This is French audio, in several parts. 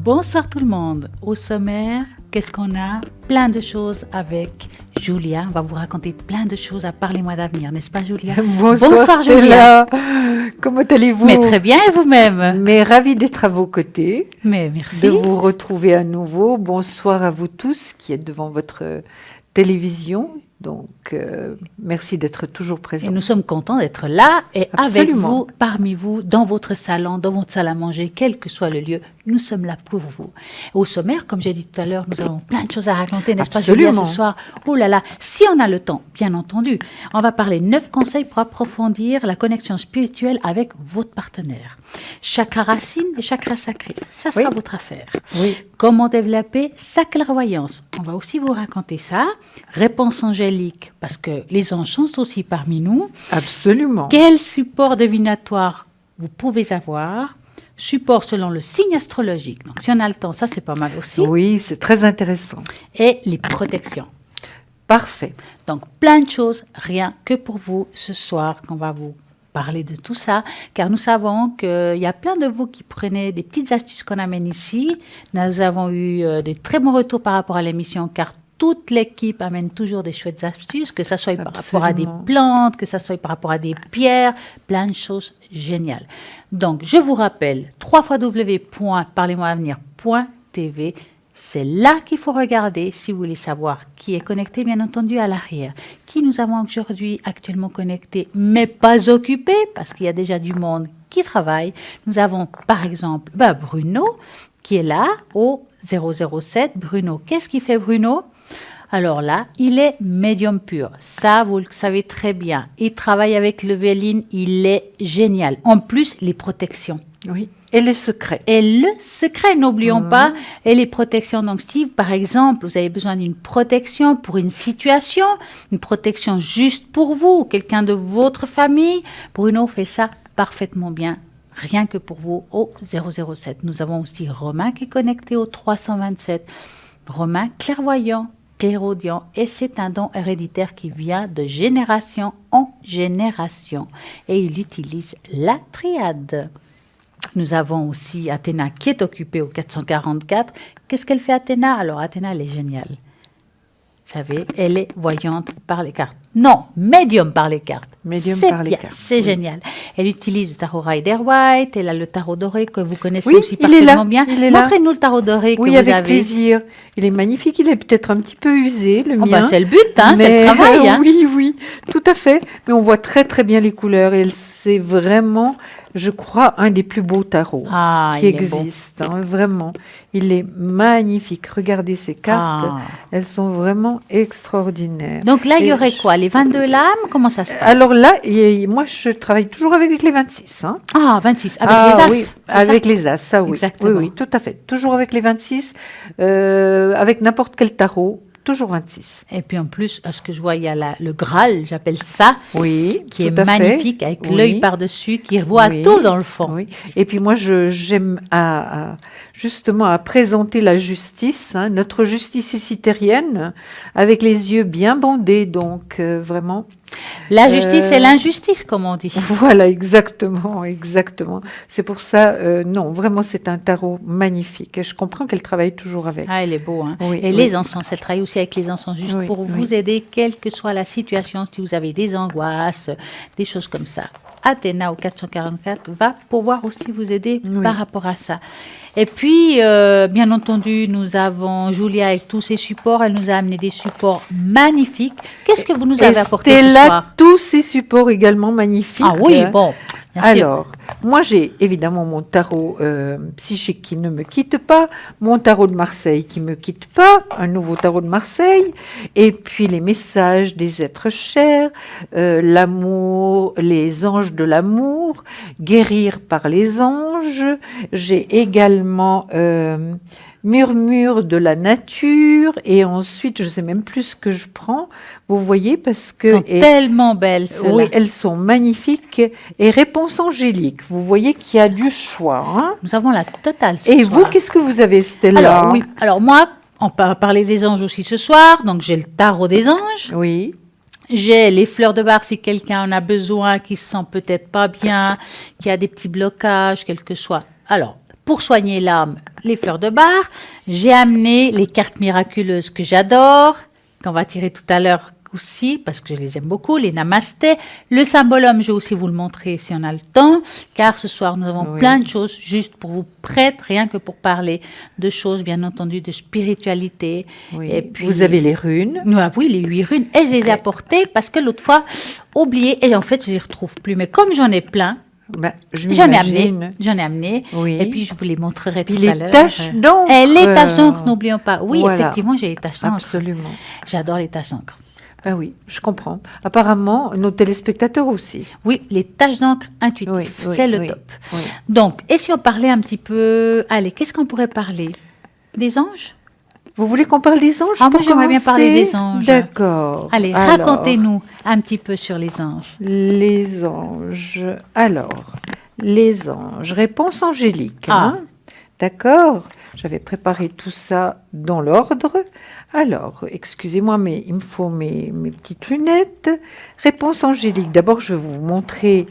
Bonsoir tout le monde. Au sommaire, qu'est-ce qu'on a? Plein de choses avec Julia. On va vous raconter plein de choses à Parlez-moi d'avenir, n'est-ce pas Julia? Bonsoir Julia. Comment allez-vous? Mais très bien et vous-même? Mais ravie d'être à vos côtés. Mais merci. De vous retrouver à nouveau. Bonsoir à vous tous qui êtes devant votre télévision. Donc, merci d'être toujours présents. Et nous sommes contents d'être là et Absolument. avec vous, parmi vous, dans votre salon, dans votre salle à manger, quel que soit le lieu, nous sommes là pour vous. Au sommaire, comme j'ai dit tout à l'heure, nous avons plein de choses à raconter, n'est-ce pas Julia, ce soir? Oh là là, si on a le temps, bien entendu, on va parler 9 conseils pour approfondir la connexion spirituelle avec votre partenaire. Chakra racine et chakra sacré, ça sera votre affaire. Oui. Comment développer sa clairvoyance? On va aussi vous raconter ça. Réponse angélique, parce que les anges sont aussi parmi nous. Absolument. Quel support divinatoire vous pouvez avoir? Support selon le signe astrologique. Donc, si on a le temps, ça, c'est pas mal aussi. Oui, c'est très intéressant. Et les protections. Parfait. Donc, plein de choses, rien que pour vous ce soir qu'on va vous parler de tout ça, car nous savons qu'il y a plein de vous qui prenez des petites astuces qu'on amène ici. Nous avons eu de très bons retours par rapport à l'émission, car toute l'équipe amène toujours des chouettes astuces, que ce soit par rapport à des plantes, que ce soit par rapport à des pierres, plein de choses géniales. Donc, je vous rappelle, www.parlez-moi-avenir.tv, c'est là qu'il faut regarder si vous voulez savoir qui est connecté, bien entendu, à l'arrière. Qui nous avons aujourd'hui actuellement connecté, mais pas occupé, parce qu'il y a déjà du monde qui travaille. Nous avons, par exemple, Bruno, qui est là, au 007. Bruno, qu'est-ce qu'il fait, Bruno? Alors là, il est médium pur. Ça, vous le savez très bien. Il travaille avec le Véline, il est génial. En plus, les protections. Oui. Et le secret. Et le secret, n'oublions pas. Et les protections. Donc, Steve, par exemple, vous avez besoin d'une protection pour une situation, une protection juste pour vous, quelqu'un de votre famille. Bruno fait ça parfaitement bien, rien que pour vous, au 007. Nous avons aussi Romain qui est connecté au 327. Romain, clairvoyant, clairaudient, et c'est un don héréditaire qui vient de génération en génération. Et il utilise la triade. Nous avons aussi Athéna qui est occupée au 444. Qu'est-ce qu'elle fait, Athéna? Alors, Athéna, elle est géniale. Vous savez, elle est voyante par les cartes. Non, médium par les cartes. Médium par les cartes. C'est génial. Elle utilise le tarot Rider-Waite, elle a le tarot doré que vous connaissez aussi parfaitement bien. Montrez-nous le tarot doré que vous avez. Oui, avec plaisir. Il est magnifique, il est peut-être un petit peu usé, le mien. C'est le but, c'est le travail. Oui, tout à fait. Mais on voit très très bien les couleurs et c'est vraiment, je crois, un des plus beaux tarots qui existent. Vraiment, il est magnifique. Regardez ces cartes, elles sont vraiment extraordinaires. Donc là, il y aurait quoi? Les 22 lames? Comment ça se passe? Alors là, moi, je travaille toujours avec les 26. 26, avec les as? Oui, avec les as, ça oui. Exactement. Oui, tout à fait. Toujours avec les 26, avec n'importe quel tarot. Toujours 26. Et puis en plus, à ce que je vois, il y a le Graal, j'appelle ça, qui est magnifique, avec l'œil par-dessus, qui voit tout dans le fond. Oui. Et puis moi, j'aime justement à présenter la justice, notre justice icitérienne, avec les yeux bien bandés, donc vraiment... La justice et l'injustice, comme on dit. Voilà, exactement. C'est pour ça, non, vraiment, c'est un tarot magnifique. Et je comprends qu'elle travaille toujours avec. Elle est beau, Oui, et les encens, elle travaille aussi avec les encens, juste pour vous aider, quelle que soit la situation, si vous avez des angoisses, des choses comme ça. Athéna au 444 va pouvoir aussi vous aider par rapport à ça. Et puis, bien entendu, nous avons Julia avec tous ses supports. Elle nous a amené des supports magnifiques. Qu'est-ce que vous nous avez apporté ce soir? Tous ces supports également magnifiques. Ah oui, bon. Alors, moi j'ai évidemment mon tarot psychique qui ne me quitte pas, mon tarot de Marseille qui ne me quitte pas, un nouveau tarot de Marseille, et puis les messages des êtres chers, l'amour, les anges de l'amour, guérir par les anges. J'ai également murmure de la nature, et ensuite je ne sais même plus ce que je prends, vous voyez, parce que... Elles sont tellement belles, celles-là. Oui, elles sont magnifiques, et réponse angélique, vous voyez qu'il y a du choix. Nous avons la totale ce et soir. Vous, qu'est-ce que vous avez, Stella? Alors moi, on va parler des anges aussi ce soir, donc j'ai le tarot des anges. Oui. J'ai les fleurs de bar si quelqu'un en a besoin, qui se sent peut-être pas bien, qui a des petits blocages, quel que soit. Alors, pour soigner l'âme, les fleurs de bar. J'ai amené les cartes miraculeuses que j'adore, qu'on va tirer tout à l'heure aussi, parce que je les aime beaucoup, les namastés. Le symbolum, je vais aussi vous le montrer si on a le temps, car ce soir, nous avons plein de choses juste pour vous prêter, rien que pour parler de choses, bien entendu, de spiritualité. Oui. Et puis, Vous avez les runes. Oui, les 8 runes. Et je les ai apportées parce que l'autre fois, oublié, et en fait, je ne les retrouve plus. Mais comme j'en ai plein, Ben, j'en ai amené. Oui. Et puis, je vous les montrerai Puis tout les à l'heure. taches d'encre. Et les taches d'encre, n'oublions pas. Oui, Voilà. effectivement, j'ai les taches d'encre. Absolument. J'adore les taches d'encre. Ben oui, je comprends. Apparemment, nos téléspectateurs aussi. Oui, les taches d'encre intuitives, Oui, c'est le oui, top. oui. Donc, et si on parlait un petit peu... Allez, qu'est-ce qu'on pourrait parler? Des anges? Vous voulez qu'on parle des anges Ah, moi, pour j'aimerais bien parler commencer des anges. D'accord. Allez, Alors, racontez-nous un petit peu sur les anges. Les anges. Alors, les anges. Réponse angélique. Hein? D'accord. J'avais préparé tout ça dans l'ordre. Alors, excusez-moi, mais il me faut mes petites lunettes. Réponse angélique. D'abord, je vais vous montrer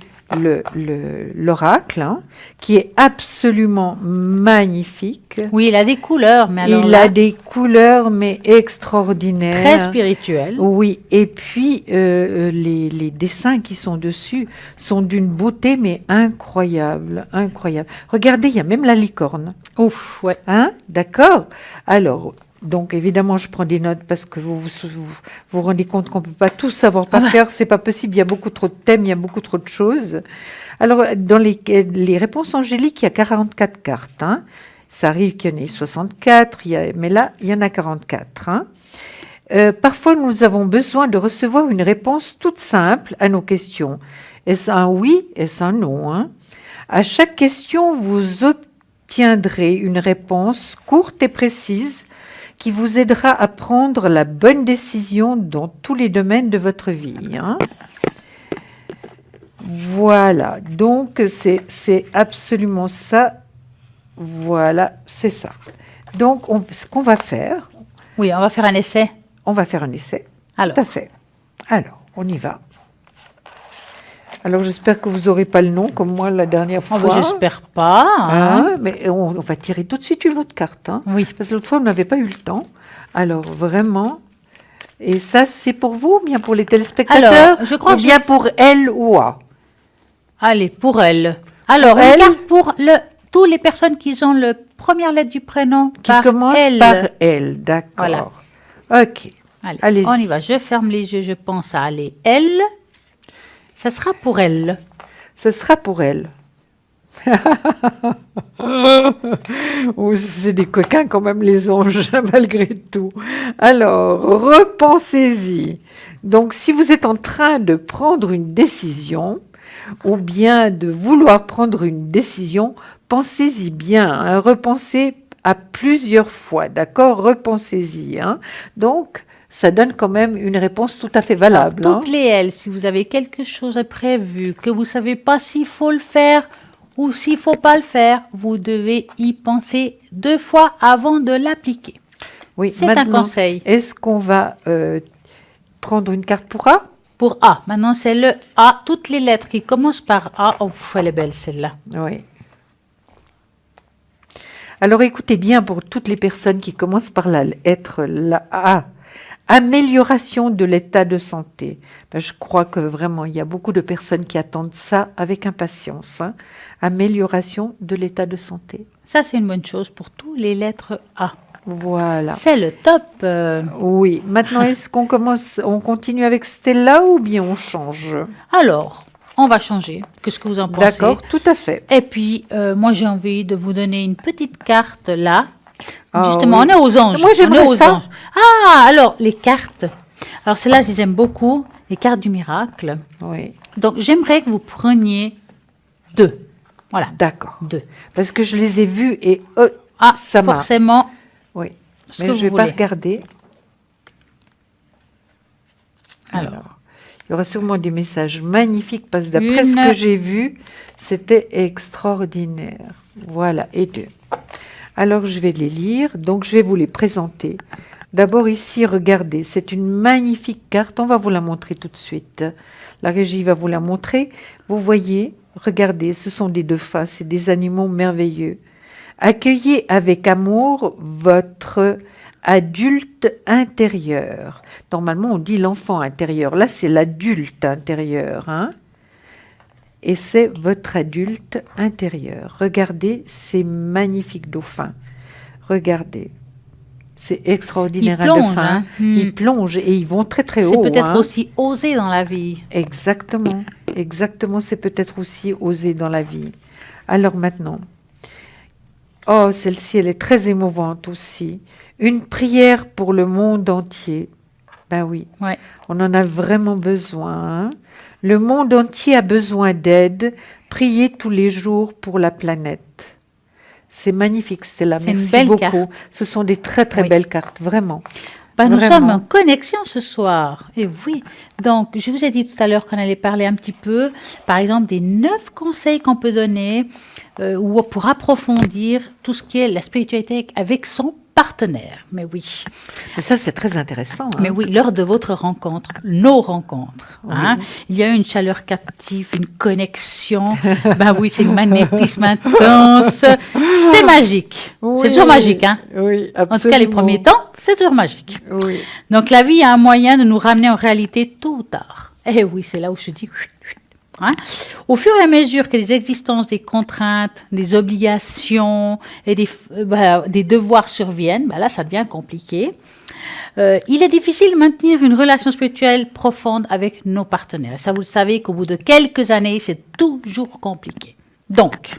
l'oracle, hein, qui est absolument magnifique. Oui, il a des couleurs, mais alors Il là, a des couleurs, mais extraordinaires. très spirituelles. Oui, et puis les dessins qui sont dessus sont d'une beauté, mais incroyable, incroyable. Regardez, il y a même la licorne. Ouf, ouais. Hein? D'accord? Alors, donc évidemment, je prends des notes parce que vous rendez compte qu'on ne peut pas tout savoir par cœur, c'est pas possible, il y a beaucoup trop de thèmes, il y a beaucoup trop de choses. Alors, dans les réponses angéliques, il y a 44 cartes. Hein? Ça arrive qu'il y en ait 64, mais là, il y en a 44. Hein? Parfois, nous avons besoin de recevoir une réponse toute simple à nos questions. Est-ce un oui? Est-ce un non? Hein? À chaque question, vous obtiendrez une réponse courte et précise qui vous aidera à prendre la bonne décision dans tous les domaines de votre vie. Hein? Voilà, donc c'est absolument ça. Voilà, c'est ça. Donc, ce qu'on va faire, Oui, on va faire un essai. on va faire un essai. Alors, Tout à fait. Alors, on y va. Alors, j'espère que vous n'aurez pas le nom, comme moi la dernière fois. j'espère pas. Hein. Hein, mais on va tirer tout de suite une autre carte. Hein, Oui. parce que l'autre fois, on n'avait pas eu le temps. Alors, vraiment. Et ça, c'est pour vous ou bien pour les téléspectateurs? Alors, je crois ou que bien pour elle ou A? Allez, pour elle. Alors, Pour une elle. carte pour toutes les personnes qui ont la première lettre du prénom Qui par commence elle. par elle, d'accord. Ok. Allez, Allez-y. on y va. Je ferme les yeux, je pense à aller elle. Ça sera pour elle. Ce sera pour elle. Oh, c'est des coquins quand même, les anges, malgré tout. Alors, repensez-y. Donc, si vous êtes en train de prendre une décision, ou bien de vouloir prendre une décision, pensez-y bien, hein, repensez à plusieurs fois, d'accord? Repensez-y. Hein. Donc, ça donne quand même une réponse tout à fait valable. Toutes les L, si vous avez quelque chose de prévu, que vous ne savez pas s'il faut le faire ou s'il ne faut pas le faire, vous devez y penser 2 fois avant de l'appliquer. Oui, C'est un maintenant, conseil. Est-ce qu'on va prendre une carte pour A? Pour A, maintenant c'est le A, toutes les lettres qui commencent par A. Oh, elle est belle celle-là. Oui. Alors écoutez bien pour toutes les personnes qui commencent par la lettre la A. Amélioration de l'état de santé. Ben, je crois que vraiment, il y a beaucoup de personnes qui attendent ça avec impatience. Hein. Amélioration de l'état de santé. Ça, c'est une bonne chose pour toutes les lettres A. Voilà. C'est le top. Oui. Maintenant, est-ce qu'on continue avec Stella ou bien on change? Alors, on va changer. Qu'est-ce que vous en pensez? D'accord, tout à fait. Et puis, moi, j'ai envie de vous donner une petite carte là. Ah, Justement, oui. on est aux anges. Moi, j'aimerais On est aux ça. anges. Ah, alors, les cartes. Alors, celles-là, je les aime beaucoup. Les cartes du miracle. Oui. Donc, j'aimerais que vous preniez 2. Voilà, D'accord. 2. Parce que je les ai vus et Ah, ça m'a. forcément, Oui. ce Mais que je vous vais pas voulez. regarder. Alors. Il y aura sûrement des messages magnifiques parce que d'après ce Une. que j'ai vu, c'était extraordinaire. Voilà, et 2. Alors, je vais les lire. Donc, je vais vous les présenter. D'abord, ici, regardez, c'est une magnifique carte. On va vous la montrer tout de suite. La régie va vous la montrer. Vous voyez, regardez, ce sont des dauphins, c'est des animaux merveilleux. Accueillez avec amour votre adulte intérieur. Normalement, on dit l'enfant intérieur. Là, c'est l'adulte intérieur, hein. Et c'est votre adulte intérieur. Regardez ces magnifiques dauphins. Regardez. C'est extraordinaire, Ils un plongent, dauphin. hein. Ils plongent et ils vont très très haut. C'est peut-être hein. aussi oser dans la vie. Exactement. Exactement, c'est peut-être aussi oser dans la vie. Alors maintenant, oh, celle-ci, elle est très émouvante aussi. Une prière pour le monde entier. Ben oui, Ouais. on en a vraiment besoin. hein. Le monde entier a besoin d'aide. Priez tous les jours pour la planète. C'est magnifique, Stella. C'est une Merci belle beaucoup. carte. Ce sont des très très Oui. belles cartes, vraiment. Nous Vraiment. sommes en connexion ce soir. Et oui. Donc, je vous ai dit tout à l'heure qu'on allait parler un petit peu, par exemple, des 9 conseils qu'on peut donner ou pour approfondir tout ce qui est la spiritualité avec son partenaire. Mais oui. Et ça, c'est très intéressant. hein. Mais oui, lors de votre rencontre, nos rencontres, hein, il y a eu une chaleur captive, une connexion. Ben oui, c'est un magnétisme intense. C'est magique. Oui, C'est toujours magique, hein. Oui, absolument. En tout cas, les premiers temps, c'est toujours magique. Oui. Donc, la vie a un moyen de nous ramener en réalité tôt ou tard. Eh oui, c'est là où je dis... hein. Au fur et à mesure que les existences des contraintes, des obligations et des devoirs surviennent, ben là, ça devient compliqué. Il est difficile de maintenir une relation spirituelle profonde avec nos partenaires. Et ça, vous le savez qu'au bout de quelques années, c'est toujours compliqué. Donc,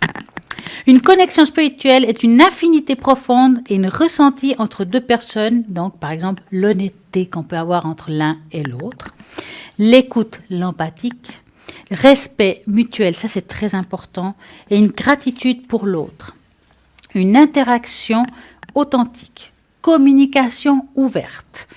une connexion spirituelle est une affinité profonde et une ressentie entre deux personnes. Donc, par exemple, l'honnêteté qu'on peut avoir entre l'un et l'autre, l'écoute, l'empathique, respect mutuel, ça c'est très important, et une gratitude pour l'autre. Une interaction authentique, communication ouverte,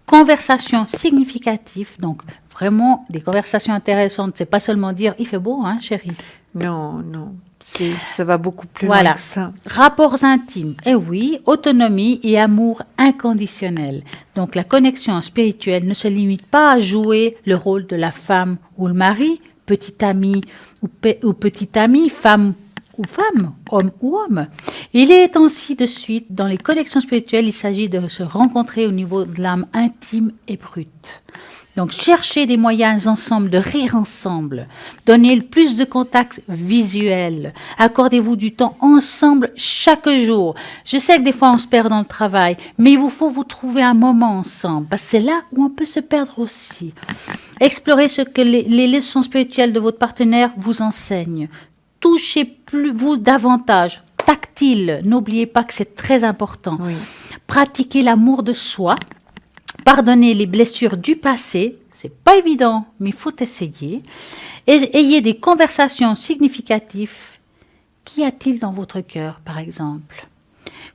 conversation significative, donc vraiment des conversations intéressantes. C'est pas seulement dire il fait beau, hein, chérie. Non, non. Ça va beaucoup plus Voilà. loin que ça. Rapports intimes, et oui, autonomie et amour inconditionnel. Donc la connexion spirituelle ne se limite pas à jouer le rôle de la femme ou le mari, petit ami ou petite amie, femme ou femme, homme ou homme. Il est ainsi de suite, dans les connexions spirituelles, il s'agit de se rencontrer au niveau de l'âme intime et brute. Donc, cherchez des moyens ensemble de rire ensemble. Donnez le plus de contacts visuels. Accordez-vous du temps ensemble chaque jour. Je sais que des fois, on se perd dans le travail, mais il vous faut vous trouver un moment ensemble. Parce que c'est là où on peut se perdre aussi. Explorez ce que les leçons spirituelles de votre partenaire vous enseignent. Touchez plus vous davantage. Tactile. N'oubliez pas que c'est très important. Oui. Pratiquez l'amour de soi. Pardonnez les blessures du passé, c'est pas évident, mais il faut essayer. Et ayez des conversations significatives. Qu'y a-t-il dans votre cœur, par exemple?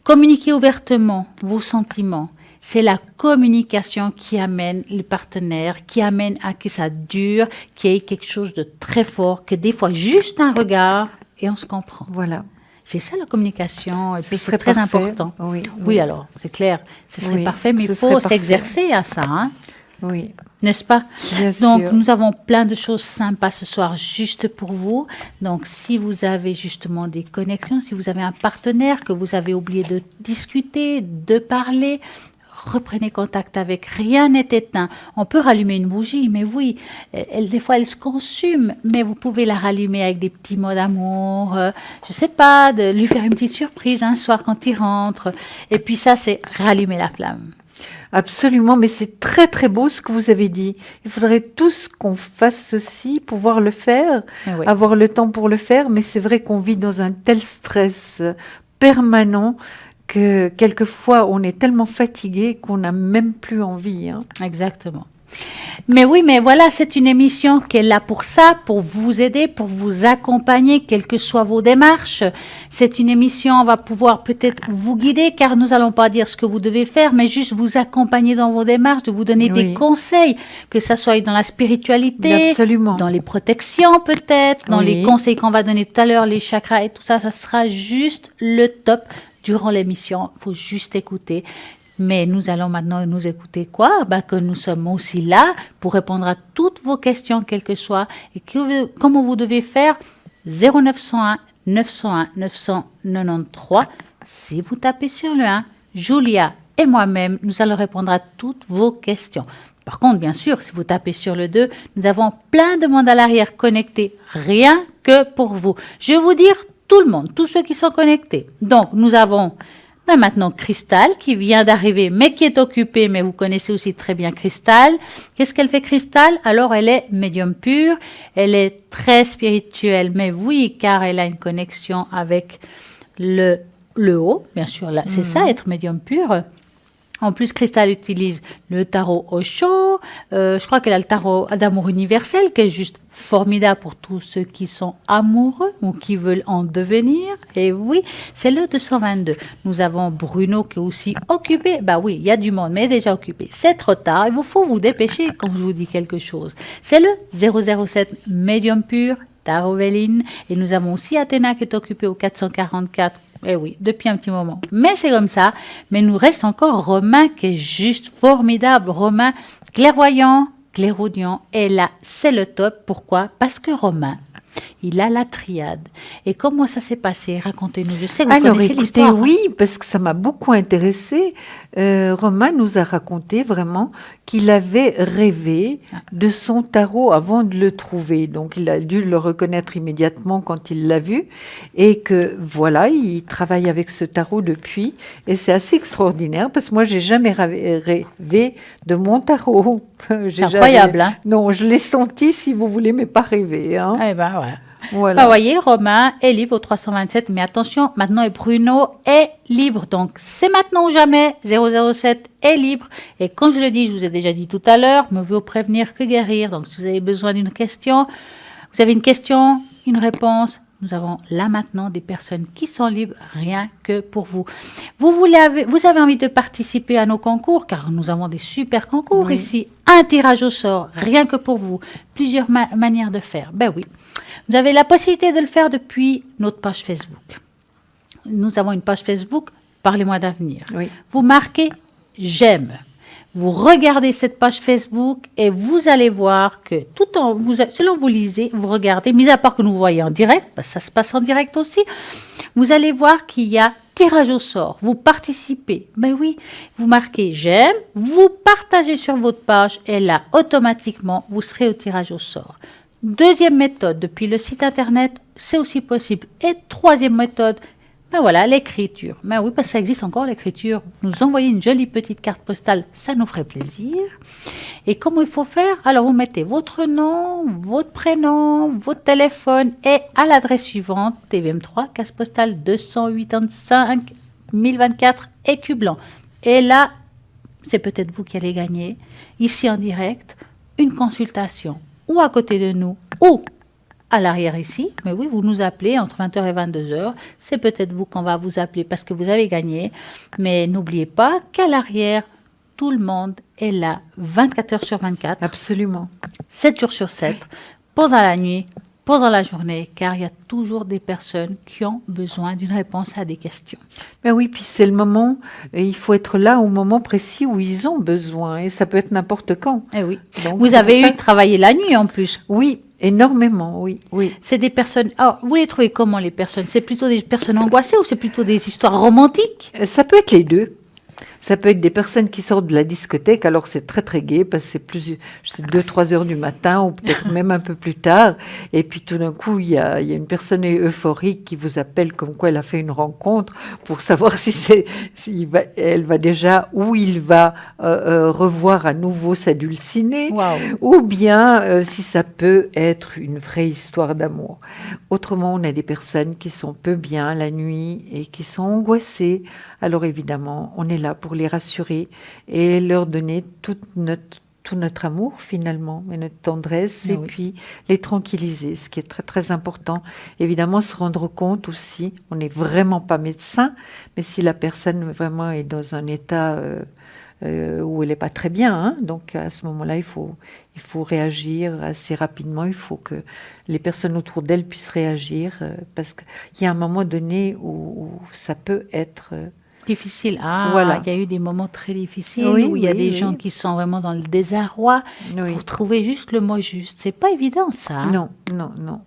Communiquez ouvertement vos sentiments. C'est la communication qui amène le partenaire, qui amène à que ça dure, qu'il y ait quelque chose de très fort, que des fois juste un regard et on se comprend. Voilà. C'est ça la communication, et puis c'est serait très parfait. important. Oui, Oui, alors, c'est clair, ce serait Oui, parfait, mais ce il serait faut parfait. s'exercer à ça, hein, Oui. n'est-ce pas? Bien Donc, sûr. nous avons plein de choses sympas ce soir juste pour vous. Donc, si vous avez justement des connexions, si vous avez un partenaire que vous avez oublié de discuter, de parler, reprenez contact avec. Rien n'est éteint. On peut rallumer une bougie, mais oui, des fois elle se consume, mais vous pouvez la rallumer avec des petits mots d'amour, je sais pas, de lui faire une petite surprise un soir quand il rentre. Et puis ça, c'est rallumer la flamme. Absolument, mais c'est très très beau ce que vous avez dit. Il faudrait tous qu'on fasse ceci, pouvoir le faire, Oui. avoir le temps pour le faire, mais c'est vrai qu'on vit dans un tel stress permanent que quelquefois on est tellement fatigué qu'on n'a même plus envie. hein. Exactement. Mais oui, mais voilà, c'est une émission qui est là pour ça, pour vous aider, pour vous accompagner, quelles que soient vos démarches. C'est une émission, on va pouvoir peut-être vous guider, car nous n'allons pas dire ce que vous devez faire, mais juste vous accompagner dans vos démarches, de vous donner Oui. des conseils, que ça soit dans la spiritualité, Absolument. dans les protections peut-être, dans Oui. les conseils qu'on va donner tout à l'heure, les chakras et tout ça, ça sera juste le top durant l'émission. Il faut juste écouter. Mais nous allons maintenant nous écouter quoi? Que nous sommes aussi là pour répondre à toutes vos questions, quelles que soient. Et comment vous devez faire? 0901 901 993. Si vous tapez sur le 1, Julia et moi-même, nous allons répondre à toutes vos questions. Par contre, bien sûr, si vous tapez sur le 2, nous avons plein de monde à l'arrière connecté, rien que pour vous. Je vais vous dire tout le monde, tous ceux qui sont connectés. Donc, nous avons maintenant Cristal qui vient d'arriver, mais qui est occupée, mais vous connaissez aussi très bien Cristal. Qu'est-ce qu'elle fait, Cristal? Alors, elle est médium pure, elle est très spirituelle, mais oui, car elle a une connexion avec le haut, bien sûr, là, c'est ça, être médium pur. En plus, Cristal utilise le tarot Osho. Je crois qu'elle a le tarot d'amour universel, qui est juste formidable pour tous ceux qui sont amoureux ou qui veulent en devenir. Et oui, c'est le 222. Nous avons Bruno qui est aussi occupé. Bah oui, il y a du monde, mais déjà occupé. C'est trop tard. Il vous faut vous dépêcher quand je vous dis quelque chose. C'est le 007 médium pur, tarot Véline. Et nous avons aussi Athéna qui est occupée au 444. Eh oui, depuis un petit moment. Mais c'est comme ça. Mais nous reste encore Romain qui est juste formidable. Romain, clairvoyant, clairaudient. Et là, c'est le top. Pourquoi? Parce que Romain, il a la triade. Et comment ça s'est passé? Racontez-nous. Je sais que vous connaissez l'histoire. Oui, parce que ça m'a beaucoup intéressée. Romain nous a raconté vraiment qu'il avait rêvé de son tarot avant de le trouver. Donc, il a dû le reconnaître immédiatement quand il l'a vu. Et que, voilà, il travaille avec ce tarot depuis. Et c'est assez extraordinaire parce que moi, j'ai jamais rêvé de mon tarot. C'est incroyable, hein? Non, je l'ai senti, si vous voulez, mais pas rêvé. Hein. Eh ben, voilà. Voilà. Vous voyez, Romain est libre au 327, mais attention, maintenant Bruno est libre. Donc, c'est maintenant ou jamais, 007 est libre. Et comme je le dis, je vous ai déjà dit tout à l'heure, mieux vaut prévenir que guérir. Donc, si vous avez besoin d'une question, vous avez une question, une réponse, nous avons là maintenant des personnes qui sont libres, rien que pour vous. Vous avez envie de participer à nos concours, car nous avons des super concours ici. Un tirage au sort, rien que pour vous. Plusieurs manières de faire. Ben oui. Vous avez la possibilité de le faire depuis notre page Facebook. Nous avons une page Facebook, Parlez-moi d'avenir. Oui. Vous marquez « J'aime ». Vous regardez cette page Facebook et vous allez voir que selon vous lisez, vous regardez, mis à part que nous voyez en direct, parce que ça se passe en direct aussi, vous allez voir qu'il y a tirage au sort. Vous participez. Ben oui, vous marquez j'aime, vous partagez sur votre page et là, automatiquement, vous serez au tirage au sort. Deuxième méthode, depuis le site internet, c'est aussi possible. Et troisième méthode, ben voilà, l'écriture. Ben oui, parce que ça existe encore l'écriture. Nous envoyer une jolie petite carte postale, ça nous ferait plaisir. Et comment il faut faire? Alors, vous mettez votre nom, votre prénom, votre téléphone et à l'adresse suivante, TVM3, case postale 285 1024, Écu Blanc. Et là, c'est peut-être vous qui allez gagner, ici en direct, une consultation, ou à côté de nous, ou à l'arrière ici, mais oui, vous nous appelez entre 20h et 22h. C'est peut-être vous qu'on va vous appeler parce que vous avez gagné. Mais n'oubliez pas qu'à l'arrière, tout le monde est là 24 heures sur 24. Absolument. 7 jours sur 7, pendant la nuit, pendant la journée, car il y a toujours des personnes qui ont besoin d'une réponse à des questions. Ben oui, puis c'est le moment, il faut être là au moment précis où ils ont besoin, et ça peut être n'importe quand. Eh oui. Donc, vous avez travaillé la nuit en plus. Oui, énormément, oui. C'est des personnes... Alors, vous les trouvez comment, les personnes? C'est plutôt des personnes angoissées ou c'est plutôt des histoires romantiques? Ça peut être les deux. Ça peut être des personnes qui sortent de la discothèque, alors c'est très très gai parce que c'est 2-3 heures du matin ou peut-être même un peu plus tard. Et puis tout d'un coup, il y a une personne euphorique qui vous appelle comme quoi elle a fait une rencontre pour savoir elle va déjà, ou il va revoir à nouveau sa dulcinée, ou bien si ça peut être une vraie histoire d'amour. Autrement, on a des personnes qui sont peu bien la nuit et qui sont angoissées. Alors évidemment, on est là pour les rassurer et leur donner tout notre amour finalement, et notre tendresse, et puis les tranquilliser, ce qui est très très important. Évidemment, se rendre compte aussi, on n'est vraiment pas médecin, mais si la personne vraiment est dans un état où elle n'est pas très bien, hein, donc à ce moment-là, il faut réagir assez rapidement, il faut que les personnes autour d'elle puissent réagir, parce qu'il y a un moment donné où ça peut être Difficile. Ah, Voilà. il y a eu des moments très difficiles Oui, où il y a oui, des oui. gens qui sont vraiment dans le désarroi Oui. pour trouver juste le mot juste. C'est pas évident, ça. Hein. Non, non, non.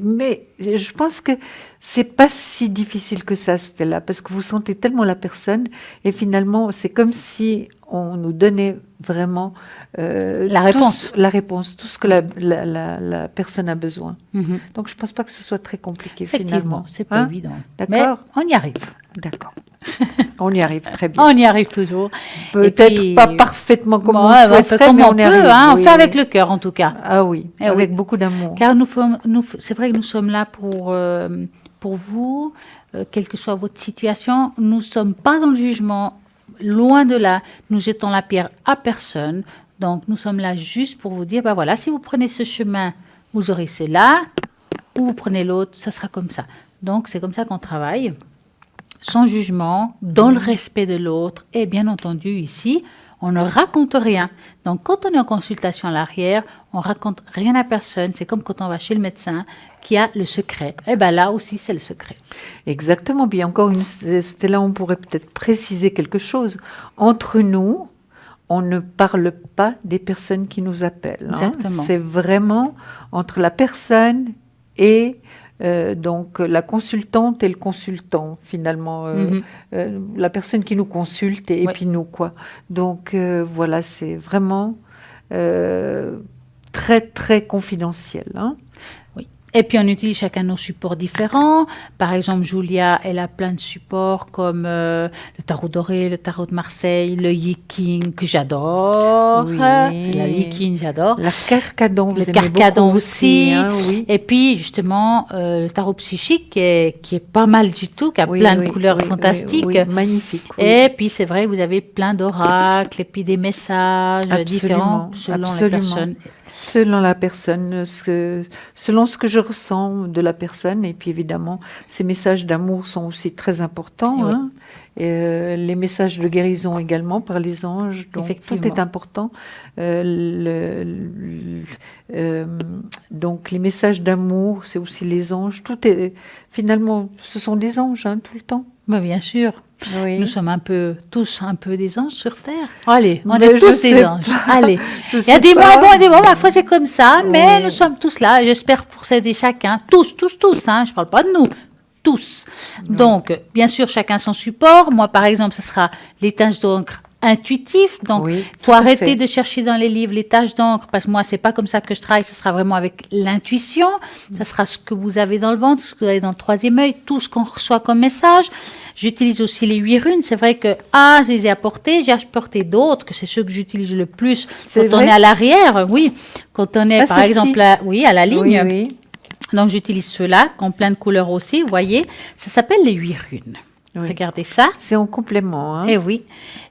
Mais je pense que c'est pas si difficile que ça, Stella, parce que vous sentez tellement la personne, et finalement, c'est comme si on nous donnait vraiment La réponse. la réponse, tout ce que la personne a besoin. Mhm. Donc, je pense pas que ce soit très compliqué, Effectivement, finalement. c'est pas Hein? évident. Mais D'accord. on y arrive. D'accord. On y arrive très bien. On y arrive toujours. Et Peut-être puis, pas parfaitement comme bon, on ouais, on fait souhaiterait, comme mais on on y peut, arrive. hein. On Oui, fait avec oui. le cœur, en tout cas. Ah oui, Eh avec oui. beaucoup d'amour. Car c'est vrai que nous sommes là pour vous, quelle que soit votre situation. Nous ne sommes pas dans le jugement, loin de là. Nous jetons la pierre à personne. Donc, nous sommes là juste pour vous dire, ben voilà, si vous prenez ce chemin, vous aurez cela, ou vous prenez l'autre, ça sera comme ça. Donc, c'est comme ça qu'on travaille, sans jugement, dans le respect de l'autre. Et bien entendu, ici, on ne raconte rien. Donc, quand on est en consultation à l'arrière, on raconte rien à personne. C'est comme quand on va chez le médecin qui a le secret. Et bien là aussi, c'est le secret. Exactement. Bien encore c'était là, on pourrait peut-être préciser quelque chose. Entre nous, on ne parle pas des personnes qui nous appellent. Hein. Exactement. C'est vraiment entre la personne et donc la consultante et le consultant, finalement. La personne qui nous consulte et Ouais. puis nous, quoi. Donc voilà, c'est vraiment très, très confidentiel. Hein. Oui. Et puis, on utilise chacun nos supports différents. Par exemple, Julia, elle a plein de supports comme le tarot doré, le tarot de Marseille, le Yiking, que j'adore. Oui. La Yiking, j'adore. La carcadon, vous Le aimez carcadon beaucoup aussi. hein, oui. Et puis, justement, le tarot psychique qui est pas mal du tout, qui a Oui, plein de oui, couleurs oui, fantastiques. oui, oui, magnifique. Oui. Et puis, c'est vrai que vous avez plein d'oracles et puis des messages différents selon les absolument. personnes. Selon la personne, selon ce que je ressens de la personne. Et puis évidemment, ces messages d'amour sont aussi très importants. Oui. Hein. Et, les messages de guérison également par les anges. Donc tout est important. Donc les messages d'amour, c'est aussi les anges. Tout est finalement, ce sont des anges hein, tout le temps. Ben, bien sûr. Oui. Nous sommes tous un peu des anges sur Terre. Allez, on Mais est tous des anges. Allez. Il y a des moins bons et des bons, parfois c'est comme ça, mais nous sommes tous là. J'espère pour s'aider chacun. Tous, hein, je ne parle pas de nous. Tous. Donc, bien sûr, chacun son support. Moi, par exemple, ce sera les tâches d'encre intuitif. Donc, oui, faut arrêter de chercher dans les livres les taches d'encre, parce que moi, c'est pas comme ça que je travaille. Ce sera vraiment avec l'intuition. Ça sera ce que vous avez dans le ventre, ce que vous avez dans le troisième œil, tout ce qu'on reçoit comme message. J'utilise aussi les 8 runes. C'est vrai que, je les ai apportées. J'ai apporté d'autres, que c'est ceux que j'utilise le plus quand on est à l'arrière. Oui. Quand on est, par exemple, à la ligne. Oui. Donc, j'utilise ceux-là, qui ont plein de couleurs aussi. Vous voyez, ça s'appelle les 8 runes. Oui. Regardez ça. C'est en complément. Hein. Et oui.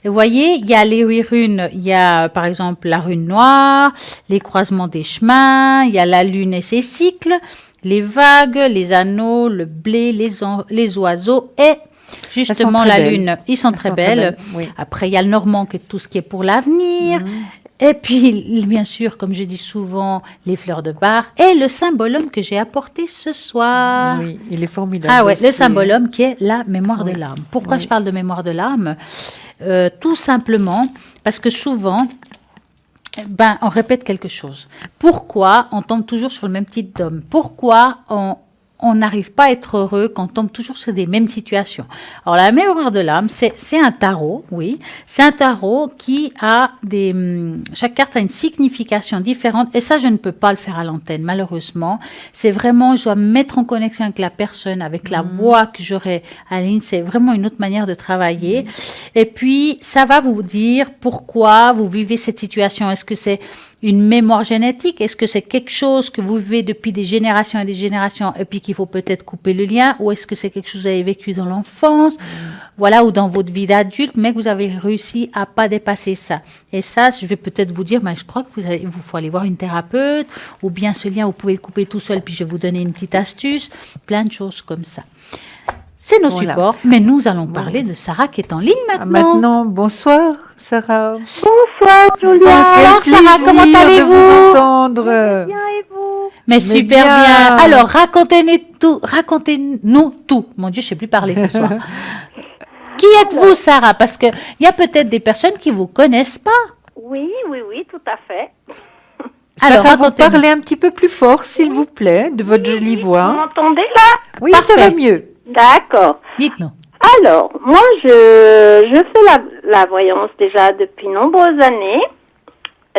Et vous voyez, il y a les 8 runes. Il y a, par exemple, la rune noire, les croisements des chemins. Il y a la lune et ses cycles, les vagues, les anneaux, le blé, les oiseaux et justement la lune. Ils sont très belles. Oui. Après, il y a le normand, qui est tout ce qui est pour l'avenir. Et puis, bien sûr, comme je dis souvent, les fleurs de bar et le symbolum que j'ai apporté ce soir. Oui, il est formidable. Ah ouais, le symbolum qui est la mémoire de l'âme. Pourquoi je parle de mémoire de l'âme ? Tout simplement parce que souvent, on répète quelque chose. Pourquoi on tombe toujours sur le même type d'homme ? Pourquoi on n'arrive pas à être heureux quand on tombe toujours sur des mêmes situations. Alors, la mémoire de l'âme, c'est un tarot, oui. C'est un tarot qui a chaque carte a une signification différente. Et ça, je ne peux pas le faire à l'antenne, malheureusement. C'est vraiment, je dois me mettre en connexion avec la personne, avec la voix que j'aurai à la ligne. C'est vraiment une autre manière de travailler. Et puis, ça va vous dire pourquoi vous vivez cette situation. Est-ce que c'est une mémoire génétique? Est-ce que c'est quelque chose que vous vivez depuis des générations et des générations et puis qu'il faut peut-être couper le lien? Ou est-ce que c'est quelque chose que vous avez vécu dans l'enfance, voilà, ou dans votre vie d'adulte, mais que vous avez réussi à pas dépasser ça? Et ça, je vais peut-être vous dire, mais je crois que vous faut aller voir une thérapeute, ou bien ce lien, vous pouvez le couper tout seul, puis je vais vous donner une petite astuce, plein de choses comme ça. C'est nos supports, mais nous allons parler de Sarah qui est en ligne maintenant. Bonsoir Sarah. Bonsoir Julia. Bonsoir Sarah, comment allez-vous? Vous entendre. Bien et vous? Mais super bien. Alors racontez-nous tout. Mon Dieu, je ne sais plus parler ce soir. Qui êtes-vous, Sarah? Parce qu'il y a peut-être des personnes qui ne vous connaissent pas. Oui, tout à fait. Alors, Sarah, vous racontez-nous. parlez un petit peu plus fort, s'il vous plaît, de votre jolie Vous voix. m'entendez là? Oui, ça Parfait. va mieux. D'accord. Dites-nous. Alors, moi, je fais la voyance déjà depuis nombreuses années,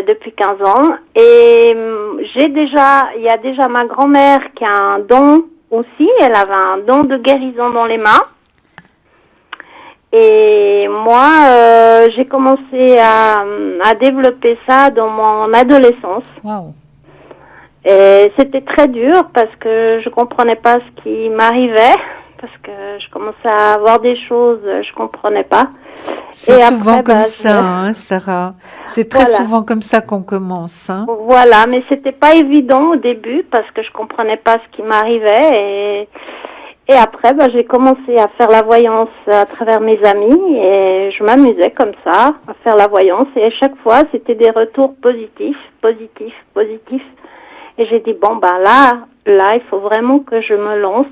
depuis 15 ans, et il y a déjà ma grand-mère qui a un don aussi, elle avait un don de guérison dans les mains. Et moi, j'ai commencé à développer ça dans mon adolescence. Waouh. Et c'était très dur parce que je comprenais pas ce qui m'arrivait, parce que je commençais à avoir des choses, je comprenais pas. C'est Et souvent après, comme bah, ça, hein, Sarah. C'est très Voilà. souvent comme ça qu'on commence. Hein. Voilà, mais c'était pas évident au début parce que je comprenais pas ce qui m'arrivait et après bah, j'ai commencé à faire la voyance à travers mes amis et je m'amusais comme ça à faire la voyance et à chaque fois c'était des retours positifs et j'ai dit bon bah là il faut vraiment que je me lance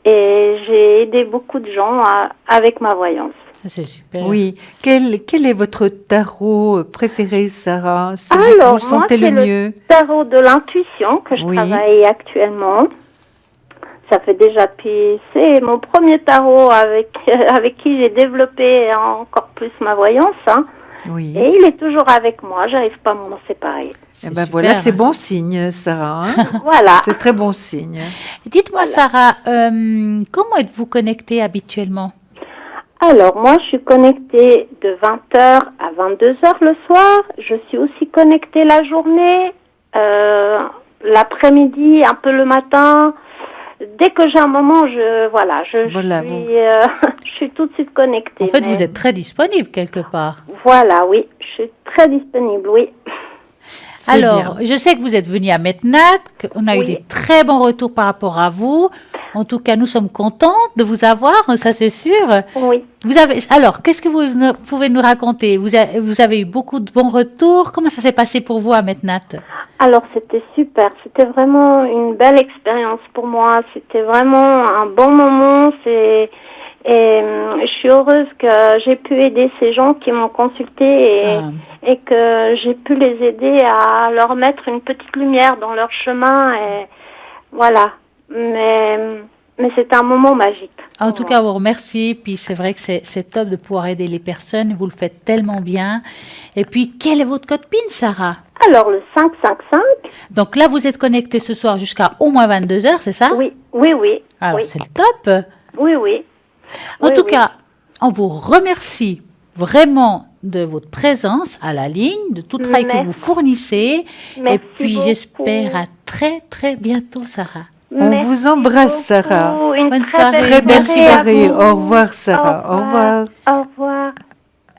et j'ai aidé beaucoup de gens avec ma voyance. Ça, c'est super. Oui. Quel est votre tarot préféré, Sarah? Celui que Alors, vous sentez moi, le c'est mieux? Tarot de l'intuition que je Oui. travaille actuellement. Ça fait déjà c'est mon premier tarot avec qui j'ai développé encore plus ma voyance. Hein. Oui. Et il est toujours avec moi. J'arrive pas à m'en séparer. Eh ben voilà, super, c'est hein. bon signe, Sarah. Hein. Voilà. C'est très bon signe. Dites-moi, Voilà. Sarah, comment êtes-vous connectée habituellement? Alors, moi, je suis connectée de 20h à 22h le soir. Je suis aussi connectée la journée, l'après-midi, un peu le matin. Dès que j'ai un moment, Voilà, je suis tout de suite connectée. En fait, mais vous êtes très disponible quelque part. Voilà, oui, je suis très disponible, oui. C'est Alors, bien. je sais que vous êtes venu à Metnat, qu'on a eu Oui. des très bons retours par rapport à vous. En tout cas, nous sommes contents de vous avoir, ça c'est sûr. Oui. Alors, qu'est-ce que vous pouvez nous raconter? Vous avez eu beaucoup de bons retours. Comment ça s'est passé pour vous à Metnat? Alors, c'était super. C'était vraiment une belle expérience pour moi. C'était vraiment un bon moment. Je suis heureuse que j'ai pu aider ces gens qui m'ont consulté et que j'ai pu les aider à leur mettre une petite lumière dans leur chemin. Et voilà. Mais c'était un moment magique. En tout cas, on vous remercie. Puis c'est vrai que c'est top de pouvoir aider les personnes. Vous le faites tellement bien. Et puis, quel est votre code PIN, Sarah? Alors, le 555, Donc là, vous êtes connecté ce soir jusqu'à au moins 22h, c'est ça? oui. Alors, oui. c'est le top. Oui. En Oui, tout oui. cas, on vous remercie vraiment de votre présence à la ligne, de tout le travail que Merci. vous fournissez. Et Merci puis, beaucoup. j'espère à très, très bientôt, Sarah. On Merci vous embrasse, beaucoup. Sarah. Une Bonne très soirée. belle Très belle Merci à soirée. vous. Au revoir, Sarah. Au revoir. Au revoir.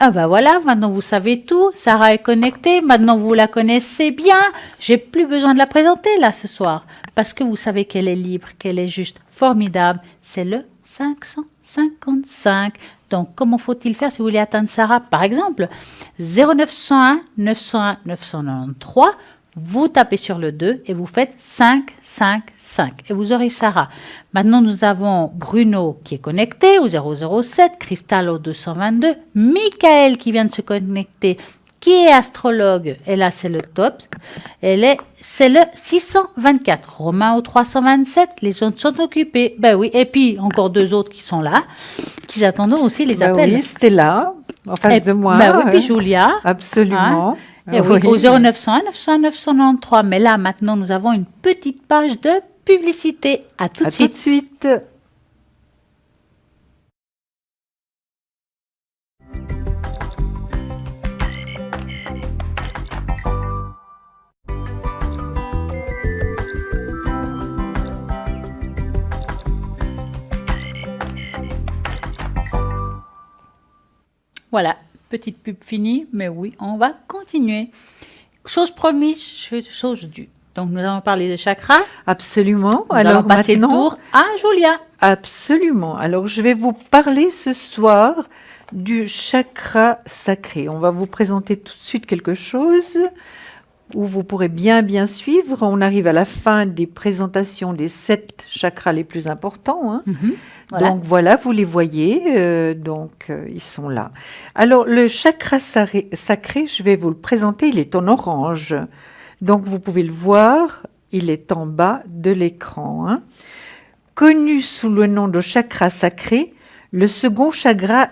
Ah ben voilà, maintenant vous savez tout. Sarah est connectée, maintenant vous la connaissez bien. J'ai plus besoin de la présenter là ce soir parce que vous savez qu'elle est libre, qu'elle est juste formidable. C'est le 555. Donc comment faut-il faire si vous voulez atteindre Sarah? Par exemple, 0901 901 993. Vous tapez sur le 2 et vous faites 555 et vous aurez Sarah. Maintenant, nous avons Bruno qui est connecté au 007, Cristal au 222, Michael qui vient de se connecter, qui est astrologue, et là c'est le top, c'est le 624, Romain au 327, les autres sont occupés. Ben oui, et puis encore deux autres qui sont là, qui attendent aussi les Bah appels. oui, Stella, en face Et- de moi. ben oui, puis Julia. Absolument. Eh oui, au 0901 901 993. Mais là, maintenant, nous avons une petite page de publicité. À tout de À tout de suite. suite. Voilà, petite pub finie. Mais oui, on va continuer. Chose promise, chose due. Donc, nous allons parler de chakras. Absolument. Nous Alors allons passer le maintenant, tour à Julia. absolument. Alors, je vais vous parler ce soir du chakra sacré. On va vous présenter tout de suite quelque chose où vous pourrez bien suivre. On arrive à la fin des présentations des 7 chakras les plus importants, hein. Voilà. Donc voilà, vous les voyez, ils sont là. Alors le chakra sacré, je vais vous le présenter, il est en orange. Donc vous pouvez le voir, il est en bas de l'écran, hein. Connu sous le nom de chakra sacré, le second chakra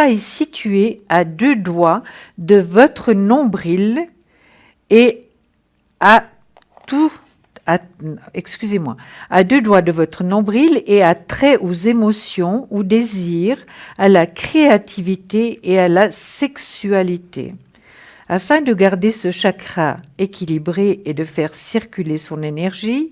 est situé à 2 doigts de votre nombril et à 2 doigts de votre nombril et a trait aux émotions, aux désirs, à la créativité et à la sexualité. Afin de garder ce chakra équilibré et de faire circuler son énergie,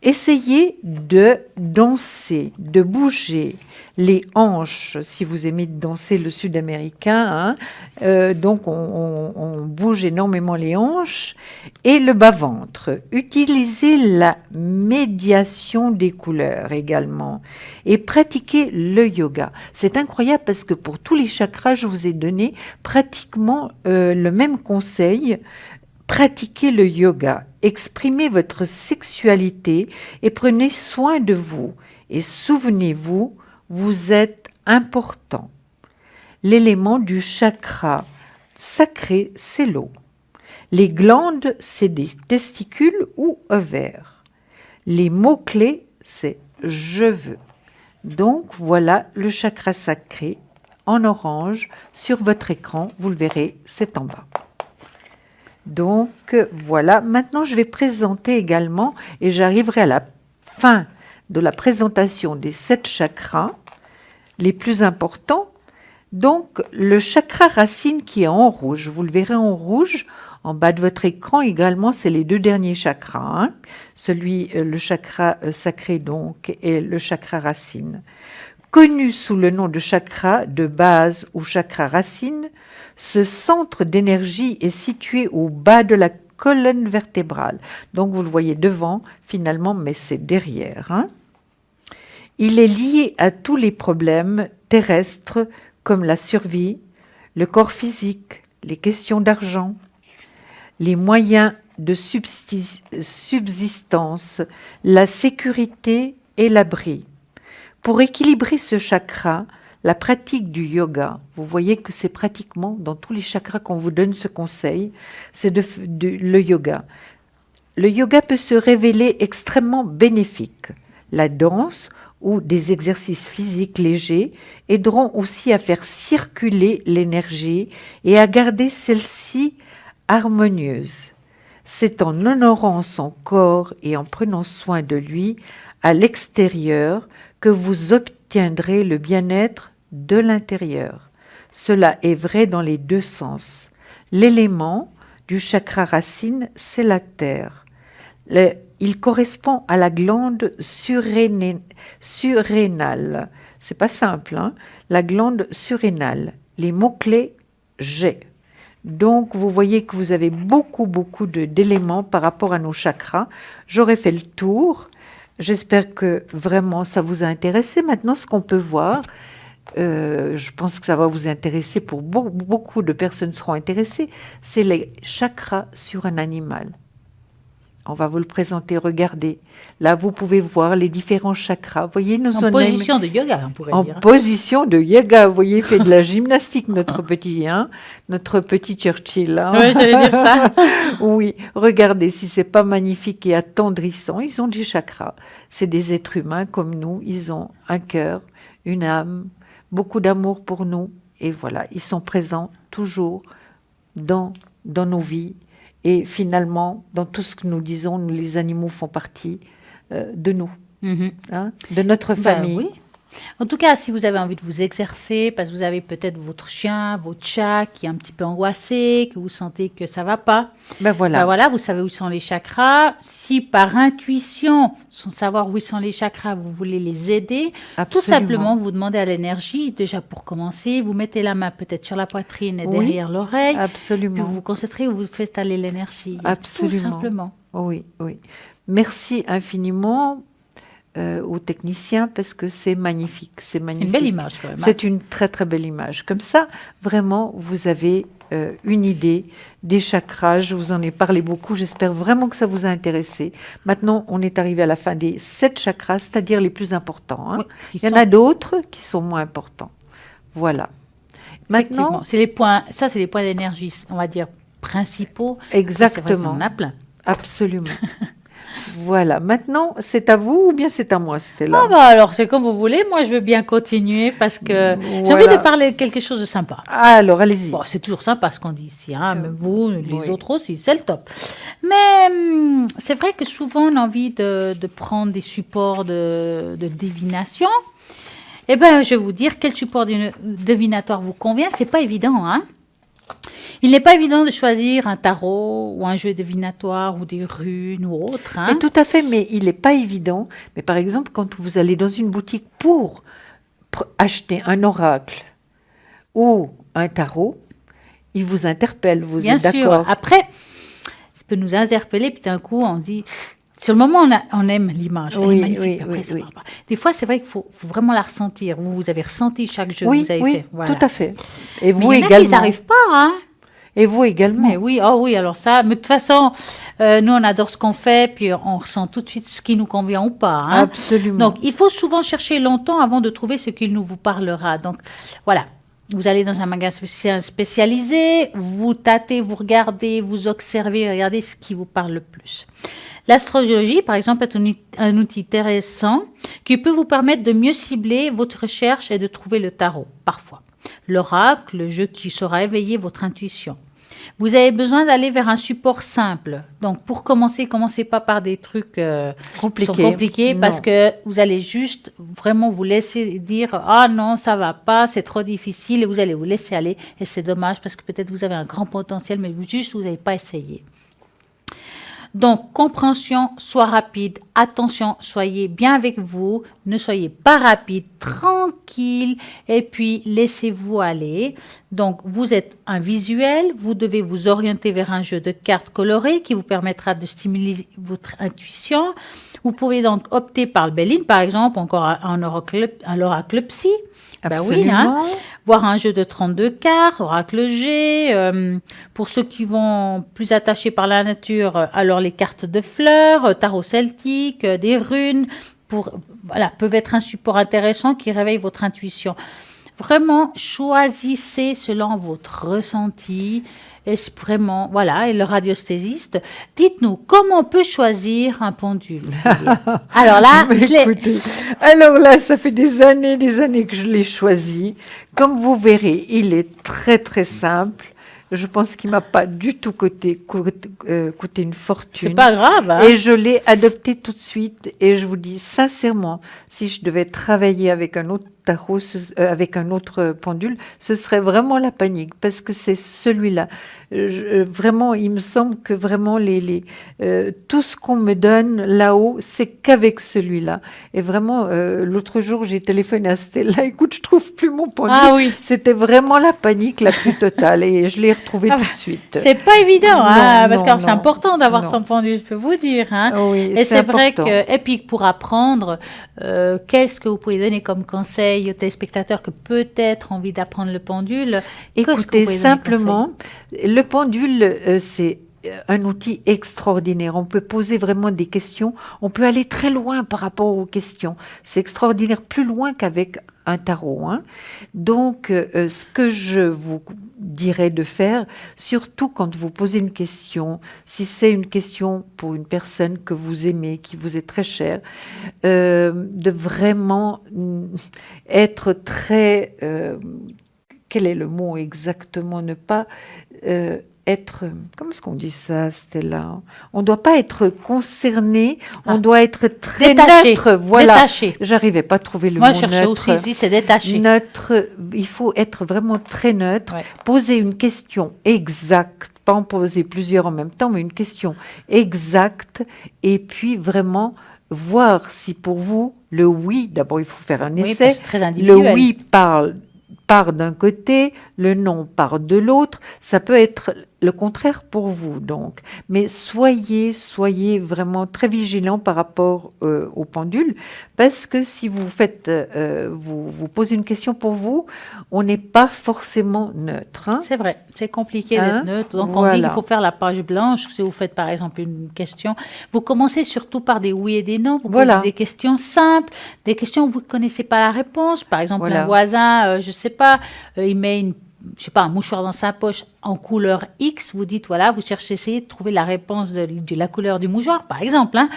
essayez de danser, de bouger les hanches, si vous aimez danser le sud-américain, hein. Donc on bouge énormément les hanches et le bas-ventre. Utilisez la médiation des couleurs également et pratiquez le yoga. C'est incroyable parce que pour tous les chakras, je vous ai donné pratiquement le même conseil. Pratiquez le yoga, exprimez votre sexualité et prenez soin de vous. Et souvenez-vous, vous êtes important. L'élément du chakra sacré, c'est l'eau. Les glandes, c'est des testicules ou ovaires. Les mots-clés, c'est « je veux ». Donc, voilà le chakra sacré en orange sur votre écran. Vous le verrez, c'est en bas. Donc voilà, maintenant je vais présenter également, et j'arriverai à la fin de la présentation des 7 chakras les plus importants. Donc le chakra racine qui est en rouge, vous le verrez en rouge, en bas de votre écran également, c'est les 2 derniers chakras, hein. Le chakra sacré donc, et le chakra racine. Connu sous le nom de chakra de base ou chakra racine, ce centre d'énergie est situé au bas de la colonne vertébrale. Donc vous le voyez devant finalement, mais c'est derrière, hein. Il est lié à tous les problèmes terrestres comme la survie, le corps physique, les questions d'argent, les moyens de subsistance, la sécurité et l'abri. Pour équilibrer ce chakra, la pratique du yoga, vous voyez que c'est pratiquement dans tous les chakras qu'on vous donne ce conseil, c'est le yoga. Le yoga peut se révéler extrêmement bénéfique. La danse ou des exercices physiques légers aideront aussi à faire circuler l'énergie et à garder celle-ci harmonieuse. C'est en honorant son corps et en prenant soin de lui à l'extérieur que vous obtiendrez le bien-être de l'intérieur. Cela est vrai dans les 2 sens. L'élément du chakra racine, c'est la terre. Il correspond à la glande surrénale. C'est pas simple, hein? La glande surrénale. Les mots-clés, j'ai. Donc, vous voyez que vous avez beaucoup d'éléments par rapport à nos chakras. J'aurais fait le tour. J'espère que vraiment ça vous a intéressé. Maintenant, ce qu'on peut voir, je pense que ça va vous intéresser, pour beaucoup de personnes seront intéressées, c'est les chakras sur un animal. On va vous le présenter, regardez. Là, vous pouvez voir les différents chakras. Vous voyez, nous en position de yoga, on pourrait dire. En position de yoga, vous voyez, il fait de la gymnastique, notre petit Churchill. Hein. Oui, j'allais dire ça. Oui, regardez, si c'est pas magnifique et attendrissant, ils ont des chakras. C'est des êtres humains comme nous, ils ont un cœur, une âme, beaucoup d'amour pour nous. Et voilà, ils sont présents toujours dans nos vies. Et finalement, dans tout ce que nous disons, les animaux font partie de nous, hein, de notre famille. Oui. En tout cas, si vous avez envie de vous exercer, parce que vous avez peut-être votre chien, votre chat qui est un petit peu angoissé, que vous sentez que ça ne va pas, voilà, vous savez où sont les chakras. Si par intuition, sans savoir où sont les chakras, vous voulez les aider, tout simplement, vous demandez à l'énergie, déjà pour commencer, vous mettez la main peut-être sur la poitrine et derrière l'oreille. Absolument. Puis vous vous concentrez, vous faites aller l'énergie. Absolument. Tout simplement. Oui. Merci infiniment aux techniciens parce que c'est magnifique. C'est magnifique. Une belle image quand même. C'est une très très belle image. Comme ça, vraiment, vous avez une idée des chakras. Je vous en ai parlé beaucoup. J'espère vraiment que ça vous a intéressé. Maintenant, on est arrivé à la fin des 7 chakras, c'est-à-dire les plus importants. Hein. Oui, Il y en a d'autres qui sont moins importants. Voilà. Maintenant, c'est les points. Ça, c'est les points d'énergie, on va dire principaux. exactement. On en a plein. Absolument. Voilà. Maintenant, c'est à vous ou bien c'est à moi, Stella? Ah bah alors, c'est comme vous voulez. Moi, je veux bien continuer parce que j'ai Voilà. envie de parler de quelque chose de sympa. Alors, allez-y. Bon, c'est toujours sympa ce qu'on dit ici, hein, même vous, les oui. autres aussi, c'est le top. Mais c'est vrai que souvent, on a envie de prendre des supports de divination. Eh bien, je vais vous dire quel support divinatoire vous convient. C'est pas évident, hein. Il n'est pas évident de choisir un tarot ou un jeu divinatoire ou des runes ou autre. Hein. Et tout à fait, mais il n'est pas évident. Mais par exemple, quand vous allez dans une boutique pour acheter un oracle ou un tarot, il vous interpelle, vous Bien êtes sûr. d'accord? Après, ça peut nous interpeller, puis d'un coup, on dit... Sur le moment, on aime l'image, elle Oui, est magnifique. oui, Après, oui, ça oui. parle pas. Des fois, c'est vrai qu'il faut vraiment la ressentir. Vous avez ressenti chaque jeu Oui, que vous avez oui, fait. Voilà. tout à fait. Et Mais vous il y en a qui également. n'arrivent pas, hein. Et vous également. Mais oui, oh oui, alors ça, mais de toute façon, nous, on adore ce qu'on fait, puis on ressent tout de suite ce qui nous convient ou pas. Hein. Absolument. Donc, il faut souvent chercher longtemps avant de trouver ce qui vous parlera. Donc, voilà. Vous allez dans un magasin spécialisé, vous tâtez, vous regardez, vous observez, regardez ce qui vous parle le plus. L'astrologie, par exemple, est un outil intéressant qui peut vous permettre de mieux cibler votre recherche et de trouver le tarot, parfois. L'oracle, le jeu qui saura éveiller votre intuition. Vous avez besoin d'aller vers un support simple. Donc, pour commencer, commencez pas par des trucs qui sont compliqués parce Non. que vous allez juste vraiment vous laisser dire « Ah non, ça va pas, c'est trop difficile » et vous allez vous laisser aller. Et c'est dommage parce que peut-être vous avez un grand potentiel, mais vous n'avez pas essayé. Donc, compréhension, soit rapide. Attention, soyez bien avec vous. Ne soyez pas rapide, tranquille. Et puis, laissez-vous aller. Donc, vous êtes un visuel. Vous devez vous orienter vers un jeu de cartes colorées qui vous permettra de stimuler votre intuition. Vous pouvez donc opter par le Béline, par exemple, encore un oracle psy. Ben oui, hein. Voir un jeu de 32 cartes, oracle G. Pour ceux qui vont plus attachés par la nature, alors les cartes de fleurs, tarot celtique, des runes, peuvent être un support intéressant qui réveille votre intuition. Vraiment, choisissez selon votre ressenti. Et vraiment, voilà, et le radiesthésiste, dites-nous comment on peut choisir un pendule. Alors là, alors là, ça fait des années que je l'ai choisi. Comme vous verrez, il est très très simple. Je pense qu'il m'a pas du tout coûté une fortune. C'est pas grave. Hein? Et je l'ai adopté tout de suite. Et je vous dis sincèrement, si je devais travailler avec un autre tarot, avec un autre pendule, ce serait vraiment la panique parce que c'est celui-là. Vraiment, il me semble que vraiment tout ce qu'on me donne là-haut, c'est qu'avec celui-là. Et vraiment, l'autre jour, j'ai téléphoné à Stella. Écoute, je trouve plus mon pendule. Ah oui. C'était vraiment la panique la plus totale et je l'ai retrouvé tout de suite. C'est pas évident, hein, parce que non, c'est important d'avoir non. son pendule, je peux vous dire. Hein. Oui, et c'est vrai important. que, et puis pour apprendre, qu'est-ce que vous pouvez donner comme conseil aux téléspectateurs que peut-être ont envie d'apprendre le pendule? Écoutez, simplement, le pendule, c'est un outil extraordinaire. On peut poser vraiment des questions. On peut aller très loin par rapport aux questions. C'est extraordinaire, plus loin qu'avec un tarot. Hein. Donc, ce que je vous dirais de faire, surtout quand vous posez une question, si c'est une question pour une personne que vous aimez, qui vous est très chère, de vraiment être très... quel est le mot exactement? Ne pas être... Comment est-ce qu'on dit ça, Stella? On ne doit pas être concerné, on doit être très détaché, neutre. Voilà. Détaché. J'arrivais pas à trouver le Moi, mot je cherchais neutre. aussi, c'est détaché. Neutre, il faut être vraiment très neutre. Ouais. Poser une question exacte, pas en poser plusieurs en même temps, mais une question exacte. Et puis vraiment voir si pour vous, le oui, d'abord il faut faire un Oui, essai. parce que c'est très Le individuel. oui part d'un côté, le non part de l'autre. Ça peut être le contraire pour vous, donc. Mais soyez vraiment très vigilants par rapport au pendule, parce que si vous faites, vous posez une question pour vous, on n'est pas forcément neutre. Hein. C'est vrai, c'est compliqué Hein? d'être neutre. Donc, on dit qu'il Voilà. faut faire la page blanche. Si vous faites, par exemple, une question, vous commencez surtout par des oui et des non. Vous Voilà. posez des questions simples, des questions où vous ne connaissez pas la réponse. Par exemple, Voilà. un voisin, je ne sais pas, il met je sais pas, un mouchoir dans sa poche en couleur X, vous dites, voilà, vous cherchez, essayez de trouver la réponse de la couleur du mouchoir, par exemple. Hein.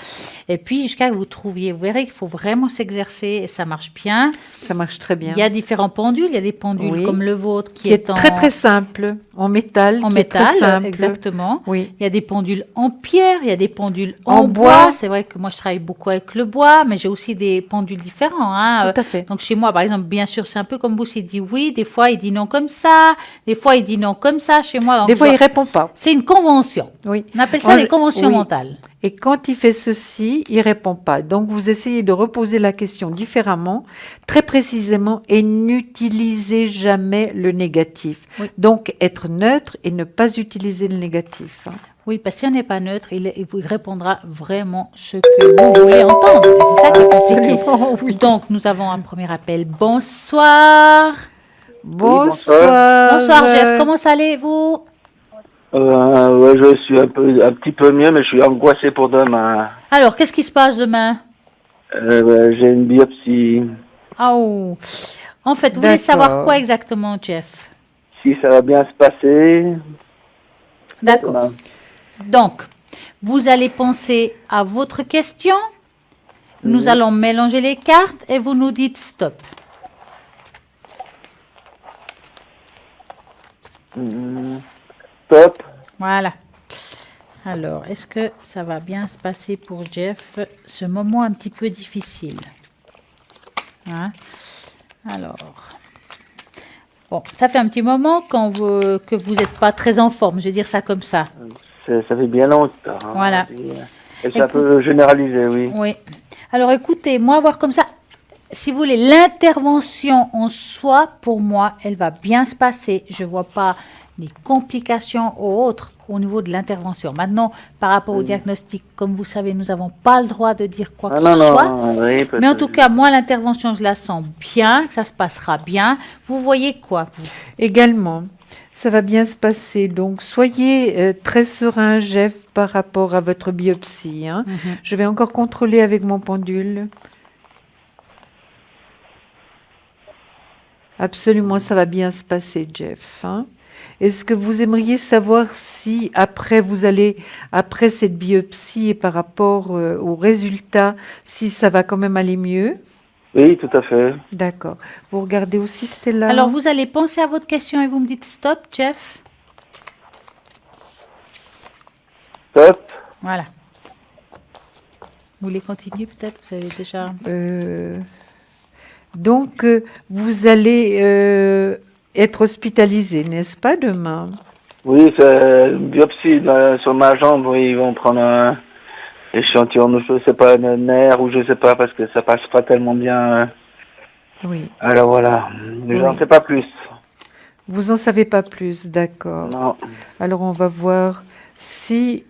Et puis, jusqu'à que vous trouviez, vous verrez qu'il faut vraiment s'exercer et ça marche bien. Ça marche très bien. Il y a différents pendules. Il y a des pendules Oui. comme le vôtre qui est très très simple, en métal. en qui est très métal, simple. exactement. Oui. Il y a des pendules en pierre, il y a des pendules En en bois. bois. C'est vrai que moi, je travaille beaucoup avec le bois, mais j'ai aussi des pendules différents. Hein. Tout à fait. Donc, chez moi, par exemple, bien sûr, c'est un peu comme vous, il dit oui, des fois, il dit non comme ça, des fois, il dit non comme ça chez moi. Donc, Des fois, il répond pas. c'est une convention. Oui. On appelle ça En des gé- conventions oui. mentales. Et quand il fait ceci, il répond pas. Donc, vous essayez de reposer la question différemment, très précisément, et n'utilisez jamais le négatif. Oui. Donc, être neutre et ne pas utiliser le négatif. Hein. Oui, parce que si on n'est pas neutre, il vous répondra vraiment ce que vous voulez entendre. Et c'est ça qui est compliqué. Absolument, oui. Donc, nous avons un premier appel. Bonsoir. Bonsoir. Bonsoir, Jeff. Comment allez-vous? Ouais, je suis un petit peu mieux, mais je suis angoissé pour demain. Alors, qu'est-ce qui se passe demain? J'ai une biopsie. Oh. En fait, vous voulez D'accord. savoir quoi exactement, Jeff? Si ça va bien se passer. D'accord. demain. Donc, vous allez penser à votre question. Nous allons mélanger les cartes et vous nous dites stop. Top. Voilà. Alors, est-ce que ça va bien se passer pour Jeff, ce moment un petit peu difficile? Hein? Alors, bon, ça fait un petit moment que vous n'êtes pas très en forme, je vais dire ça comme ça. Ça fait bien longtemps. Hein. Voilà. Et c'est un peu généralisé, oui. Oui. Alors, écoutez, moi, voir comme ça, si vous voulez, l'intervention en soi, pour moi, elle va bien se passer. Je ne vois pas les complications ou autres au niveau de l'intervention. Maintenant, par rapport au diagnostic, comme vous savez, nous n'avons pas le droit de dire quoi Ah que non, ce non, soit. oui, Mais en tout cas, moi, l'intervention, je la sens bien, que ça se passera bien. Vous voyez quoi, vous? Également, ça va bien se passer. Donc, soyez très serein, Jeff, par rapport à votre biopsie. Hein. Je vais encore contrôler avec mon pendule. Absolument, ça va bien se passer, Jeff. Hein. Est-ce que vous aimeriez savoir si après après cette biopsie et par rapport aux résultats, si ça va quand même aller mieux? Oui, tout à fait. D'accord. Vous regardez aussi Stella? Alors, vous allez penser à votre question et vous me dites stop, Jeff. Top. Voilà. Vous voulez continuer peut-être? Vous avez déjà... Donc, vous allez être hospitalisé, n'est-ce pas, demain? Oui, c'est une biopsie sur ma jambe. Oui, ils vont prendre un échantillon, je sais pas, un nerf ou je sais pas, parce que ça passe pas tellement bien. Oui. Alors voilà, je n'en sais pas plus. Vous en savez pas plus, d'accord. Non. Alors, on va voir si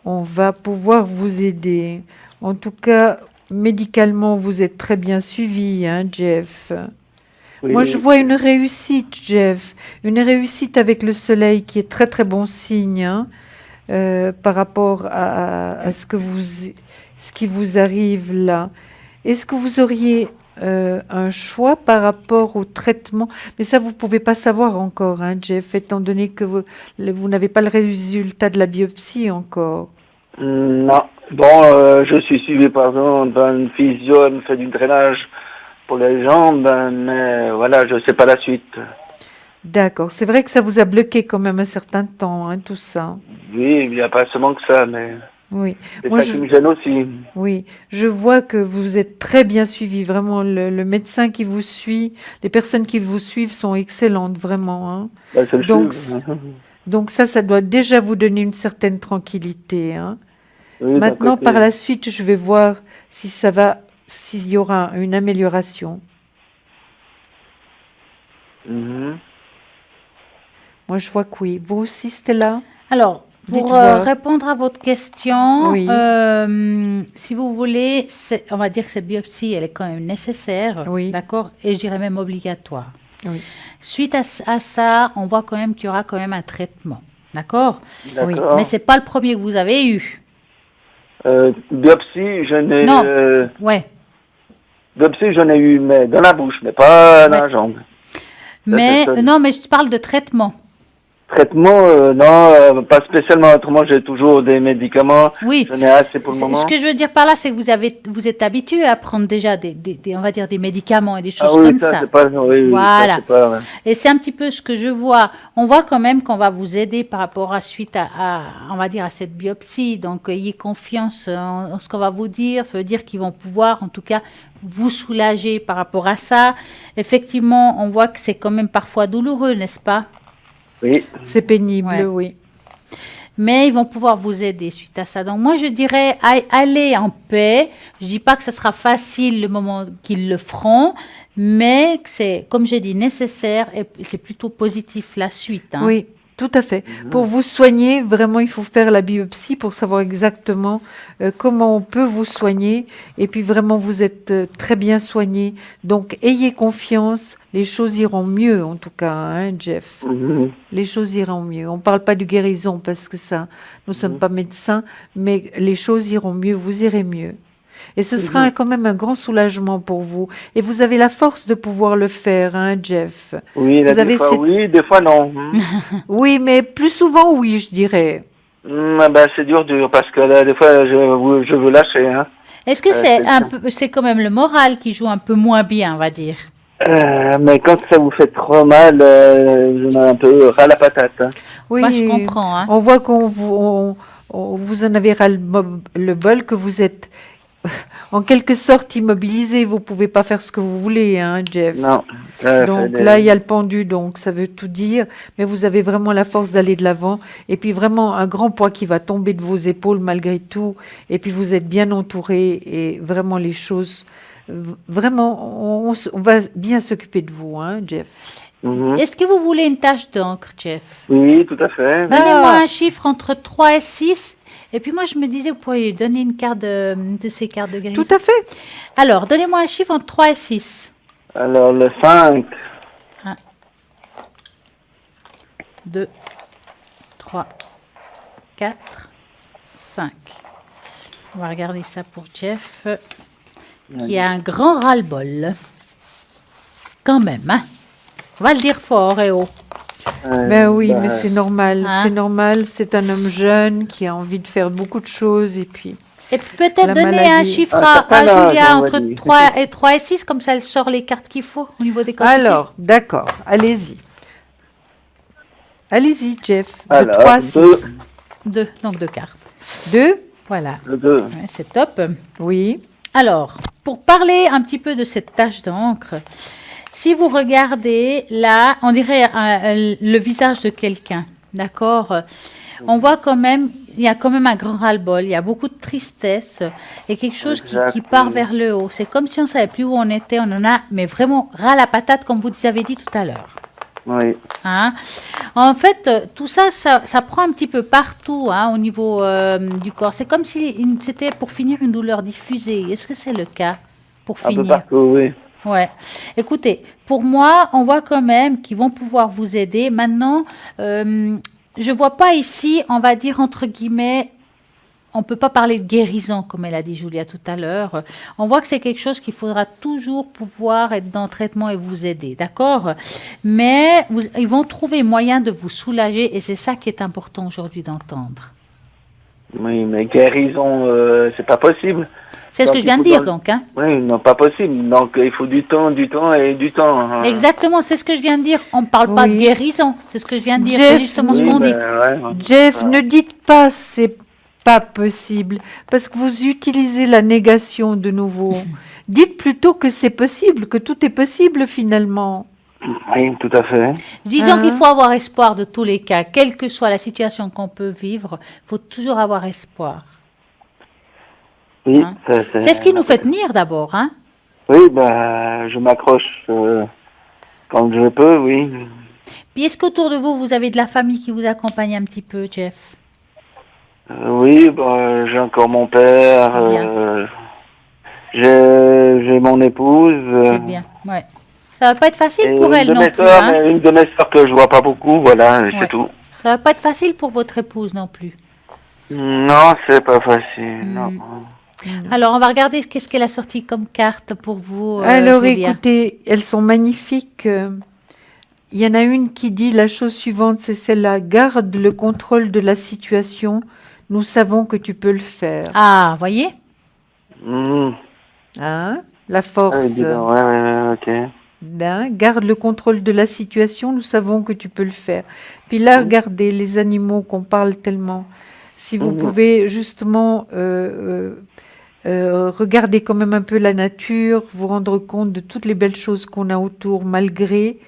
on va pouvoir vous aider. En tout cas, médicalement, vous êtes très bien suivi, hein, Jeff. Oui, Moi, je vois une réussite, Jeff. Une réussite avec le soleil qui est très, très bon signe, hein, par rapport à ce qui vous arrive là. Est-ce que vous auriez un choix par rapport au traitement? Mais ça, vous ne pouvez pas savoir encore, hein, Jeff, étant donné que vous n'avez pas le résultat de la biopsie encore. Non. Bon, je suis suivi par exemple d'un physio, elle me fait du drainage pour les jambes, mais voilà, je ne sais pas la suite. D'accord. C'est vrai que ça vous a bloqué quand même un certain temps, hein, tout ça. Oui, il n'y a pas seulement que ça, mais Oui. c'est Moi, ça qui me gêne aussi. Oui, je vois que vous êtes très bien suivi. Vraiment, le médecin qui vous suit, les personnes qui vous suivent sont excellentes, vraiment. Hein. Bah, c'est le Donc, chou. Donc ça doit déjà vous donner une certaine tranquillité. Hein. Oui, d'un Maintenant, côté. par la suite, je vais voir si ça va, s'il y aura une amélioration. Mhm. Moi, je vois que oui. Vous aussi, Stella? Alors, pour Dites-moi. répondre à votre question, Oui. si vous voulez, on va dire que cette biopsie, elle est quand même nécessaire, Oui. d'accord, et je dirais même obligatoire. Oui. Suite à ça, on voit quand même qu'il y aura quand même un traitement, d'accord? Mais D'accord. c'est pas le premier que vous avez eu. Biopsie, Non, ouais. biopsie, j'en ai eu, mais dans la bouche, mais pas dans Ouais. la jambe. Ça, c'est Mais seul. non, mais je parle de traitement. Traitement, non, pas spécialement. Autrement, j'ai toujours des médicaments. Oui. J'en ai assez pour le Ce moment. que je veux dire par là, c'est que vous êtes habitué à prendre déjà on va dire des médicaments et des Ah choses oui, comme ça, ça. c'est pas, oui, ça, Voilà. c'est pas, ouais. Et c'est un petit peu ce que je vois. On voit quand même qu'on va vous aider par rapport suite on va dire, à cette biopsie. Donc, ayez confiance en ce qu'on va vous dire. Ça veut dire qu'ils vont pouvoir, en tout cas, vous soulager par rapport à ça. Effectivement, on voit que c'est quand même parfois douloureux, n'est-ce pas? Oui. C'est pénible, Ouais. oui. Mais ils vont pouvoir vous aider suite à ça. Donc moi, je dirais, allez en paix. Je dis pas que ce sera facile le moment qu'ils le feront, mais que c'est, comme j'ai dit, nécessaire et c'est plutôt positif la suite. Hein. Oui, tout à fait. Pour vous soigner, vraiment, il faut faire la biopsie pour savoir exactement comment on peut vous soigner. Et puis vraiment, vous êtes très bien soigné. Donc, ayez confiance. Les choses iront mieux, en tout cas, hein, Jeff. Mhm. Les choses iront mieux. On ne parle pas de guérison parce que ça, nous ne sommes pas médecins, mais les choses iront mieux, vous irez mieux. Et ce sera quand même un grand soulagement pour vous. Et vous avez la force de pouvoir le faire, hein, Jeff. Oui, là, Vous avez des fois cette- oui, des fois non. Oui, mais plus souvent, oui, je dirais. Ah ben, c'est dur, parce que là, des fois, je veux lâcher. Hein. Est-ce que c'est ça. c'est quand même le moral qui joue un peu moins bien, on va dire? Mais quand ça vous fait trop mal, j'en ai un peu ras la patate. Hein. Oui, Moi, je comprends. Hein. on voit qu'on vous en avez ras le bol, que vous êtes en quelque sorte immobilisé. Vous pouvez pas faire ce que vous voulez, hein, Jeff. Non. Donc là, il y a le pendu, donc ça veut tout dire. Mais vous avez vraiment la force d'aller de l'avant. Et puis vraiment un grand poids qui va tomber de vos épaules malgré tout. Et puis vous êtes bien entouré et vraiment les choses... Vraiment, on va bien s'occuper de vous, hein, Jeff. Mhm. Est-ce que vous voulez une tache d'encre, Jeff? Oui, tout à fait. Donnez-moi un chiffre entre 3 et 6. Et puis moi, je me disais, vous pourriez lui donner une carte de ces cartes de guérison. Tout à fait. Alors, donnez-moi un chiffre entre 3 et 6. Alors, le 5. 2, 3, 4, 5. On va regarder ça pour Jeff, qui a un grand ras-le-bol. Quand même, hein? On va le dire fort et haut. Ben oui, mais c'est normal. Hein? C'est normal. C'est un homme jeune qui a envie de faire beaucoup de choses. Et puis, Et peut-être La donner maladie. un chiffre Ah, t'as à pas l'âge, Julia on va entre dire. 3 et 6, comme ça elle sort les cartes qu'il faut au niveau des quantités. alors, d'accord. Allez-y. Allez-y, Jeff. De Alors, 3 à 6. 2, donc 2 cartes. 2. Voilà, Le 2. Ouais, c'est top. Oui. Alors, pour parler un petit peu de cette tache d'encre, si vous regardez là, on dirait le visage de quelqu'un, d'accord? On voit quand même, il y a quand même un grand ras-le-bol, il y a beaucoup de tristesse et quelque chose qui Exact, part oui. vers le haut. C'est comme si on ne savait plus où on était, on en a, mais vraiment ras la patate, comme vous avez dit tout à l'heure. Oui. Hein. En fait, tout ça, ça prend un petit peu partout hein, au niveau du corps. C'est comme si c'était pour finir une douleur diffusée. Est-ce que c'est le cas pour Un peu finir? partout, oui. Ouais. Écoutez, pour moi, on voit quand même qu'ils vont pouvoir vous aider. Maintenant, je vois pas ici, on va dire entre guillemets, on peut pas parler de guérison comme elle a dit Julia tout à l'heure. On voit que c'est quelque chose qu'il faudra toujours pouvoir être dans le traitement et vous aider, d'accord? Mais ils vont trouver moyen de vous soulager et c'est ça qui est important aujourd'hui d'entendre. Oui, mais guérison, c'est pas possible. C'est ce Donc, que je il viens de faut dire dans- donc, hein? Oui, non, pas possible. Donc, il faut du temps et du temps. Hein. Exactement, c'est ce que je viens de dire. On ne parle pas de Oui. guérison, c'est ce que je viens de dire. Jeff, C'est justement ce Oui, qu'on dit. ben, ouais. Jeff, ne dites pas c'est pas possible, parce que vous utilisez la négation de nouveau. Dites plutôt que c'est possible, que tout est possible finalement. Oui, tout à fait. Disons Hein? qu'il faut avoir espoir de tous les cas, quelle que soit la situation qu'on peut vivre, il faut toujours avoir espoir. Oui, Hein? C'est ce qui nous fait tenir d'abord. Hein? Oui, bah, je m'accroche quand je peux, oui. Puis est-ce qu'autour de vous, vous avez de la famille qui vous accompagne un petit peu, Jeff? Oui, j'ai encore mon père, C'est bien. j'ai mon épouse, C'est bien, ouais. Ça va pas être facile et pour une elle de non mes plus, sœurs, hein? mais une de mes sœurs que je vois pas beaucoup, voilà, Ouais. c'est tout. Ça va pas être facile pour votre épouse non plus. Non, c'est pas facile, non. Alors, on va regarder qu'est-ce qu'elle a sorti comme carte pour vous, Alors Julia. écoutez, elles sont magnifiques. Il y en a une qui dit la chose suivante, c'est celle-là. Garde le contrôle de la situation. Nous savons que tu peux le faire. Ah, voyez? Hmm. Hein? La Ah, force. dis donc, ouais, ok. Hein, garde le contrôle de la situation, nous savons que tu peux le faire. Puis là, regardez les animaux qu'on parle tellement. Si vous pouvez justement regarder quand même un peu la nature, vous rendre compte de toutes les belles choses qu'on a autour, malgré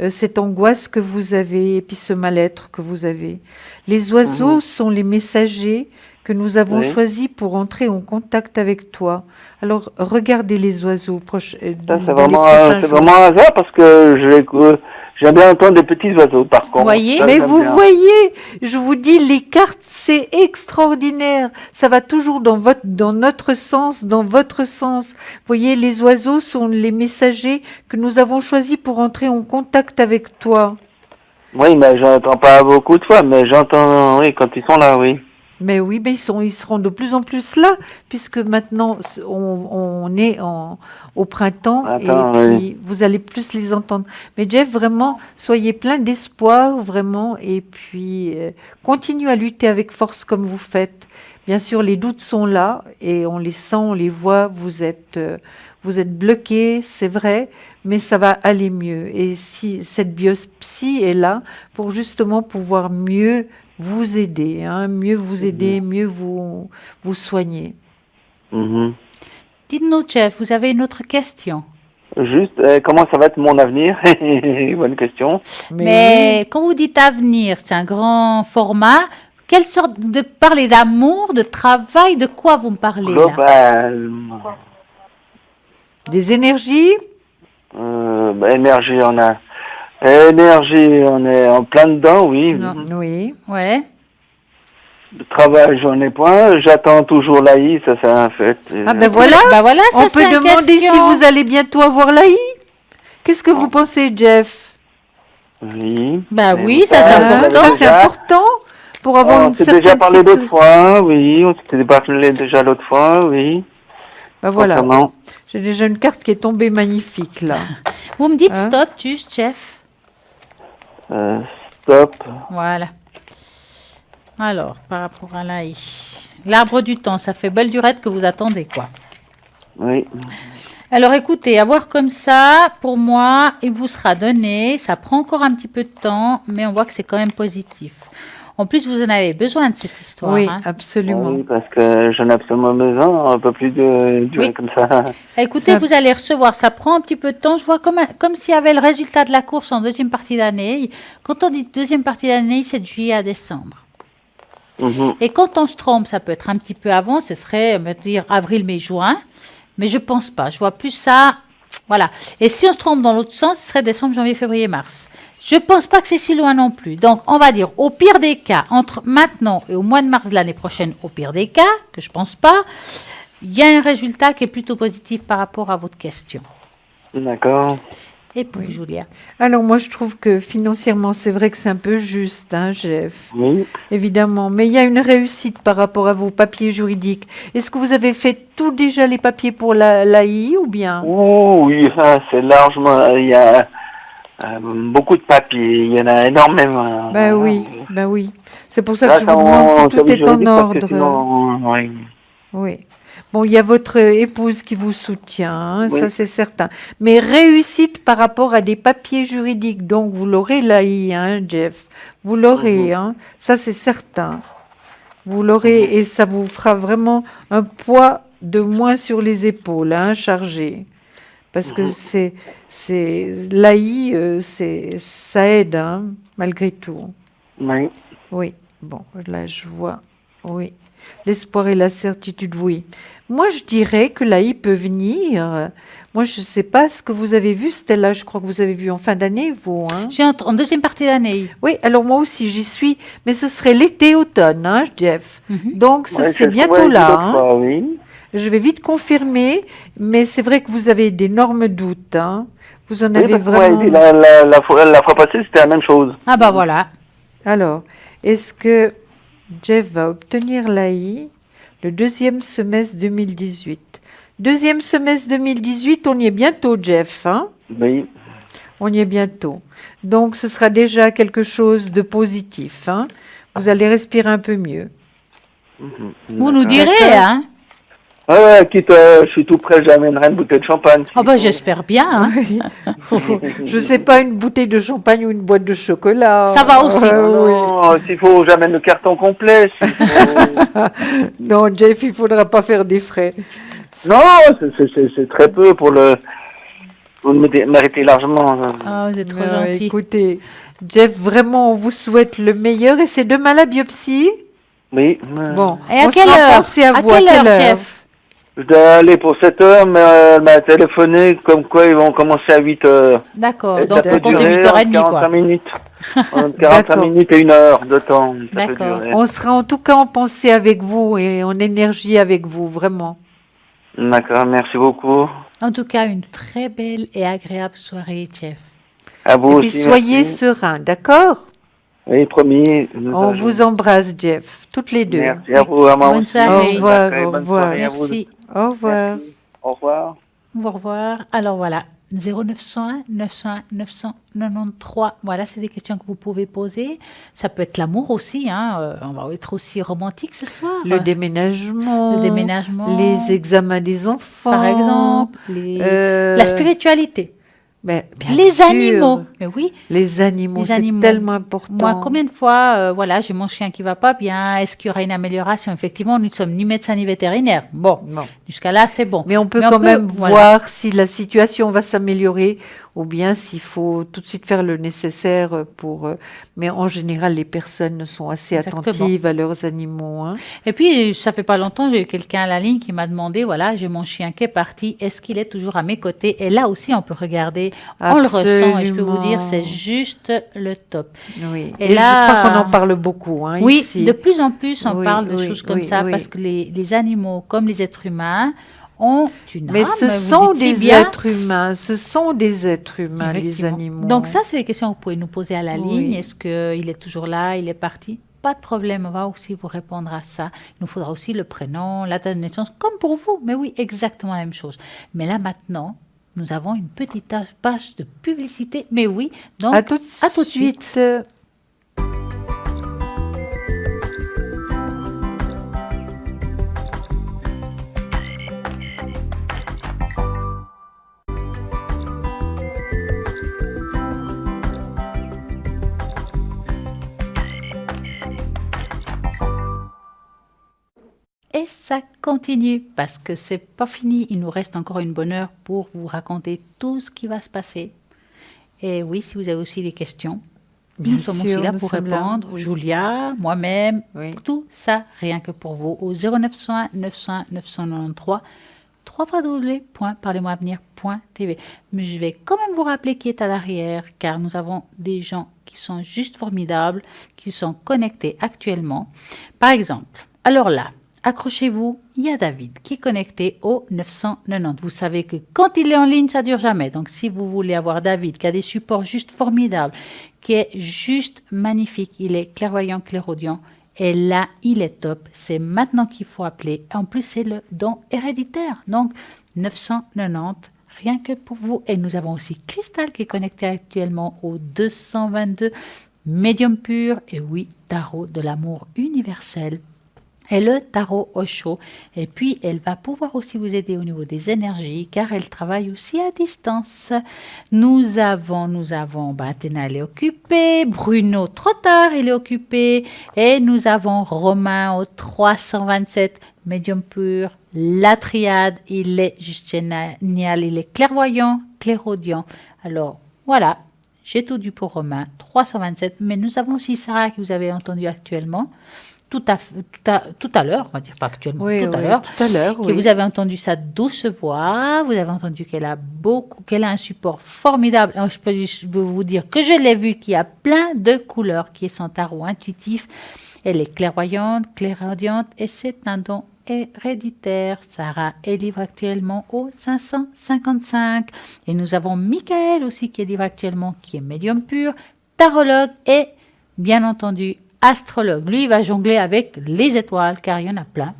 cette angoisse que vous avez et puis ce mal-être que vous avez. Les oiseaux sont les messagers que nous avons Oui. choisis pour entrer en contact avec toi. Alors, regardez les oiseaux Ça, c'est dans les vraiment, prochains c'est jours. vraiment un hasard parce que j'aime bien entendre des petits oiseaux, par contre. Voyez. Ça, Mais j'aime vous bien. voyez, je vous dis, les cartes, c'est extraordinaire. Ça va toujours dans notre sens, dans votre sens. Vous voyez, les oiseaux sont les messagers que nous avons choisis pour entrer en contact avec toi. Oui, mais j'entends pas beaucoup de fois, mais j'entends, oui, quand ils sont là, oui. Mais oui, mais ils seront de plus en plus là, puisque maintenant on est au printemps Attends, et oui. puis vous allez plus les entendre. Mais Jeff, vraiment, soyez plein d'espoir, vraiment, et puis continuez à lutter avec force comme vous faites. Bien sûr, les doutes sont là et on les sent, on les voit. Vous êtes bloqué, c'est vrai, mais ça va aller mieux. Et si cette biopsie est là pour justement pouvoir mieux vous aider, hein, mieux vous aider, mieux vous soigner. Mhm. Dites-nous, Jeff, vous avez une autre question? Juste, comment ça va être mon avenir? Bonne question. Mais quand vous dites avenir, c'est un grand format. Quelle sorte de parler d'amour, de travail, de quoi vous me parlez là? Globalement, oui. Des énergies, énergie, énergie, on est en plein dedans, oui. Non. oui. Ouais. Le travail, j'en ai point. J'attends toujours l'AI, ça c'est un fait. Ah ben voilà, Bah voilà, ça on c'est peut une demander question. si vous allez bientôt avoir l'AI. Qu'est-ce que vous pensez, Jeff? Oui. Bah Mais oui, bon, ça, c'est on important. l'avait Ça c'est déjà. important pour avoir On une s'est certaine déjà parlé sécurité. l'autre fois, oui. On s'était parlé déjà l'autre fois, oui. Ben voilà, Concernant. j'ai déjà une carte qui est tombée magnifique là. Vous me dites Hein? stop, juste, Jeff. Stop. Voilà. Alors, par rapport à l'AI. L'arbre du temps, ça fait belle durette que vous attendez, quoi. Oui. Alors écoutez, à voir comme ça, pour moi, il vous sera donné. Ça prend encore un petit peu de temps, mais on voit que c'est quand même positif. En plus, vous en avez besoin de cette histoire. Oui, hein. absolument. Oui, parce que j'en ai absolument besoin. On peut plus durer Oui. comme ça. Écoutez, Ça- vous allez recevoir, ça prend un petit peu de temps. Je vois comme s'il y avait le résultat de la course en deuxième partie d'année. Quand on dit deuxième partie d'année, c'est de juillet à décembre. Mhm. Et quand on se trompe, ça peut être un petit peu avant, ce serait, on va dire, avril, mai, juin. Mais je pense pas. Je vois plus ça. Voilà. Et si on se trompe dans l'autre sens, ce serait décembre, janvier, février, mars. Je pense pas que c'est si loin non plus. Donc, on va dire, au pire des cas, entre maintenant et au mois de mars de l'année prochaine, au pire des cas, que je pense pas, il y a un résultat qui est plutôt positif par rapport à votre question. D'accord. Et puis, Julia. Alors moi je trouve que financièrement c'est vrai que c'est un peu juste, hein, Jeff, Oui. évidemment. Mais il y a une réussite par rapport à vos papiers juridiques. Est-ce que vous avez fait tout déjà les papiers pour l'AI ou bien? Oh, oui, ça, c'est largement. Il y a beaucoup de papiers. Il y en a énormément. Ben oui. C'est pour ça que Là, je vous demande si tout est en juridique, parce que ordre. sinon, oui. Oui. Bon, il y a votre épouse qui vous soutient, hein, Oui. ça c'est certain. Mais réussite par rapport à des papiers juridiques, donc vous l'aurez l'AI, hein, Jeff. Vous l'aurez, hein, ça c'est certain. Vous l'aurez et ça vous fera vraiment un poids de moins sur les épaules, hein, chargé. Parce que c'est l'AI, ça aide, hein, malgré tout. Oui. Oui, bon, là je vois, oui. L'espoir et la certitude, oui. Moi, je dirais que là, il peut venir. Moi, je ne sais pas ce que vous avez vu, Stella. Je crois que vous avez vu en fin d'année, vous. Hein? J'ai en deuxième partie d'année. Oui, alors moi aussi, j'y suis. Mais ce serait l'été-automne, hein, Jeff. Mhm. Donc, Ouais, c'est je bientôt trouvais là. l'autre Hein. fois, oui. Je vais vite confirmer. Mais c'est vrai que vous avez d'énormes doutes. Hein. Vous en Oui, avez parce que moi, vraiment... la fois passée, c'était la même chose. Ah bah voilà. Alors, est-ce que Jeff va obtenir l'AI le deuxième semestre 2018? Deuxième semestre 2018, on y est bientôt, Jeff. Hein? Oui. On y est bientôt. Donc, ce sera déjà quelque chose de positif. Hein? Vous allez respirer un peu mieux. Vous nous direz, D'accord. hein. Ouais, quitte, je suis tout prêt, j'amènerai une bouteille de champagne. Ah bah j'espère bien, hein. Je ne sais pas, une bouteille de champagne ou une boîte de chocolat. Ça va aussi. Oui. Non, s'il faut, j'amène le carton complet. s'il faut. Non, Jeff, il ne faudra pas faire des frais. Non, c'est très peu pour le... Vous me méritez largement. Ah, vous êtes trop Ah, gentil. écoutez, Jeff, vraiment, on vous souhaite le meilleur. Et c'est demain la biopsie? Oui. Bon, Et à on quelle sera heure? pensé à À vous. quelle heure, Jeff? Je dois aller pour 7 heures, mais elle m'a téléphoné comme quoi ils vont commencer à 8 heures. D'accord, Et donc ça faut peut compter durer 8h30, entre 45 quoi. minutes. Entre 45 D'accord. minutes et 1 heure de temps. Ça peut D'accord. durer. On sera en tout cas en pensée avec vous et en énergie avec vous, vraiment. D'accord, merci beaucoup. En tout cas, une très belle et agréable soirée, Jeff. À vous Et aussi, puis soyez merci. sereins, d'accord? Oui, promis. On vous embrasse, Jeff, toutes les deux. Merci à vous, à moi Bonne aussi. soirée. Au revoir, Sacrée au bonne revoir. soirée à vous. Merci. Au revoir. Merci. Au revoir. Au revoir. Alors voilà, 0901 901 993. Voilà, c'est des questions que vous pouvez poser. Ça peut être l'amour aussi, hein. On va être aussi romantique ce soir. Le déménagement. Le déménagement. Les examens des enfants. Par exemple, la spiritualité. Mais bien Les sûr. animaux. Mais oui, Les animaux, Les c'est animaux. tellement important. moi, combien de fois, voilà, j'ai mon chien qui va pas bien. Est-ce qu'il y aura une amélioration? Effectivement, nous ne sommes ni médecins ni vétérinaires. Bon, Non. jusqu'à là, c'est bon. Mais on peut Mais on quand peut, même voilà. voir si la situation va s'améliorer ou bien s'il faut tout de suite faire le nécessaire pour... mais en général, les personnes sont assez Exactement. attentives à leurs animaux. Hein. Et puis, ça fait pas longtemps, j'ai eu quelqu'un à la ligne qui m'a demandé, voilà, j'ai mon chien qui est parti, est-ce qu'il est toujours à mes côtés? Et là aussi, on peut regarder, on le ressent, et je peux vous dire, c'est Absolument. juste le top. Oui. Et Et là- je crois qu'on en parle beaucoup hein, Oui, ici. de plus en plus, on Oui, parle de oui, choses comme oui, ça, oui. parce que les animaux, comme les êtres humains, ont une Mais âme, ce vous sont dites si des bien. êtres humains, ce sont des êtres humains, les Effectivement. animaux. Donc ça, c'est des questions que vous pouvez nous poser à la Oui. ligne. Est-ce qu'il est toujours là, il est parti? Pas de problème, on va aussi vous répondre à ça. Il nous faudra aussi le prénom, la date de naissance, comme pour vous. Mais oui, exactement la même chose. Mais là, maintenant, nous avons une petite page de publicité. Mais oui, donc À tout de à tout de suite. suite. Et ça continue parce que c'est pas fini. Il nous reste encore une bonne heure pour vous raconter tout ce qui va se passer. Et oui, si vous avez aussi des questions, Bien nous sommes aussi sûr, là nous pour sommes là, répondre. oui. Julia, moi-même, Oui. tout ça, rien que pour vous, au 0901 901 993 www.parlez-moi-avenir.tv. Mais je vais quand même vous rappeler qui est à l'arrière, car nous avons des gens qui sont juste formidables, qui sont connectés actuellement. Par exemple, alors là, accrochez-vous, il y a David qui est connecté au 990. Vous savez que quand il est en ligne, ça dure jamais. Donc, si vous voulez avoir David qui a des supports juste formidables, qui est juste magnifique, il est clairvoyant, clairaudient, et là, il est top. C'est maintenant qu'il faut appeler. En plus, c'est le don héréditaire. Donc, 990, rien que pour vous. Et nous avons aussi Cristal qui est connecté actuellement au 222, médium pur, et oui, tarot de l'amour universel. Et le tarot Osho. Et puis, elle va pouvoir aussi vous aider au niveau des énergies, car elle travaille aussi à distance. Nous avons, Athéna, elle est occupée. Bruno, trop tard, il est occupé. Et nous avons Romain au 327, médium pur. La triade, il est juste génial. Il est clairvoyant, clairaudient. Alors, voilà. J'ai tout dit pour Romain, 327. Mais nous avons aussi Sarah, que vous avez entendu actuellement. tout à l'heure, on va dire pas actuellement, Oui, tout à oui, l'heure, tout à l'heure, que oui. vous avez entendu sa douce voix, vous avez entendu qu'elle a un support formidable. Alors, je peux vous dire que je l'ai vu, qui a plein de couleurs, qui est son tarot intuitif. Elle est clairaudiente et c'est un don héréditaire. Sarah est libre actuellement au 555. Et nous avons Michael aussi qui est libre actuellement, qui est médium pur, tarologue et bien entendu astrologue. Lui, il va jongler avec les étoiles car il y en a plein.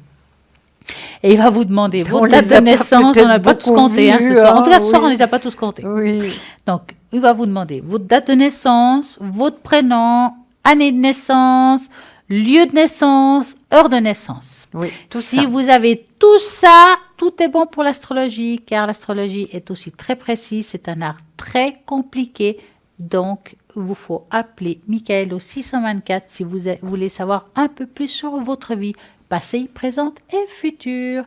Et il va vous demander On votre date les de a pas naissance. On n'a peut-être pas tous beaucoup compté ce vus, soir. En hein, tout cas, ce soir, on oui. ne les a pas tous comptés. Oui. Donc, il va vous demander votre date de naissance, votre prénom, année de naissance, lieu de naissance, heure de naissance. Oui, tout Si ça. vous avez tout ça, tout est bon pour l'astrologie, car l'astrologie est aussi très précise. C'est un art très compliqué. Donc, il vous faut appeler Michael au 624 si vous voulez savoir un peu plus sur votre vie, passée, présente et future.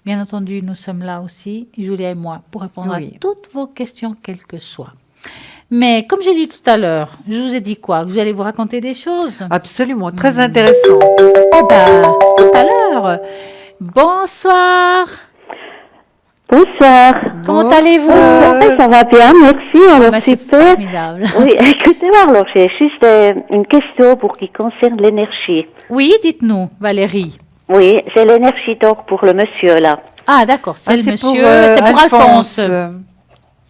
Bien entendu, nous sommes là aussi, Julia et moi, pour répondre Oui. à toutes vos questions, quelles que soient. Mais comme j'ai dit tout à l'heure, je vous ai dit quoi? Que vous allez vous raconter des choses? Absolument, très intéressant. Eh ben, tout à l'heure. Bonsoir. Bonsoir. Comment allez-vous? Bonsoir. Ça va bien, merci. Alors, Ben, c'est super. formidable. Oui, écoutez-moi, alors j'ai juste une question pour qui concerne l'énergie. Oui, dites-nous, Valérie. Oui, c'est l'énergie donc pour le monsieur là. Ah, d'accord, c'est Ah, le c'est monsieur, pour, c'est pour Alphonse.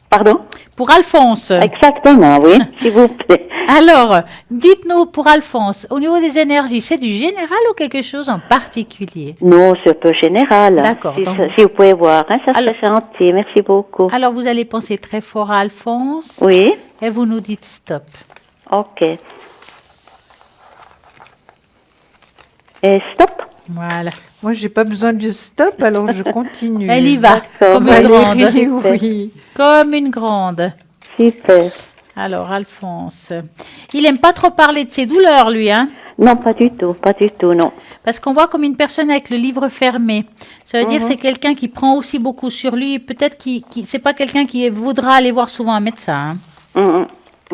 Pardon? Pour Alphonse. Exactement, oui, s'il vous plaît. Alors, dites-nous pour Alphonse, au niveau des énergies, c'est du général ou quelque chose en particulier? Non, c'est un peu général. D'accord, Si, donc- si vous pouvez voir, hein, ça Alors- serait gentil. Merci beaucoup. Alors, vous allez penser très fort à Alphonse Oui, et vous nous dites stop. ok. Et stop. Voilà. Moi, j'ai pas besoin de stop, alors je continue. Elle y va, D'accord. comme une Valérie, grande. oui. Comme une grande. Super. Alors, Alphonse, il aime pas trop parler de ses douleurs, lui, hein? Non, pas du tout, non. Parce qu'on voit comme une personne avec le livre fermé. Ça veut dire que c'est quelqu'un qui prend aussi beaucoup sur lui. Peut-être c'est pas quelqu'un qui voudra aller voir souvent un médecin. Hein. Mhm.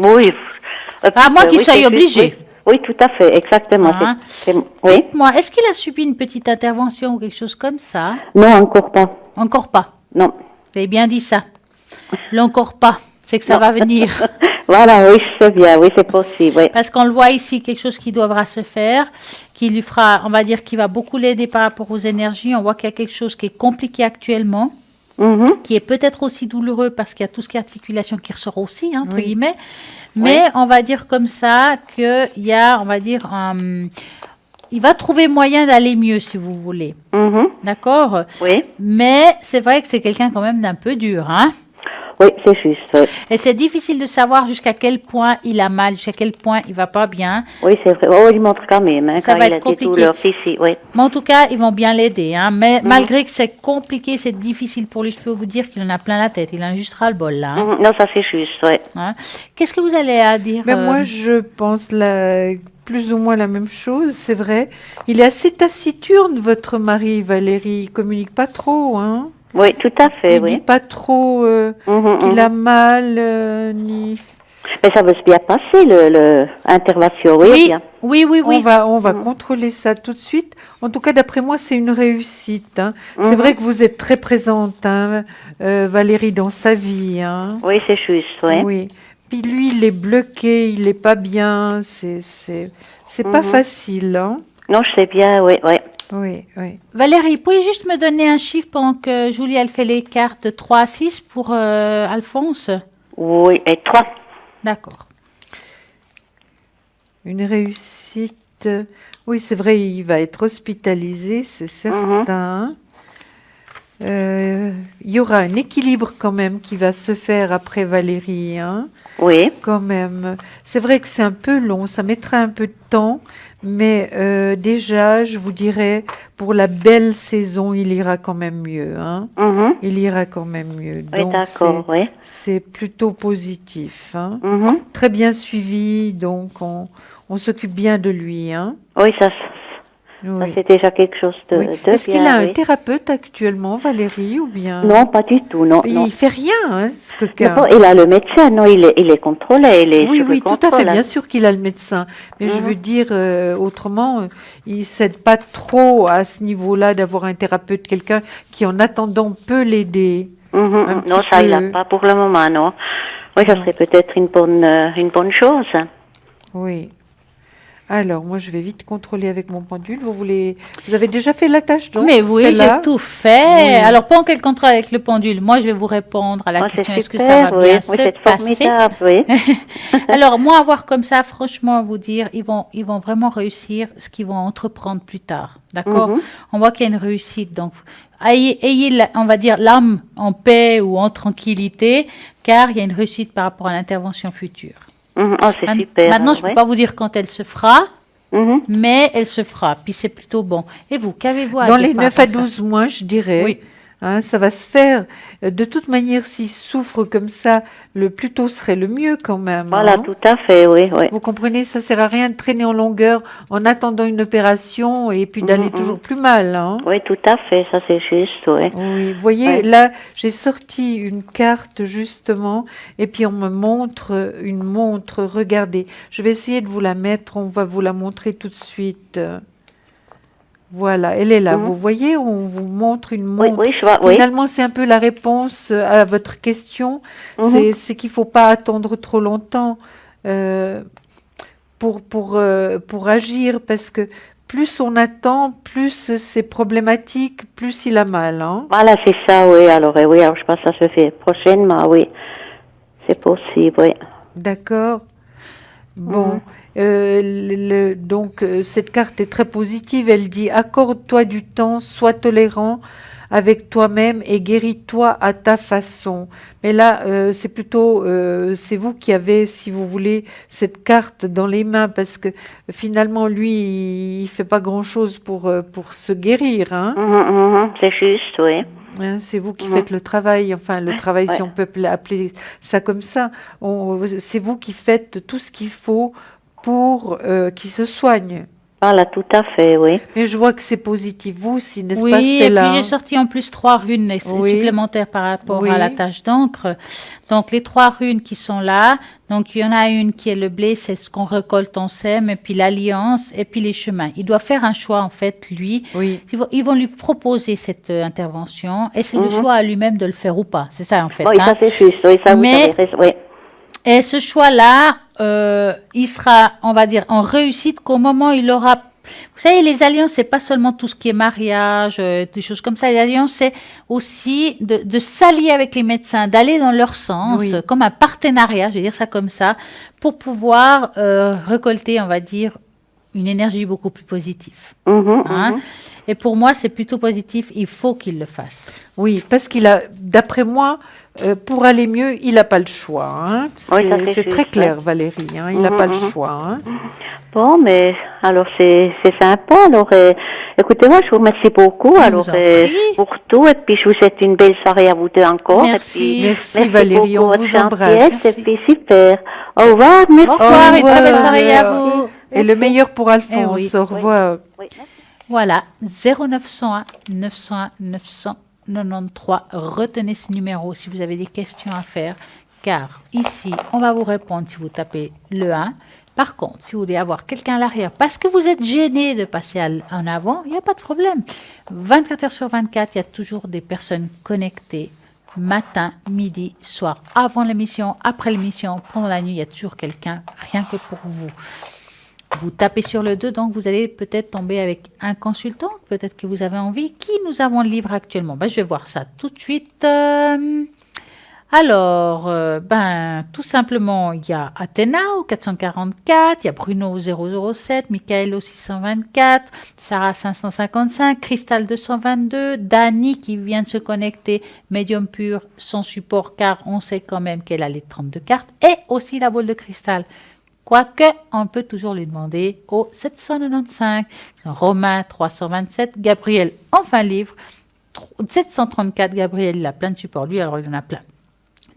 Oui. À moins qu'il Oui, soit c'est juste- obligé. Oui, tout à fait, exactement. Ah. Oui. Moi, est-ce qu'il a subi une petite intervention ou quelque chose comme ça? Non, encore pas. Encore pas. Non. Vous avez bien dit ça. L'encore pas, c'est que ça Non. va venir. Voilà, oui, je sais bien, oui, c'est possible, oui. Parce qu'on le voit ici, quelque chose qui devra se faire, qui lui fera, on va dire, qui va beaucoup l'aider par rapport aux énergies. On voit qu'il y a quelque chose qui est compliqué actuellement, Mhm. qui est peut-être aussi douloureux parce qu'il y a tout ce qui est articulation qui ressort aussi, hein, entre Oui. guillemets. Mais on va dire comme ça qu'il y a, on va dire, il va trouver moyen d'aller mieux, si vous voulez. Mhm. D'accord? Oui, Mais c'est vrai que c'est quelqu'un quand même d'un peu dur, hein? oui, c'est juste, oui. Et c'est difficile de savoir jusqu'à quel point il a mal, jusqu'à quel point il va pas bien. Oui, c'est vrai. Oh, il montre quand même, hein, Ça quand va il a être des compliqué. douleurs, si, oui. Mais en tout cas, ils vont bien l'aider. Hein. Mais malgré que c'est compliqué, c'est difficile pour lui, je peux vous dire qu'il en a plein la tête. Il en a juste ras le bol là. Hein. Mhm. Non, ça c'est juste, oui. Hein. Qu'est-ce que vous allez à dire Ben, moi, je pense plus ou moins la même chose, c'est vrai. Il est assez taciturne, votre mari, Valérie. Il communique pas trop, hein. Oui, tout à fait, Il dit oui. pas trop Mhm, qu'il mhm. a mal, ni... Mais ça va se bien passer, le intervention, oui, Oui, bien. oui, oui, oui. On va contrôler ça tout de suite. En tout cas, d'après moi, c'est une réussite. Hein. C'est Mhm. vrai que vous êtes très présente, hein, Valérie, dans sa vie. Hein. Oui, c'est juste, oui. Oui. Puis lui, il est bloqué, il est pas bien. C'est pas facile. Hein. Non, je sais bien, oui, oui. Oui, oui. Valérie, pouvez juste me donner un chiffre pendant que Julie elle fait les cartes de 3 à 6 pour Alphonse? Oui, et 3. D'accord. Une réussite. Oui, c'est vrai, il va être hospitalisé, c'est certain. Il y aura un équilibre quand même qui va se faire après Valérie, hein, Oui. quand même. C'est vrai que c'est un peu long, ça mettra un peu de temps, mais déjà, je vous dirais, pour la belle saison, il ira quand même mieux. Hein. Mhm. Il ira quand même mieux. Oui, Donc, d'accord, oui. c'est plutôt positif. Hein. Mhm. Très bien suivi, donc on s'occupe bien de lui. Hein. Oui, ça, Oui. c'est déjà quelque chose de, Oui. de Est-ce qu'il bien, a un oui. thérapeute actuellement, Valérie, ou bien Non, pas du tout, non. il fait rien, hein, ce Non, coquin. il a le médecin, non, il est contrôlé, il est Oui, sur le oui, tout à contrôle. fait. Bien sûr qu'il a le médecin, mais je veux dire autrement, il s'aide pas trop à ce niveau-là d'avoir un thérapeute, quelqu'un qui, en attendant, peut l'aider. Un Non, petit ça, il n'a peu. pas pour le moment, non. Oui, ça Non. serait peut-être une bonne chose. Oui. Alors, moi, je vais vite contrôler avec mon pendule. Vous avez déjà fait la tâche, donc, Mais oui, Stella? j'ai tout fait. Oui. Alors, pendant qu'elle contrôle avec le pendule, moi, je vais vous répondre à la Oh, c'est question, est-ce que ça super, va oui. bien Oui, se c'est passer? formidable, oui. Alors, moi, avoir comme ça, franchement, vous dire, ils vont vraiment réussir ce qu'ils vont entreprendre plus tard. D'accord? Mhm. On voit qu'il y a une réussite. Donc, on va dire, l'âme en paix ou en tranquillité, car il y a une réussite par rapport à l'intervention future. Oh, c'est super. Maintenant, je ne peux oui. pas vous dire quand elle se fera, Mhm. mais elle se fera. Puis c'est plutôt bon. Et vous, qu'avez-vous à Dans dire les par 9 rapport à ça? 12 mois, je dirais. Oui. Hein, ça va se faire. De toute manière, s'il souffre comme ça, le plus tôt serait le mieux quand même. Voilà, hein. tout à fait, oui, oui. Vous comprenez, ça sert à rien de traîner en longueur en attendant une opération et puis d'aller toujours plus mal. Hein. Oui, tout à fait, ça c'est juste, oui. Oui, vous voyez, Ouais. là, j'ai sorti une carte justement, et puis on me montre une montre. Regardez, je vais essayer de vous la mettre, on va vous la montrer tout de suite. Voilà, elle est là. Vous voyez, on vous montre une Oui, montre. oui, je vois, oui. Finalement, c'est un peu la réponse à votre question. C'est qu'il ne faut pas attendre trop longtemps pour agir, parce que plus on attend, plus c'est problématique, plus il a mal. Hein. Voilà, c'est ça, oui. Alors, je pense que ça se fait prochainement, oui. C'est possible, oui. D'accord. Bon, donc cette carte est très positive. Elle dit: accorde-toi du temps, sois tolérant avec toi-même et guéris-toi à ta façon. Mais là, c'est plutôt, c'est vous qui avez, si vous voulez, cette carte dans les mains, parce que finalement, lui, il fait pas grand-chose pour se guérir. Hein. C'est juste, oui. Hein, c'est vous qui faites le travail, enfin le travail, si Ouais. on peut appeler ça comme ça. C'est vous qui faites tout ce qu'il faut pour qu'il se soigne. Voilà, tout à fait, oui. Mais je vois que c'est positif, vous aussi, n'est-ce Oui, pas, et Stella? puis j'ai sorti en plus 3 runes Oui. supplémentaires par rapport Oui. à la tâche d'encre. Donc les 3 runes qui sont là, donc il y en a une qui est le blé, c'est ce qu'on récolte, on sème, et puis l'alliance, et puis les chemins. Il doit faire un choix en fait, lui. Oui. Ils vont lui proposer cette intervention, et c'est le choix à lui-même de le faire ou pas. C'est ça en fait. Oui, hein. ça c'est juste, oui, ça Mais- vous avez raison, oui. Et ce choix-là, il sera, on va dire, en réussite qu'au moment où il aura. Vous savez, les alliances, c'est pas seulement tout ce qui est mariage, des choses comme ça. Les alliances, c'est aussi de s'allier avec les médecins, d'aller dans leur sens, Oui. comme un partenariat, je vais dire ça comme ça, pour pouvoir récolter, on va dire, une énergie beaucoup plus positive. Hein. Et pour moi, c'est plutôt positif. Il faut qu'il le fasse. Oui, parce qu'il a, d'après moi, pour aller mieux, il n'a pas le choix. Hein. Oui, ça, c'est C'est très juste, clair, ouais. Valérie. Hein. Il n'a pas le choix. Hein. Bon, mais alors c'est sympa. Alors, écoutez-moi, je vous remercie beaucoup. Je Alors, vous en prie. pour tout, et puis je vous souhaite une belle soirée à vous deux encore. Merci. Et puis, Merci, Valérie, beaucoup on de vous votre embrasse. gentillesse, Et puis super. Au revoir, merci. Au revoir, et très belle revoir. soirée à vous. Et le meilleur pour Alphonse. oui. Au revoir. Oui. Voilà, 0901 901 993. Retenez ce numéro si vous avez des questions à faire, car ici, on va vous répondre si vous tapez le 1. Par contre, si vous voulez avoir quelqu'un à l'arrière, parce que vous êtes gêné de passer en avant, il n'y a pas de problème. 24 heures sur 24, il y a toujours des personnes connectées. Matin, midi, soir, avant l'émission, après l'émission, pendant la nuit, il y a toujours quelqu'un, rien que pour vous. Vous tapez sur le 2, donc vous allez peut-être tomber avec un consultant, peut-être que vous avez envie. Qui nous avons le livre actuellement? Je vais voir ça tout de suite. Alors, tout simplement, il y a Athéna au 444, il y a Bruno au 007, Michael au 624, Sarah 555, Cristal 222, Dani qui vient de se connecter, Médium pur, sans support, car on sait quand même qu'elle a les 32 cartes, et aussi la boule de cristal. Quoique, on peut toujours lui demander au 795, Romain 327, Gabriel, enfin livre, 734, Gabriel, il a plein de supports, lui, alors il en a plein.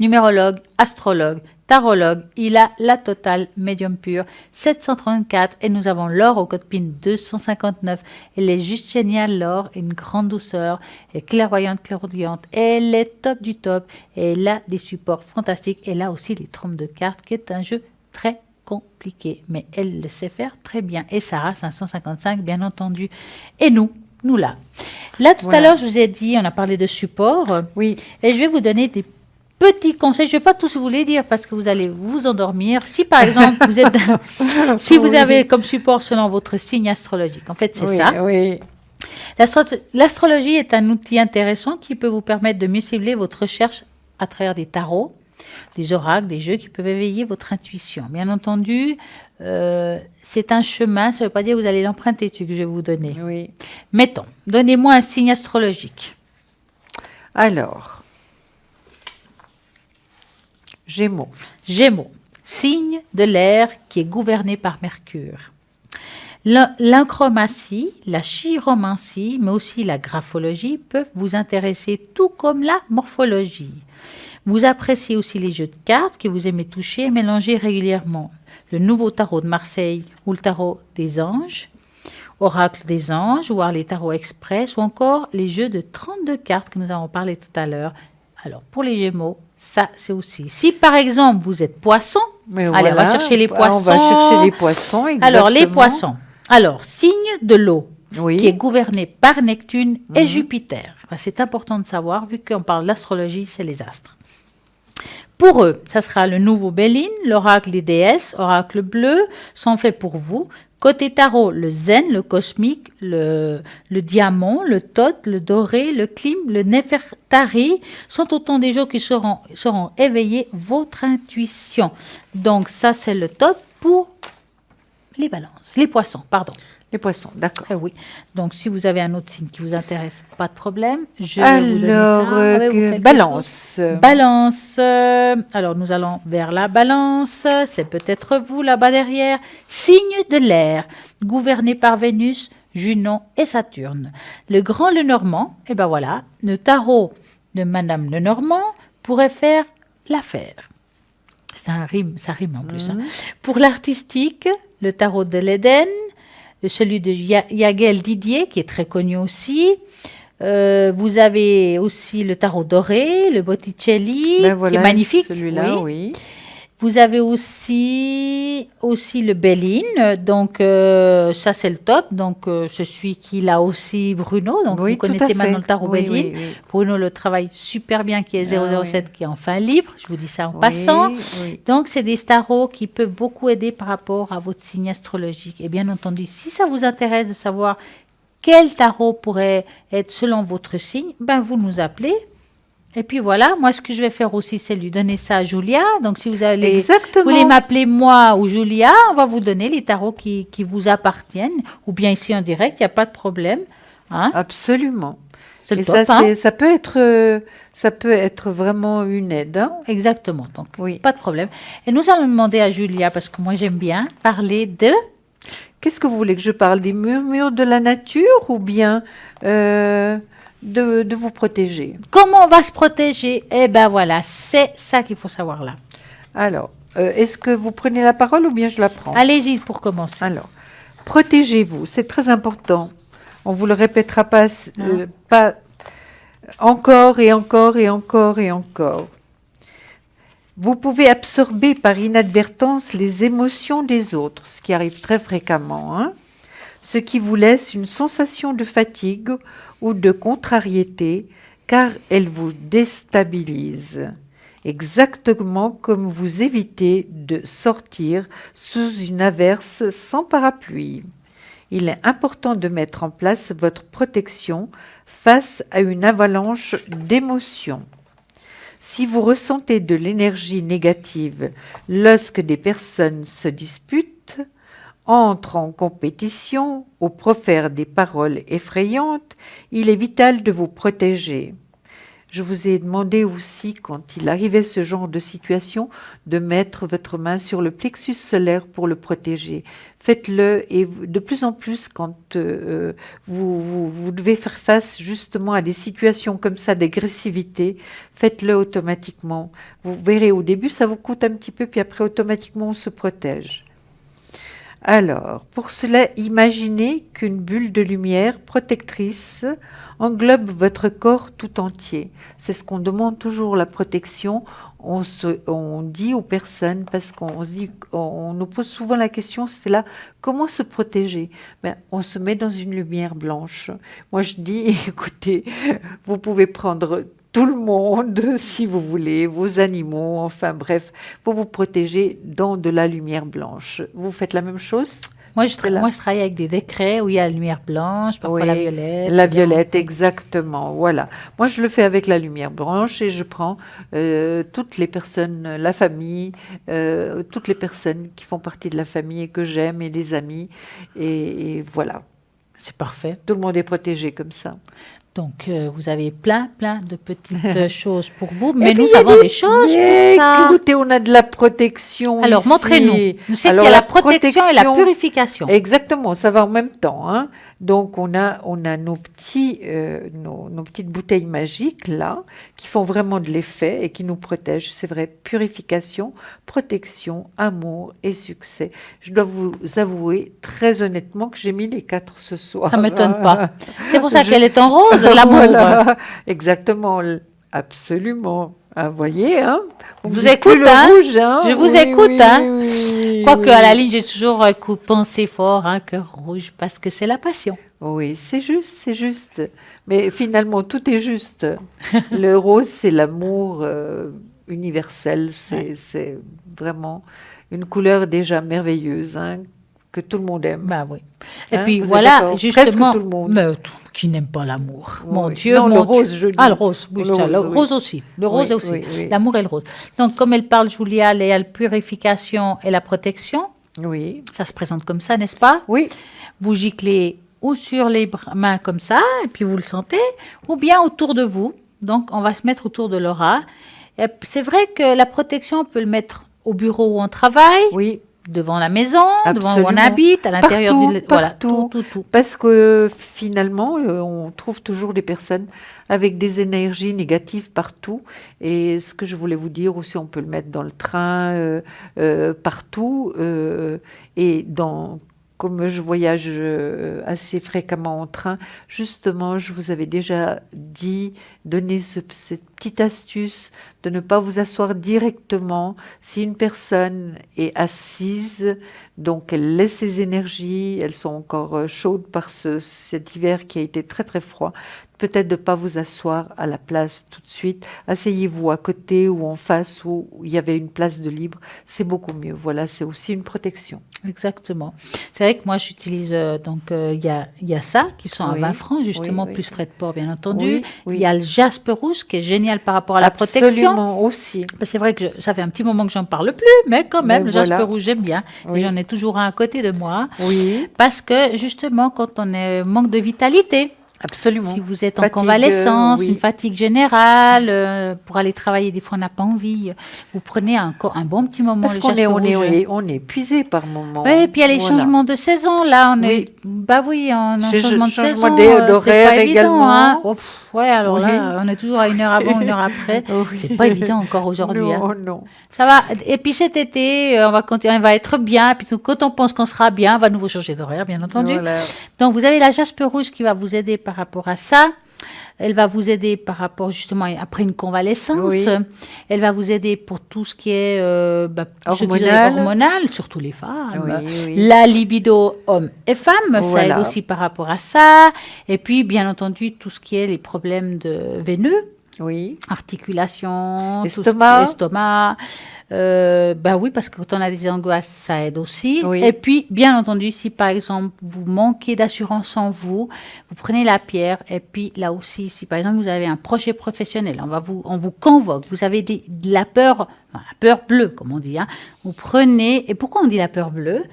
Numérologue, astrologue, tarologue. Il a la totale médium pure 734 et nous avons Laure au code PIN 259. Elle est juste géniale, Laure, une grande douceur, elle est clairvoyante, clairaudiente, elle est top du top et elle a des supports fantastiques. Elle a aussi les trompes de cartes qui est un jeu très compliqué, mais elle le sait faire très bien. Et Sarah 555, bien entendu. Et nous là. Là, tout à l'heure, je vous ai dit, on a parlé de support. Oui. Et je vais vous donner des petits conseils. Je ne vais pas tous vous les dire parce que vous allez vous endormir. Si, par exemple, vous êtes, si vous avez comme support selon votre signe astrologique. En fait, c'est ça. Oui. L'astrologie est un outil intéressant qui peut vous permettre de mieux cibler votre recherche à travers des tarots, des oracles, des jeux qui peuvent éveiller votre intuition. Bien entendu, c'est un chemin, ça ne veut pas dire que vous allez l'emprunter, ce que je vais vous donner. Oui. Mettons, donnez-moi un signe astrologique. Alors, Gémeaux. Gémeaux, signe de l'air qui est gouverné par Mercure. L'inchromatie, la chiromancie, mais aussi la graphologie peuvent vous intéresser, tout comme la morphologie. Vous appréciez aussi les jeux de cartes que vous aimez toucher et mélanger régulièrement. Le nouveau tarot de Marseille ou le tarot des anges, oracle des anges, voire les tarots express ou encore les jeux de 32 cartes que nous avons parlé tout à l'heure. Alors pour les Gémeaux, ça c'est aussi. Si par exemple vous êtes poisson, allez on va chercher les poissons. On va chercher les poissons, exactement. Alors les poissons. Alors signe de l'eau. Oui. Qui est gouverné par Neptune et Jupiter. C'est important de savoir, vu qu'on parle d'astrologie, c'est les astres. Pour eux, ça sera le nouveau Béline, l'oracle des déesses, oracle bleu, sont faits pour vous. Côté tarot, le zen, le cosmique, le diamant, le thoth, le doré, le clim, le néfertari sont autant des jeux qui seront éveiller votre intuition. Donc ça, c'est le top pour les balances, les poissons, pardon. Les poissons, d'accord. Oui. Donc, si vous avez un autre signe qui vous intéresse, pas de problème. Je vais vous donner ça. Balance. Balance. Alors, nous allons vers la balance. C'est peut-être vous là-bas derrière. Signe de l'air, gouverné par Vénus, Junon et Saturne. Le grand Lenormand, et ben voilà, le tarot de Madame Lenormand pourrait faire l'affaire. Ça rime en plus. Hein. Pour l'artistique, le tarot de l'Éden, celui de Yagel Didier, qui est très connu aussi. Vous avez aussi le tarot doré, le Botticelli, qui est magnifique. Celui-là, oui. Vous avez aussi le Béline, donc ça c'est le top. Donc je suis qui là aussi Bruno, donc vous connaissez maintenant le tarot Béline. Oui. Bruno le travaille super bien, qui est 007, qui est enfin libre. Je vous dis ça en passant. Oui. Donc c'est des tarots qui peuvent beaucoup aider par rapport à votre signe astrologique. Et bien entendu, si ça vous intéresse de savoir quel tarot pourrait être selon votre signe, ben vous nous appelez. Et puis voilà, moi ce que je vais faire aussi, c'est lui donner ça à Julia. Donc si vous voulez m'appeler moi ou Julia, on va vous donner les tarots qui vous appartiennent, ou bien ici en direct, il n'y a pas de problème. Hein? Absolument. C'est le Et top, ça peut être vraiment une aide. Hein? Exactement, donc pas de problème. Et nous allons demander à Julia, parce que moi j'aime bien parler de... Qu'est-ce que vous voulez que je parle? Des murmures de la nature ou bien... De vous protéger. Comment on va se protéger? Eh bien voilà, c'est ça qu'il faut savoir là. Alors, est-ce que vous prenez la parole ou bien je la prends? Allez-y pour commencer. Alors, protégez-vous, c'est très important. On vous le répétera pas encore et encore et encore et encore. Vous pouvez absorber par inadvertance les émotions des autres, ce qui arrive très fréquemment, hein, ce qui vous laisse une sensation de fatigue ou de contrariété, car elle vous déstabilise. Exactement comme vous évitez de sortir sous une averse sans parapluie. Il est important de mettre en place votre protection face à une avalanche d'émotions. Si vous ressentez de l'énergie négative lorsque des personnes se disputent, entrent en compétition ou profèrent des paroles effrayantes, il est vital de vous protéger. Je vous ai demandé aussi, quand il arrivait ce genre de situation, de mettre votre main sur le plexus solaire pour le protéger. Faites-le et de plus en plus, quand vous devez faire face justement à des situations comme ça d'agressivité, faites-le automatiquement. Vous verrez, au début, ça vous coûte un petit peu, puis après, automatiquement, on se protège. Alors, pour cela, imaginez qu'une bulle de lumière protectrice englobe votre corps tout entier. C'est ce qu'on demande toujours, la protection. On dit aux personnes, parce on nous pose souvent la question, c'était là, comment se protéger? On se met dans une lumière blanche. Moi, je dis, écoutez, vous pouvez prendre tout le monde, si vous voulez, vos animaux, enfin bref, pour vous protéger dans de la lumière blanche. Vous faites la même chose? Moi, je travaille avec des décrets où il y a la lumière blanche, parfois Oui, la violette. la violette, exactement, voilà. Moi, je le fais avec la lumière blanche et je prends toutes les personnes, la famille, toutes les personnes qui font partie de la famille et que j'aime et les amis. Et voilà, C'est parfait. tout le monde est protégé comme ça. Donc, vous avez plein de petites choses pour vous, mais Et puis, nous il y a avons des choses mais pour ça. écoutez, on a de la protection Alors, ici. montrez-nous. Nous savons Alors, qu'il y a la protection et la purification. Exactement, ça va en même temps, hein. Donc, on a nos petites bouteilles magiques, là, qui font vraiment de l'effet et qui nous protègent. C'est vrai, purification, protection, amour et succès. Je dois vous avouer, très honnêtement, que j'ai mis les 4 ce soir. Ça ne m'étonne pas. C'est pour ça Je- qu'elle est en rose, l'amour. Voilà, exactement, absolument. Ah, vous voyez, hein? Je me vous dites écoute, plus le hein? rouge, hein? Je vous Oui, écoute, oui, hein? oui, Quoique, oui. à la ligne, j'ai toujours pensé fort, un cœur rouge, parce que c'est la passion. Oui, c'est juste, c'est juste. Mais finalement, tout est juste. Le rose, c'est l'amour universel. C'est vraiment une couleur déjà merveilleuse, hein, que tout le monde aime. Bah oui. Et Hein, puis vous êtes voilà, d'accord? justement, Presque tout le monde. mais qui n'aime pas l'amour? Mon Oui. Dieu, Non, le mon rose, Dieu. je dis. Ah, le rose, oui, Le ça, le rose, oui. rose aussi. Le rose Oui, aussi. oui, oui. L'amour et le rose. Donc, comme elle parle, Julia, il y a la purification et la protection. Oui, Ça se présente comme ça, n'est-ce pas? oui, Vous giclez ou sur les mains comme ça, et puis vous le sentez, ou bien autour de vous. Donc, on va se mettre autour de l'aura. Et c'est vrai que la protection, on peut le mettre au bureau où on travaille, oui. devant la maison, devant où on Absolument. habite, à l'intérieur Partout, du... Voilà, partout. tout. Parce que finalement, on trouve toujours des personnes avec des énergies négatives partout. Et ce que je voulais vous dire aussi, on peut le mettre dans le train, partout. Et comme je voyage assez fréquemment en train, justement, je vous avais déjà donné cette petite astuce de ne pas vous asseoir directement. Si une personne est assise, donc elle laisse ses énergies, elles sont encore chaudes par cet hiver qui a été très très froid, peut-être de ne pas vous asseoir à la place tout de suite. Asseyez-vous à côté ou en face où il y avait une place de libre, c'est beaucoup mieux. Voilà, c'est aussi une protection. Exactement. C'est vrai que moi, j'utilise, il y a ça, qui sont à Oui, 20 francs, justement, oui. plus frais de port, bien entendu. Oui, oui. Il y a le jaspe rouge, qui est génial par rapport à la protection. Absolument aussi. C'est vrai que ça fait un petit moment que j'en parle plus, mais quand même, Mais le jaspe voilà. rouge, j'aime bien. Et Oui. j'en ai toujours un à côté de moi. Oui, Parce que, justement, quand on manque de vitalité, absolument. si vous êtes en Fatigue, convalescence, oui. une fatigue générale, pour aller travailler, des fois on n'a pas envie, vous prenez un bon petit moment. Parce le qu'on est, jaspe on est, on rouge. est, on est épuisé par moment. Oui, et puis il y a les Voilà. changements de saison. Là, on Oui. est. Bah oui, on a un changement de Changement saison. d'horaire c'est pas évident, également. hein. Oh, ouais, alors Oui. là, on est toujours à 1 heure avant, 1 heure après. Oui. C'est pas évident encore aujourd'hui. hein. Non, non. Ça va. Et puis cet été, on va continuer, on va être bien. Puis quand on pense qu'on sera bien, on va nouveau changer d'horaire, bien entendu. Voilà. Donc, vous avez la jaspe rouge qui va vous aider par rapport à ça. Elle va vous aider par rapport justement après une convalescence. Oui. Elle va vous aider pour tout ce qui est Hormonal. hormonal, surtout les femmes. Oui, oui. La libido homme et femme, ça Voilà. aide aussi par rapport à ça. Et puis, bien entendu, tout ce qui est les problèmes de veineux, Oui. articulation, Estomac. estomac. Oui, parce que quand on a des angoisses, ça aide aussi. Oui. Et puis, bien entendu, si par exemple vous manquez d'assurance en vous, vous prenez la pierre. Et puis là aussi, si par exemple vous avez un projet professionnel, on vous convoque, vous avez de la peur, la peur bleue, comme on dit. Hein, vous prenez. Et pourquoi on dit la peur bleue?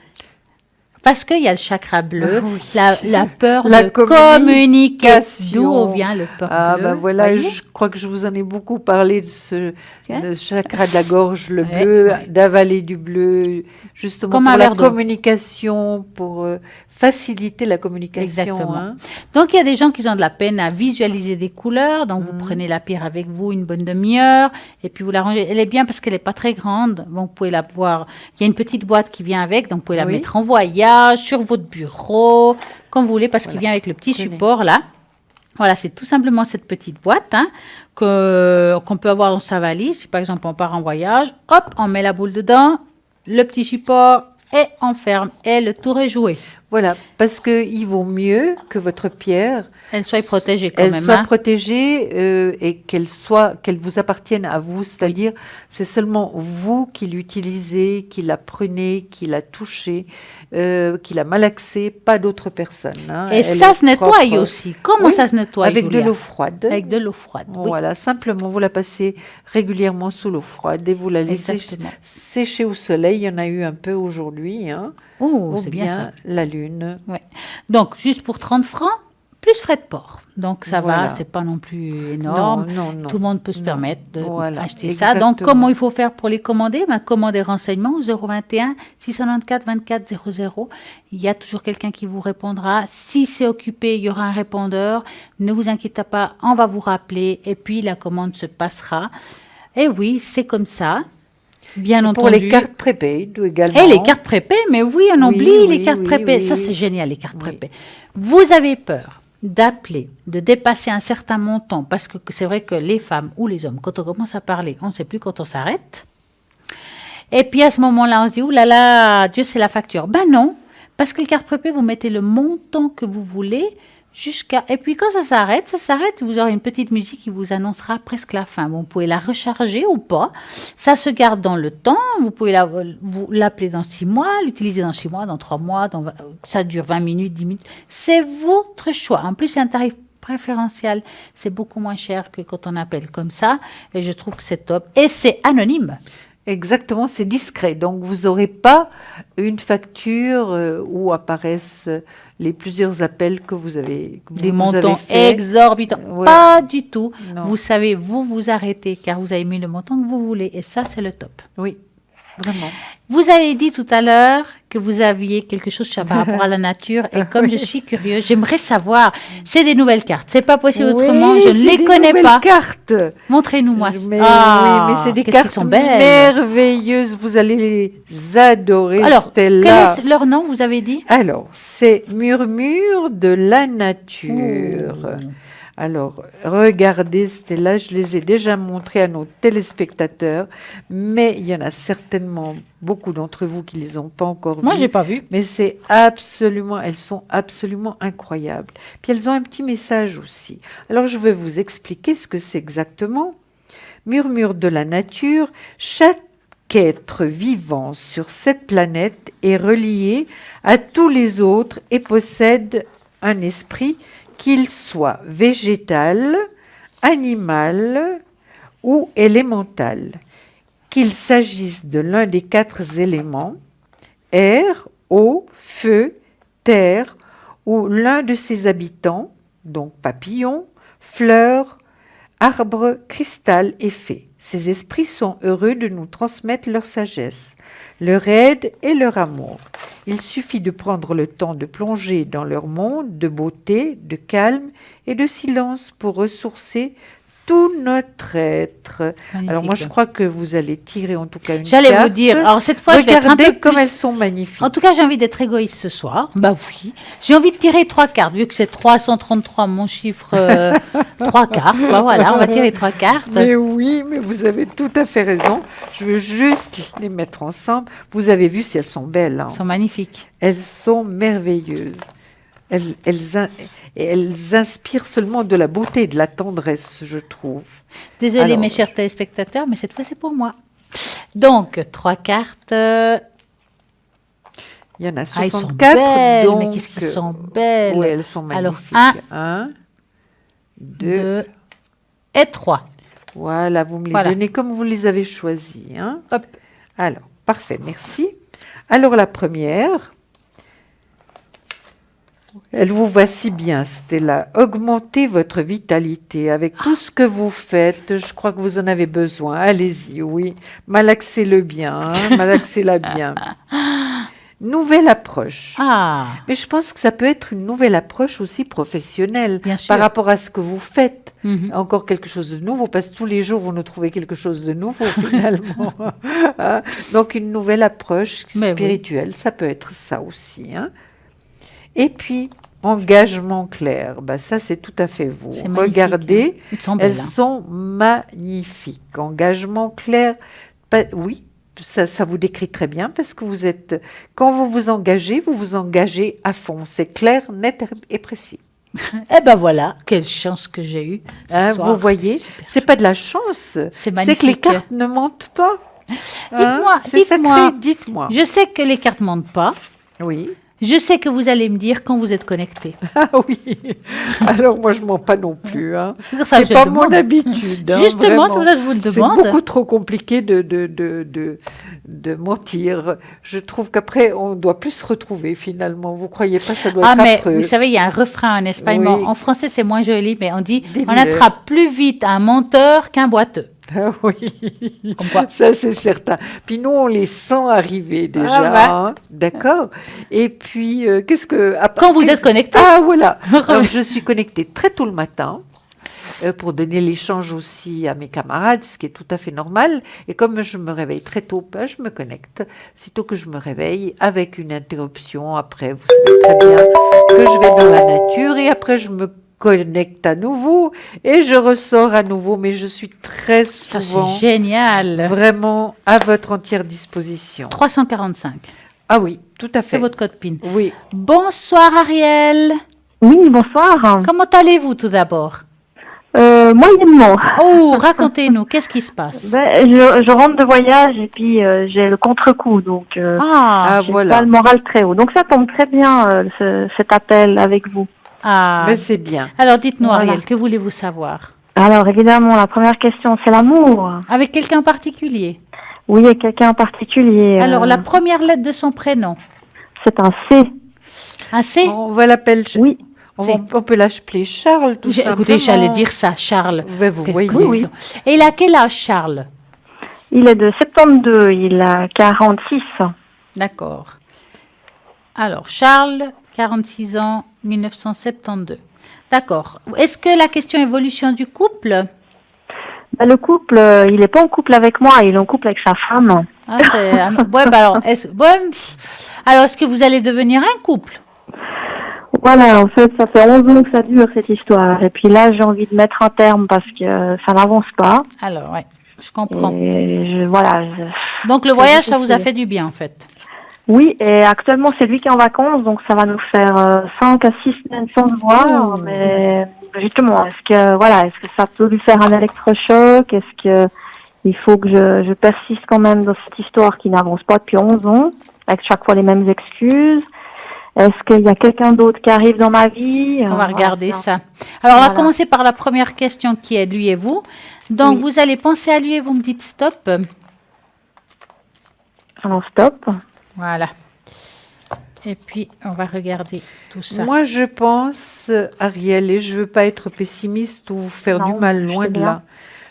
Parce qu'il y a le chakra bleu, Oui. la peur La de communiquer. communication. D'où vient le peur Ah, bleu. ben voilà, voyez. je crois que je vous en ai beaucoup parlé de ce Hein? le chakra de la gorge, le Ouais, bleu, ouais. d'avaler du bleu, justement Comme pour un la verre d'eau. communication, pour faciliter la communication. Exactement. Hein. Donc, il y a des gens qui ont de la peine à visualiser des couleurs. Donc, vous prenez la pierre avec vous une bonne demi-heure et puis vous la rangez. Elle est bien parce qu'elle n'est pas très grande. Donc, vous pouvez la voir. Il y a une petite boîte qui vient avec. Donc, vous pouvez la Oui. mettre en voyage, sur votre bureau, comme vous voulez, parce qu'il vient avec le petit Tenez. support là. Voilà, c'est tout simplement cette petite boîte hein, qu'on peut avoir dans sa valise. Si par exemple on part en voyage, hop, on met la boule dedans, le petit support et on ferme. Et le tour est joué. Voilà, parce qu'il vaut mieux que votre pierre Elle soit protégée quand elle même. soit hein. protégée et qu'elle vous appartienne à vous, c'est-à-dire c'est seulement vous qui l'utilisez, qui la prenez, qui la touchez, qui la malaxez, pas d'autres personnes. hein. Et Elle ça est se nettoie propre. aussi. Comment Oui, ça se nettoie avec de Julia l'eau froide. Avec de l'eau froide. oui. Voilà, simplement vous la passez régulièrement sous l'eau froide et vous la laissez Exactement. sécher au soleil. Il y en a eu un peu aujourd'hui, hein, Oh, ou c'est bien ça. bien la lune. Ouais. Donc, juste pour 30 francs, plus frais de port. Donc, ça Voilà. va, c'est pas non plus énorme. Non, non, non. Tout le monde peut se Non. permettre Voilà, d'acheter ça. Donc, exactement. comment il faut faire pour les commander? Commandez renseignements au 021 694 24 00. Il y a toujours quelqu'un qui vous répondra. Si c'est occupé, il y aura un répondeur. Ne vous inquiétez pas, on va vous rappeler et puis la commande se passera. Et oui, c'est comme ça. Bien entendu. Pour les cartes prépaid également. Et les cartes prépay, mais oui, on Oui, oublie les oui, cartes oui, prépay. oui. Ça, c'est génial, les cartes Oui. prépay. Vous avez peur d'appeler, de dépasser un certain montant, parce que c'est vrai que les femmes ou les hommes, quand on commence à parler, on ne sait plus quand on s'arrête. Et puis à ce moment-là, on se dit, ouh là là, Dieu, c'est la facture. Ben non, parce que les cartes prépay, vous mettez le montant que vous voulez jusqu'à... Et puis quand ça s'arrête, vous aurez une petite musique qui vous annoncera presque la fin. Bon, vous pouvez la recharger ou pas. Ça se garde dans le temps. Vous pouvez l'appeler dans 6 mois, l'utiliser dans 6 mois, dans 3 mois. Ça dure 20 minutes, 10 minutes. C'est votre choix. En plus, c'est un tarif préférentiel. C'est beaucoup moins cher que quand on appelle comme ça. Et je trouve que c'est top. Et c'est anonyme. Exactement, c'est discret. Donc, vous n'aurez pas une facture où apparaissent les plusieurs appels que vous avez, Des vous avez montants fait. exorbitants. Ouais. Pas du tout. Non. Vous savez, vous arrêtez car vous avez mis le montant que vous voulez. Et ça, c'est le top. Oui, vraiment. Vous avez dit tout à l'heure que vous aviez quelque chose par rapport à la nature. Et comme je suis curieuse, j'aimerais savoir. C'est des nouvelles cartes. C'est pas possible autrement. Oui, Je ne c'est les des connais nouvelles pas. cartes. Montrez-nous-moi. Mais, Ah, oui, mais c'est des qu'est-ce cartes qu'ils sont belles. merveilleuses. Vous allez les adorer, Alors, quel Stella. est leur nom, vous avez dit? Alors, c'est Murmure de la nature. Oh. Alors, regardez, Stella, je les ai déjà montrés à nos téléspectateurs, mais il y en a certainement beaucoup d'entre vous qui les ont pas encore Moi, vus. j'ai pas vu. Mais elles sont absolument incroyables. Puis elles ont un petit message aussi. Alors, je vais vous expliquer ce que c'est exactement. Murmure de la nature, chaque être vivant sur cette planète est relié à tous les autres et possède un esprit, qu'il soit végétal, animal ou élémental, qu'il s'agisse de l'un des 4 éléments, air, eau, feu, terre, ou l'un de ses habitants, donc papillons, fleurs, arbres, cristal et fées. Ces esprits sont heureux de nous transmettre leur sagesse, leur aide et leur amour. Il suffit de prendre le temps de plonger dans leur monde de beauté, de calme et de silence pour ressourcer tout notre être. Magnifique. Alors moi, je crois que vous allez tirer en tout cas une J'allais carte. vous dire. Alors, cette fois, je vais être un Regardez peu comme plus... elles sont magnifiques. En tout cas, j'ai envie d'être égoïste ce soir. Bah oui. J'ai envie de tirer 3 cartes, vu que c'est 333, mon chiffre, 3 cartes. Bah voilà, on va tirer 3 cartes. Mais oui, mais vous avez tout à fait raison. Je veux juste les mettre ensemble. Vous avez vu si elles sont belles. Hein. Elles sont magnifiques. Elles sont merveilleuses. Elles inspirent seulement de la beauté et de la tendresse, je trouve. Désolée, Alors, mes chers téléspectateurs, mais cette fois, c'est pour moi. Donc, 3 cartes. Il y en a Ah, elles sont 64. belles, donc, mais qu'est-ce qu'elles sont belles. Oui, elles sont Alors, magnifiques. 1, 1, 2. 2 et 3. Voilà, vous me les Voilà. donnez comme vous les avez choisis. Hein. Hop. Alors, parfait, merci. Alors, la première, Elle vous voit si bien, Stella. Augmentez votre vitalité avec tout ce que vous faites. Je crois que vous en avez besoin. Allez-y, oui. Malaxez-le bien, hein, malaxez-la bien. Nouvelle approche. Ah, Mais je pense que ça peut être une nouvelle approche aussi professionnelle Bien sûr. par rapport à ce que vous faites. Mhm. Encore quelque chose de nouveau, parce que tous les jours, vous nous trouvez quelque chose de nouveau finalement. Hein. Donc une nouvelle approche Mais oui. spirituelle, ça peut être ça aussi. Hein. Et puis, engagement clair, bah, ça c'est tout à fait vous. c'est magnifique, Regardez, hein. Ils sont belles, elles hein. sont magnifiques. Engagement clair, oui, ça vous décrit très bien parce que vous êtes, quand vous vous engagez à fond. C'est clair, net et précis. Eh ben voilà, quelle chance que j'ai eue. ce Hein, soir. vous voyez, Super. c'est pas de la chance, c'est que les magnifique. cartes ne mentent pas. Dites-moi, c'est dites-moi. sacré, dites-moi. Je sais que les cartes mentent pas. Oui. Je sais que vous allez me dire quand vous êtes connecté. Ah oui. Alors moi je mens pas non plus. Hein. C'est pour ça que C'est je pas demande. mon habitude. Hein, Justement, vraiment. c'est pour ça que je vous le C'est demande. beaucoup trop compliqué de mentir. Je trouve qu'après on doit plus se retrouver finalement. Vous croyez pas, ça doit Ah, être mais affreux. vous savez, il y a un refrain en espagnol. Oui. En français, c'est moins joli, mais on dit Dites-le. on attrape plus vite un menteur qu'un boiteux. Ah oui, Comme quoi. ça c'est certain. Puis nous, on les sent arriver déjà, Ah ouais. hein. D'accord. Et puis, qu'est-ce que... Quand vous êtes connecté. Ah voilà. Alors, je suis connectée très tôt le matin pour donner l'échange aussi à mes camarades, ce qui est tout à fait normal. Et comme je me réveille très tôt, ben, je me connecte. Sitôt que je me réveille, avec une interruption, après, vous savez très bien que je vais dans la nature et après, je me connecte à nouveau et je ressors à nouveau, mais je suis très Ça, souvent c'est génial. vraiment à votre entière disposition. 345. Ah oui, tout à C'est fait. votre code PIN. Oui. Bonsoir Ariel. Oui, bonsoir. Comment allez-vous tout d'abord? Moyennement. Oh, racontez-nous, qu'est-ce qui se passe? Je rentre de voyage et puis j'ai le contre-coup, donc Ah, j'ai voilà. pas le moral très haut. Donc ça tombe très bien cet appel avec vous. ah. Mais c'est bien. Alors dites-nous Voilà. Ariel, que voulez-vous savoir? Alors évidemment, la première question, c'est l'amour. Avec quelqu'un en particulier? Oui, il y a quelqu'un en particulier. Alors la première lettre de son prénom? C'est un C. Un C? On va l'appeler. Oui. On peut l'appeler Charles, tout simplement. Écoutez, j'allais dire ça, Charles. Ben, vous voyez. Oui. Et il a quel âge, Charles? Il est de 72, il a 46. D'accord. Alors, Charles, 46 ans, 1972. D'accord. Est-ce que la question évolution du couple? Le couple, il n'est pas en couple avec moi, il est en couple avec sa femme. Ah, ouais, bah alors, alors, est-ce que vous allez devenir un couple? Voilà, en fait, ça fait 11 ans que ça dure cette histoire. Et puis là, j'ai envie de mettre un terme parce que ça n'avance pas. Alors, ouais, je comprends. Et voilà. Donc, le voyage, ça vous a fait du bien, en fait. Oui, et actuellement, c'est lui qui est en vacances, donc ça va nous faire 5 à 6 semaines sans se voir. Oh. Mais justement, est-ce que ça peut lui faire un électrochoc? Est-ce que il faut que je persiste quand même dans cette histoire qui n'avance pas depuis 11 ans, avec chaque fois les mêmes excuses? Est-ce qu'il y a quelqu'un d'autre qui arrive dans ma vie? On va regarder ça. Alors, on va Voilà. commencer par la première question qui est lui et vous. Donc, Oui. vous allez penser à lui et vous me dites stop. Alors, stop. Voilà. Et puis, on va regarder tout ça. Moi, je pense, Ariel, et je ne veux pas être pessimiste ou vous faire du Non, mal, je loin sais de bien. là.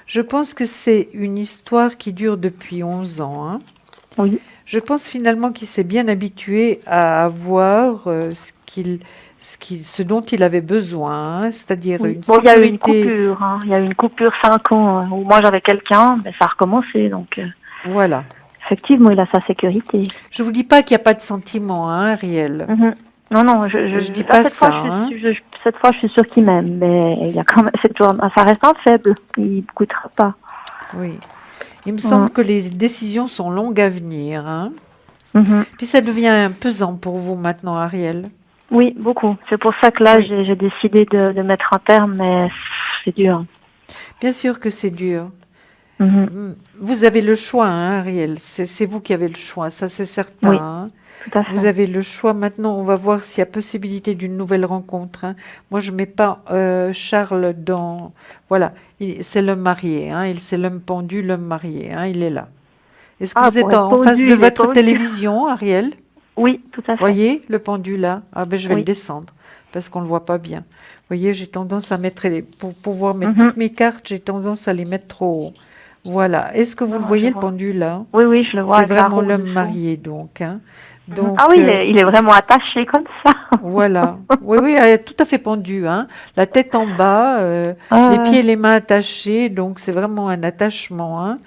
Je pense que c'est une histoire qui dure depuis 11 ans. Hein. Oui. Je pense finalement qu'il s'est bien habitué à avoir ce dont il avait besoin, hein, c'est-à-dire Oui. une Bon, il y a eu une sécurité. coupure. Hein. Il y a eu une coupure 5 ans où moi j'avais quelqu'un, mais ça a recommencé. Donc, Voilà. effectivement, il a sa sécurité. Je vous dis pas qu'il n'y a pas de sentiment, hein, Ariel. Mhm. Non, non, je dis là, pas cette ça, fois, hein. cette fois, je suis sûre qu'il m'aime, mais il y a quand même, ça reste un faible. Il ne coûtera pas. Oui. Il me semble que les décisions sont longues à venir. Hein. Mhm. Puis ça devient pesant pour vous maintenant, Ariel. Oui, beaucoup. C'est pour ça que là, Oui. j'ai décidé de mettre un terme, mais c'est dur. Bien sûr que c'est dur. Mhm. Vous avez le choix, hein, Ariel. C'est vous qui avez le choix, ça c'est certain. Oui. Hein. Tout à fait. Vous avez le choix maintenant. On va voir s'il y a possibilité d'une nouvelle rencontre. Hein. Moi, je mets pas Charles dans. Voilà, c'est l'homme marié. Hein. C'est l'homme pendu, l'homme marié. Hein. Il est là. Est-ce que Ah, vous êtes pour être en face pendu, de il est votre pendu. télévision, Ariel? Oui, tout à fait. Voyez le pendule là? Ah ben je vais Oui. le descendre parce qu'on le voit pas bien. Voyez, j'ai tendance à mettre pour pouvoir mettre Mhm. toutes mes cartes, j'ai tendance à les mettre trop haut. Voilà. Est-ce que vous le Non, voyez je le vois. pendule là? Oui, oui, je le vois C'est avec la vraiment roue l'homme dessous. marié donc, hein. Mhm. Donc Ah oui, il est vraiment attaché comme ça. voilà. Oui, oui, elle est tout à fait pendue, hein. La tête en bas, Ah, les ouais. pieds et les mains attachés, donc c'est vraiment un attachement, hein.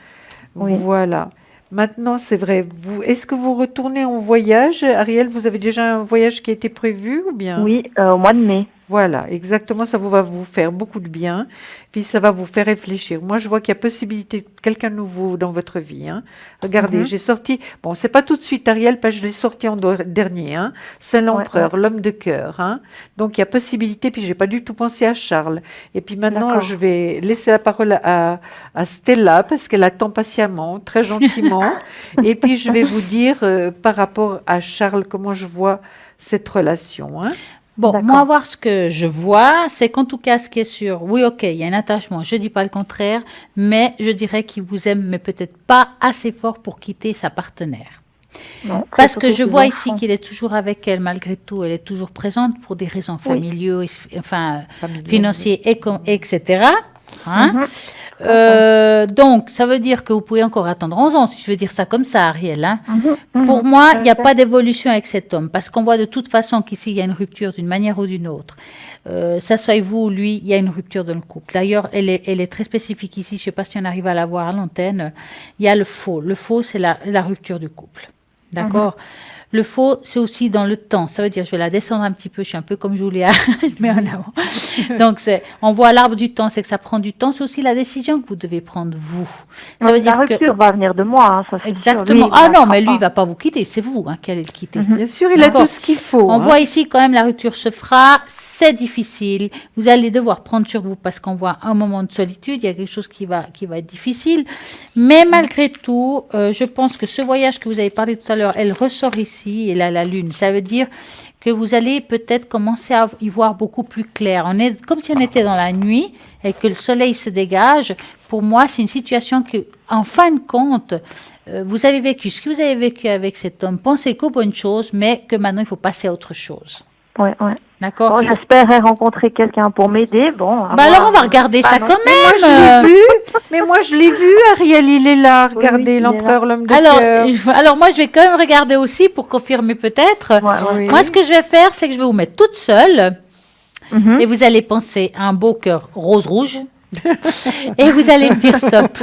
Oui. Voilà. Maintenant, c'est vrai. Est-ce que vous retournez en voyage, Ariel? Vous avez déjà un voyage qui a été prévu ou bien? Oui, au mois de mai. Voilà, exactement, ça va vous faire beaucoup de bien, puis ça va vous faire réfléchir. Moi, je vois qu'il y a possibilité de quelqu'un de nouveau dans votre vie, hein. Regardez, Mhm. j'ai sorti, bon, c'est pas tout de suite Ariel, parce que je l'ai sorti en dernier, hein. C'est Ouais, l'empereur, ouais. l'homme de cœur, hein. Donc, il y a possibilité, puis j'ai pas du tout pensé à Charles. Et puis maintenant, D'accord. je vais laisser la parole à Stella, parce qu'elle attend patiemment, très gentiment. Et puis, je vais vous dire, par rapport à Charles, comment je vois cette relation, hein. Bon, D'accord. moi, voir ce que je vois, c'est qu'en tout cas, ce qui est sûr, oui, ok, il y a un attachement, je dis pas le contraire, mais je dirais qu'il vous aime, mais peut-être pas assez fort pour quitter sa partenaire. Non, Parce c'est que surtout je ses vois ici enfants. qu'il est toujours avec elle, malgré tout, elle est toujours présente pour des raisons Oui. familiaux, enfin, Familial, financiers, etc. Hein? Mhm. Donc, ça veut dire que vous pouvez encore attendre 11 ans, si je veux dire ça comme ça, Ariel, hein. Mhm. Pour Mhm. moi, Tout il n'y a à fait. pas d'évolution avec cet homme, parce qu'on voit de toute façon qu'ici, il y a une rupture d'une manière ou d'une autre. Ça soit vous ou lui, il y a une rupture dans le couple. D'ailleurs, elle est très spécifique ici, je ne sais pas si on arrive à la voir à l'antenne. Il y a le faux. Le faux, c'est la rupture du couple. D'accord? Le faux, c'est aussi dans le temps. Ça veut dire, je vais la descendre un petit peu, je suis un peu comme Julia, je mets en avant. Donc, on voit l'arbre du temps, c'est que ça prend du temps. C'est aussi la décision que vous devez prendre, vous. Ça Non, veut la dire que... rupture va venir de moi, hein, ça c'est sûr. Lui, Exactement. il Ah ne non, lâchera mais lui, il pas. va pas vous quitter. C'est vous qui allez le quitter. Bien sûr, il a D'accord. tout ce qu'il faut, On hein. voit ici quand même la rupture se fera, c'est difficile. Vous allez devoir prendre sur vous parce qu'on voit un moment de solitude, il y a quelque chose qui va être difficile. Mais malgré tout, je pense que ce voyage que vous avez parlé tout à l'heure, elle ressort ici, et là la lune. Ça veut dire que vous allez peut-être commencer à y voir beaucoup plus clair. On est comme si on était dans la nuit et que le soleil se dégage. Pour moi, c'est une situation que, en fin de compte, vous avez vécu ce que vous avez vécu avec cet homme. Pensez qu'aux bonnes choses, mais que maintenant, il faut passer à autre chose. Ouais, ouais. D'accord? Bon, j'espérais rencontrer quelqu'un pour m'aider. Bon, à Bah alors, voir. on va regarder Pas ça non quand plus. Moi, je même. l'ai vu. Mais moi, je l'ai vu, Ariel, il est là. Oui, Regardez, il est l'empereur, l'homme de Alors, cœur. alors, moi, je vais quand même regarder aussi pour confirmer peut-être. Ouais, ouais. Oui. Moi, ce que je vais faire, c'est que je vais vous mettre toute seule Mhm. et vous allez penser à un beau cœur rose-rouge et vous allez me dire stop.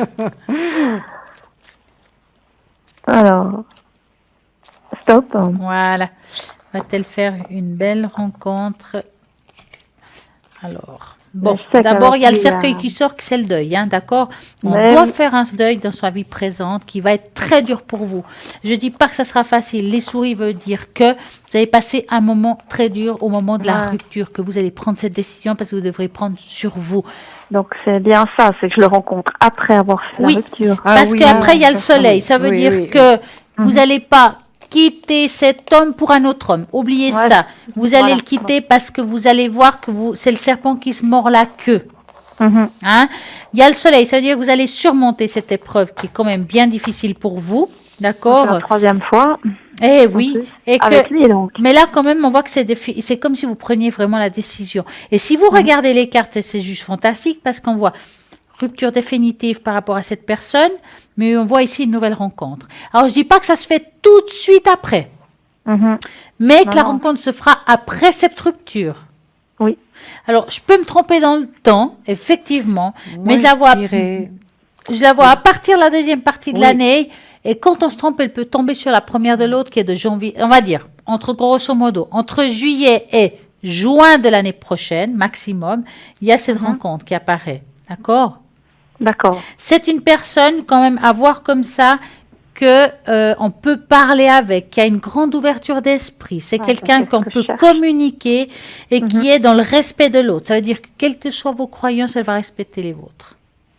Alors, stop. Voilà. Va-t-elle faire une belle rencontre? Alors, bon, Je sais d'abord, il y a le qu'avec lui, cercueil qui sort, que c'est le deuil, hein, d'accord? On Mais doit oui. faire un deuil dans sa vie présente qui va être très dur pour vous. Je dis pas que ça sera facile. Les souris veut dire que vous avez passé un moment très dur au moment de la Ouais. rupture, que vous allez prendre cette décision parce que vous devrez prendre sur vous. Donc c'est bien ça, c'est que je le rencontre après avoir fait Oui. la rupture. Ah Parce oui, qu'après, il y a oui, le soleil. oui, Ça veut oui, dire oui. que vous n'allez pas quitter cet homme pour un autre homme. Oubliez Ouais, ça. Vous allez voilà. le quitter parce que vous allez voir que c'est le serpent qui se mord la queue. Mhm. Hein? Il y a le soleil. Ça veut dire que vous allez surmonter cette épreuve qui est quand même bien difficile pour vous. C'est la D'accord? troisième fois Eh oui. plus. Et avec que, lui donc. mais là, quand même, on voit que c'est comme si vous preniez vraiment la décision. Et si vous regardez les cartes, c'est juste fantastique parce qu'on voit rupture définitive par rapport à cette personne, mais on voit ici une nouvelle rencontre. Alors, je dis pas que ça se fait tout de suite après, Mhm. mais Non, que la non. rencontre se fera après cette rupture. Oui. Alors, je peux me tromper dans le temps, effectivement, mais Moi, je la vois, dirais- je la vois à partir de la deuxième partie de Oui. l'année. Et quand on se trompe, elle peut tomber sur la première de l'autre qui est de janvier. On va dire, entre grosso modo, entre juillet et juin de l'année prochaine, maximum, il y a cette rencontre qui apparaît. D'accord? D'accord. C'est une personne quand même à voir comme ça que on peut parler avec, qui a une grande ouverture d'esprit. C'est Ouais, quelqu'un c'est ce qu'on que je peut cherche. communiquer et qui est dans le respect de l'autre. Ça veut dire que quelles que soient vos croyances, elle va respecter les vôtres.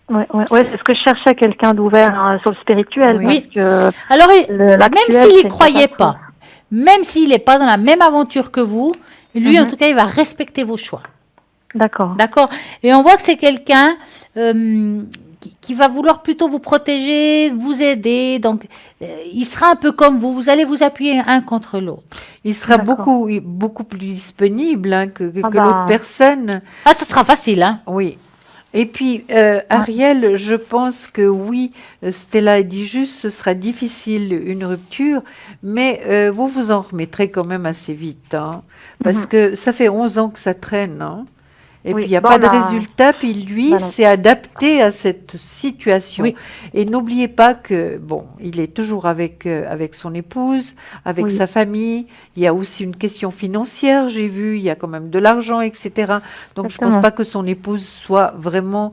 Ouais, c'est ce que je cherchais, quelqu'un d'ouvert hein, sur le spirituel. Oui. Parce que Alors, l'actuel, même s'il c'est n'y une croyait catastrophe. pas, même s'il n'est pas dans la même aventure que vous, lui, en tout cas, il va respecter vos choix. D'accord. D'accord? Et on voit que c'est quelqu'un qui va vouloir plutôt vous protéger, vous aider. Donc, il sera un peu comme vous. Vous allez vous appuyer un contre l'autre. Il sera D'accord. beaucoup plus disponible hein, Ah que bah. l'autre personne. Ah, ça sera facile, hein? Oui. Et puis, Ariel, je pense que oui, Stella dit juste, ce sera difficile une rupture, mais vous vous en remettrez quand même assez vite, hein, parce que ça fait 11 ans que ça traîne, hein. Et Oui, puis, il n'y a bon, pas de on a- résultat, puis lui Bah non. s'est adapté à cette situation. Oui. Et n'oubliez pas que, bon, il est toujours avec son épouse, avec Oui. sa famille. Il y a aussi une question financière, j'ai vu, il y a quand même de l'argent, etc. Donc, je ne pense Exactement. pas que son épouse soit vraiment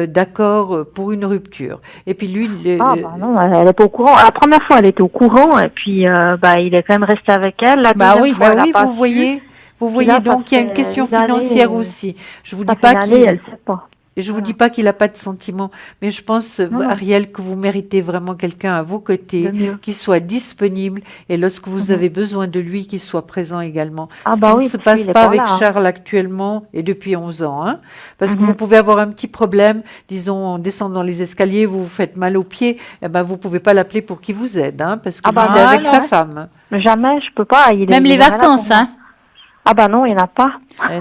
d'accord pour une rupture. Et puis, lui, Ah bah non, elle n'est pas au courant. La première fois, elle était au courant, et puis bah, il est quand même resté avec elle. La Bah deuxième oui. fois, bah elle a oui, pas vous su. voyez. Vous Puis voyez là, ça donc, il y a une fait question une année, financière aussi. Je vous Ça dis fait pas une année, elle qu'il... sait pas. Et je vous Voilà. dis pas qu'il n'a pas de sentiments, mais je pense, Non, non. Ariel, que vous méritez vraiment quelqu'un à vos côtés, De mieux. qui soit disponible, et lorsque vous Mhm. avez besoin de lui, qu'il soit présent également. Ah Ce bah qui ne oui, se parce passe qu'il est pas pas avec là, hein. Charles actuellement et depuis 11 ans, hein, parce que Mhm. vous pouvez avoir un petit problème, disons, en descendant les escaliers, vous vous faites mal aux pieds, eh ben, vous pouvez pas l'appeler pour qu'il vous aide, hein, parce que Ah bah lui, il est avec non. sa femme. Mais jamais, je peux pas. Même Il les est jamais là pour vacances, moi. hein? Ah bah non, il n'y en a pas.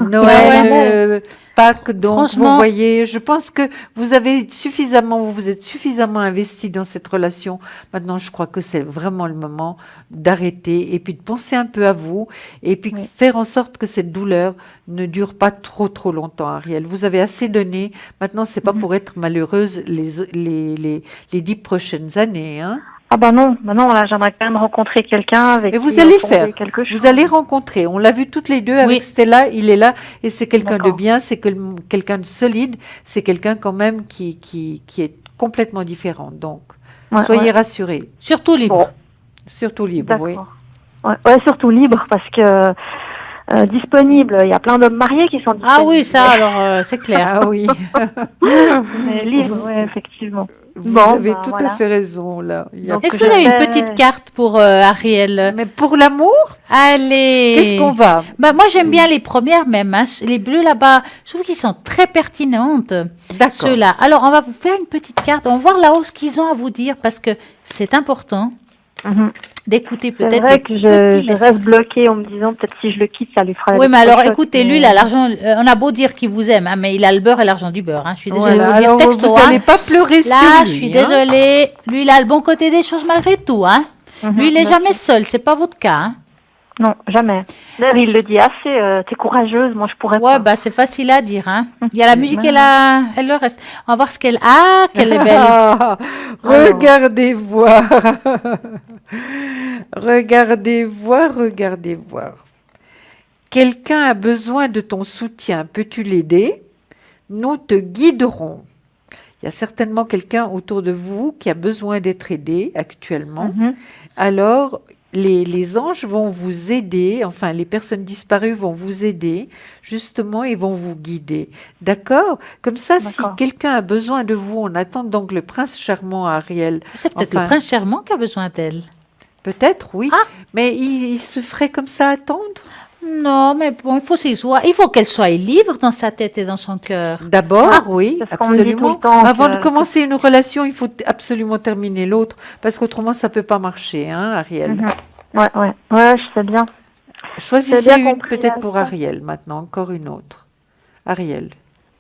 Noël, ouais. Pâques, donc vous Franchement, voyez, je pense que vous vous êtes suffisamment investi dans cette relation. Maintenant, je crois que c'est vraiment le moment d'arrêter et puis de penser un peu à vous et puis Oui. faire en sorte que cette douleur ne dure pas trop longtemps, Ariel. Vous avez assez donné. Maintenant, c'est pas pour être malheureuse les 10 prochaines années, hein. Ah bah non, là, j'aimerais quand même rencontrer quelqu'un avec Et vous qui allez fonder faire. quelque chose. Vous allez rencontrer. On l'a vu toutes les deux avec Oui. Stella. Il est là et c'est quelqu'un de D'accord. bien, c'est quelqu'un de solide. C'est quelqu'un quand même qui est complètement différent. Donc, Ouais, soyez ouais. rassurés. surtout libre. Bon, Surtout libre, oui. d'accord. Ouais, surtout libre parce que disponible, il y a plein d'hommes mariés qui sont disponibles. Ah oui, ça, alors, c'est clair. Ah oui, Mais libre, ouais, effectivement. vous Bon, avez bah, tout à voilà. fait raison là. Il y a Donc, Est-ce pas- que vous avez une j'espère- petite carte pour Ariel? Mais pour l'amour, Allez. qu'est-ce qu'on va? Bah, moi, j'aime bien les premières même, hein. Les bleus là-bas, je trouve qu'ils sont très pertinentes, D'accord. ceux-là. Alors, on va vous faire une petite carte. On va voir là-haut ce qu'ils ont à vous dire parce que c'est important Mhm. d'écouter C'est peut-être vrai des que petits je messages. reste bloquée en me disant peut-être si je le quitte, ça lui fera Oui, mais alors électrochoc, écoutez, mais- lui, il a l'argent. On a beau dire qu'il vous aime, hein, mais il a le beurre et l'argent du beurre. Hein. Je suis désolée Voilà. de vous le Alors, dire texto. vous Hein. n'allez pas pleurer sur Là, lui. je suis hein. désolée. Lui, il a le bon côté des choses malgré tout. Hein. Mhm, Lui, il n'est bien jamais sûr. seul. C'est pas votre cas. Hein. Non, jamais. D'ailleurs, il le dit assez, t'es courageuse, moi je pourrais Ouais, pas. bah c'est facile à dire. Hein. Il y a la musique Ouais. elle le reste. On va voir ce qu'elle. Ah, qu'elle est belle. Ah, regardez voir. Regardez voir. Quelqu'un a besoin de ton soutien. Peux-tu l'aider? Nous te guiderons. Il y a certainement quelqu'un autour de vous qui a besoin d'être aidé actuellement. Mhm. Alors, les anges vont vous aider, enfin, les personnes disparues vont vous aider, justement, et vont vous guider. D'accord? Comme ça, si D'accord. quelqu'un a besoin de vous, on attend donc le prince charmant Ariel. C'est peut-être Enfin, le prince charmant qui a besoin d'elle. Peut-être, oui. Ah. Mais il se ferait comme ça attendre? Non, mais bon, il faut qu'elle soit libre dans sa tête et dans son cœur. D'abord, Ah, oui, c'est ce qu'on me dit tout absolument. le temps, Avant que- de commencer une relation, il faut absolument terminer l'autre, parce qu'autrement, ça peut pas marcher, hein, Ariel. Mhm. Ouais, je sais bien. Choisissez J'ai bien une compris, peut-être pour Alpha. Ariel, maintenant, encore une autre. Ariel.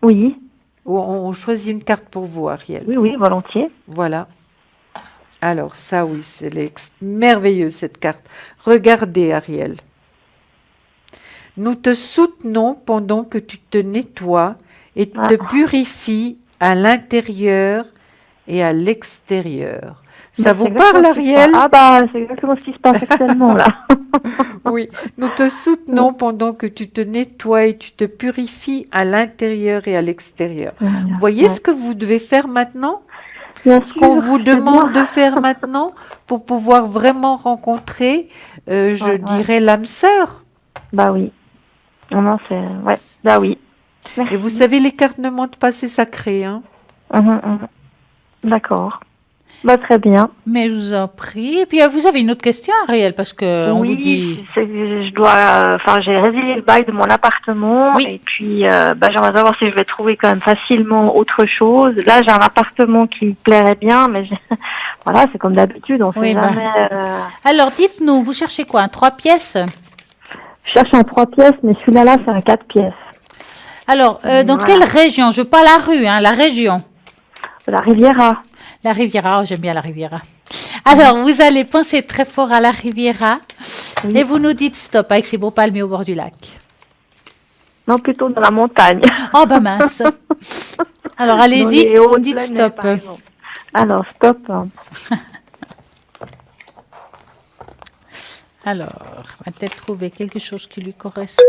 Oui, Ou on choisit une carte pour vous, Ariel. oui, volontiers. Voilà. Alors, ça, oui, c'est merveilleux, cette carte. Regardez, Ariel. Nous te soutenons pendant que tu te nettoies et te purifies à l'intérieur et à l'extérieur. Ça Bah, vous c'est parle, exactement ce qui se Ariel? passe. Ah bah, c'est exactement ce qui se passe actuellement là. Oui. Nous te soutenons pendant que tu te nettoies et tu te purifies à l'intérieur et à l'extérieur. Vous voyez Ouais. ce que vous devez faire maintenant? Bien Ce qu'on sûr, vous je sais demande bien. de faire maintenant pour pouvoir vraiment rencontrer, je Ouais. dirais, l'âme sœur. Bah oui. Non, c'est... Ouais, bah oui. Merci. Et vous savez, les cartes ne mentent pas, c'est sacré, hein. Mhm. D'accord. Bah, très bien. Mais je vous en prie. Et puis, vous avez une autre question, Ariel, parce que on vous dit... je dois, enfin, j'ai résilié le bail de mon appartement Oui. et puis, j'aimerais savoir si je vais trouver quand même facilement autre chose. Là, j'ai un appartement qui me plairait bien, mais voilà, c'est comme d'habitude, on Oui, sait bah. jamais. Alors, dites-nous, vous cherchez quoi? Un 3 pièces? Je cherche un 3 pièces, mais celui-là, c'est un 4 pièces. Alors, dans Voilà. quelle région? Je veux pas la rue, hein, la région. La Riviera. La Riviera, oh, j'aime bien la Riviera. Alors, vous allez penser très fort à la Riviera et vous nous dites stop avec ces beaux palmiers au bord du lac. Non, plutôt dans la montagne. Oh, bah mince. Alors, Dans allez-y, les vous hautes me dites plaines, stop. par exemple. Alors, stop. Alors, on va peut-être trouver quelque chose qui lui correspond.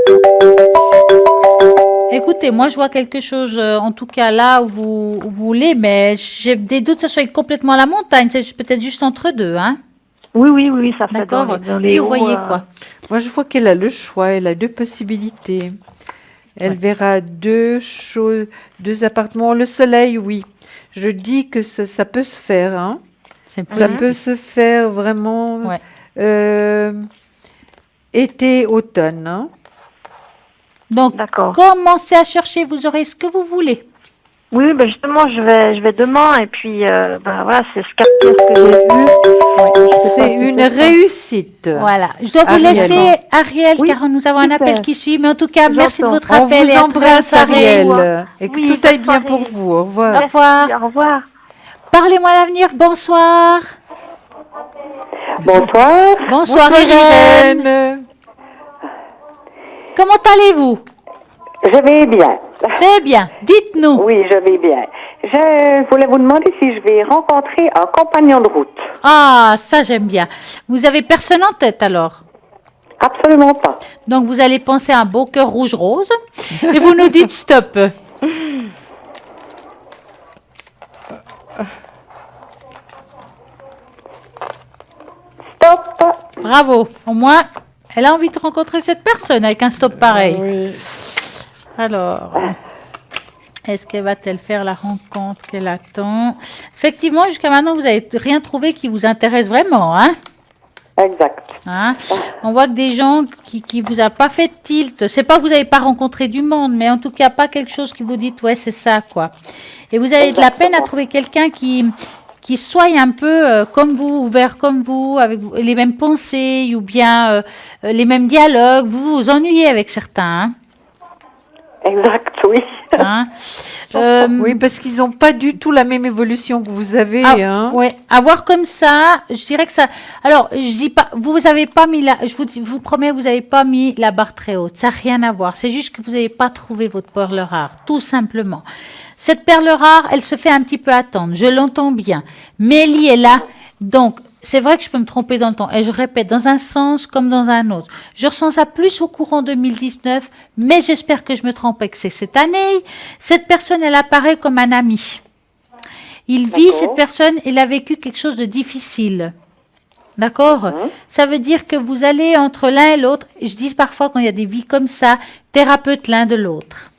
Écoutez, moi, je vois quelque chose, en tout cas là où vous voulez, mais j'ai des doutes que ça soit complètement à la montagne. C'est peut-être juste entre deux, hein? Oui, ça fait D'accord. dans les Puis vous hauts, voyez quoi? Moi, je vois qu'elle a le choix, elle a deux possibilités. Elle verra deux choses, deux appartements. Le soleil, oui. Je dis que ça peut se faire, hein. C'est Ça plus- peut se faire vraiment Ouais. été, automne, hein. Donc, D'accord. commencez à chercher, vous aurez ce que vous voulez. Oui, ben justement, je vais demain et puis voilà, c'est ce 4 pièces que j'ai vu. Je sais pas C'est si une ça. réussite. Voilà. Je dois vous Ariel. laisser, Ariel, Oui, car nous avons un super. appel qui suit. Mais en tout cas, merci de J'entends. votre On appel. vous et à très embrasse, bonne soirée. Ariel. Et que Oui, tout aille bonne bien soirée. pour vous. Au Au revoir. revoir. Au revoir. Parlez-moi l'avenir. Bonsoir. Bonsoir. Bonsoir, Irène. Irène. Comment allez-vous? Je vais bien. C'est bien. Dites-nous. Oui, je vais bien. Je voulais vous demander si je vais rencontrer un compagnon de route. Ah, ça, j'aime bien. Vous avez personne en tête alors? Absolument pas. Donc, vous allez penser à un beau cœur rouge-rose et vous nous dites stop. Stop. Bravo. Au moins, elle a envie de rencontrer cette personne avec un stop pareil. Alors, est-ce qu'elle va-t-elle faire la rencontre qu'elle attend? Effectivement, jusqu'à maintenant, vous n'avez rien trouvé qui vous intéresse vraiment, hein? Exact. Hein? On voit que des gens qui vous a pas fait tilt, c'est pas que vous n'avez pas rencontré du monde, mais en tout cas pas quelque chose qui vous dit ouais c'est ça quoi. Et vous avez de la peine à trouver quelqu'un qui soit un peu comme vous, ouvert comme vous, avec les mêmes pensées ou bien les mêmes dialogues. Vous vous ennuyez avec certains, Exact, oui. hein? Oui, parce qu'ils n'ont pas du tout la même évolution que vous avez, hein. Ouais, avoir comme ça, je dirais que ça. Alors, je dis pas, vous avez pas mis la. Je vous promets, vous n'avez pas mis la barre très haute. Ça n'a rien à voir. C'est juste que vous n'avez pas trouvé votre perle rare, tout simplement. Cette perle rare, elle se fait un petit peu attendre. Je l'entends bien. Mélie est là, donc. C'est vrai que je peux me tromper dans le temps. Et je répète, dans un sens comme dans un autre. Je ressens ça plus au courant 2019, mais j'espère que je me trompe et que c'est cette année. Cette personne, elle apparaît comme un ami. Il vit, cette personne, elle a vécu quelque chose de difficile. D'accord? Ça veut dire que vous allez entre l'un et l'autre. Je dis parfois quand il y a des vies comme ça, thérapeute l'un de l'autre.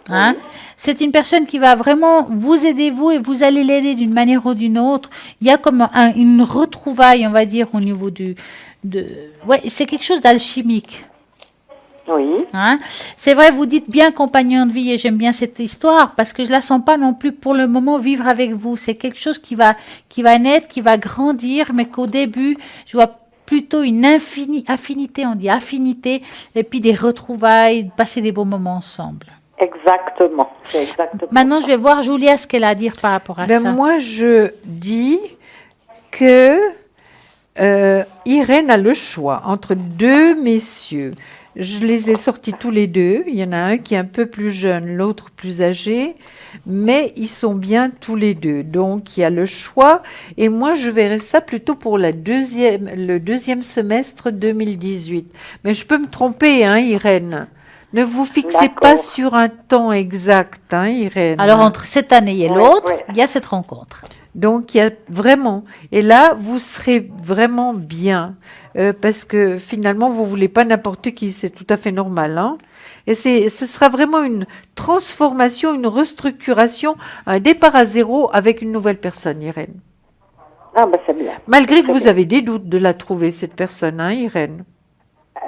Hein? C'est une personne qui va vraiment vous aider, vous, et vous allez l'aider d'une manière ou d'une autre. Il y a comme une retrouvaille, on va dire, au niveau ouais, c'est quelque chose d'alchimique. Oui. Hein? C'est vrai, vous dites bien compagnon de vie, et j'aime bien cette histoire, parce que je la sens pas non plus pour le moment vivre avec vous. C'est quelque chose qui va naître, qui va grandir, mais qu'au début, je vois plutôt une affinité, on dit affinité, et puis des retrouvailles, passer des bons moments ensemble. Exactement. C'est exactement. Maintenant, je vais voir Julia ce qu'elle a à dire par rapport à ça. Moi, je dis que Irène a le choix entre deux messieurs. Je les ai sortis tous les deux. Il y en a un qui est un peu plus jeune, l'autre plus âgé, mais ils sont bien tous les deux. Donc, il y a le choix. Et moi, je verrais ça plutôt pour le deuxième semestre 2018. Mais je peux me tromper, hein, Irène. Ne vous fixez pas sur un temps exact, hein, Irène. Alors, entre cette année et Ouais, l'autre, ouais. il y a cette rencontre. Donc, il y a vraiment, et là, vous serez vraiment bien, parce que finalement, vous voulez pas n'importe qui, c'est tout à fait normal, hein. Et ce sera vraiment une transformation, une restructuration, un départ à zéro avec une nouvelle personne, Irène. Ah, ben c'est bien. Malgré que vous avez des doutes de la trouver, cette personne, hein, Irène.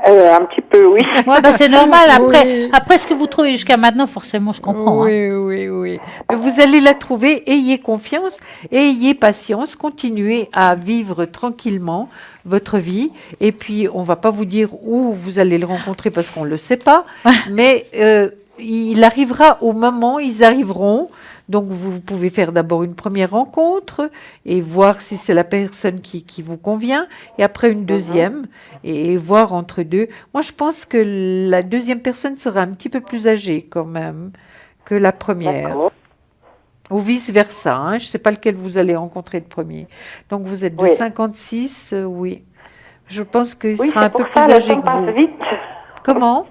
Un petit peu, oui. Ouais, bah, c'est normal. Après, Oui. après ce que vous trouvez jusqu'à maintenant, forcément, je comprends. Hein. Oui. Mais vous allez la trouver, ayez confiance, ayez patience, continuez à vivre tranquillement votre vie. Et puis, on va pas vous dire où vous allez le rencontrer parce qu'on le sait pas, mais il arrivera au moment, ils arriveront. Donc, vous pouvez faire d'abord une première rencontre et voir si c'est la personne qui vous convient, et après une deuxième, et voir entre deux. Moi, je pense que la deuxième personne sera un petit peu plus âgée quand même que la première, D'accord. ou vice-versa. Hein. Je ne sais pas lequel vous allez rencontrer le premier. Donc, vous êtes de Oui. 56, oui. Je pense qu'il Oui, sera c'est un peu pour ça, plus le âgé temps que passe vous. vite. Comment?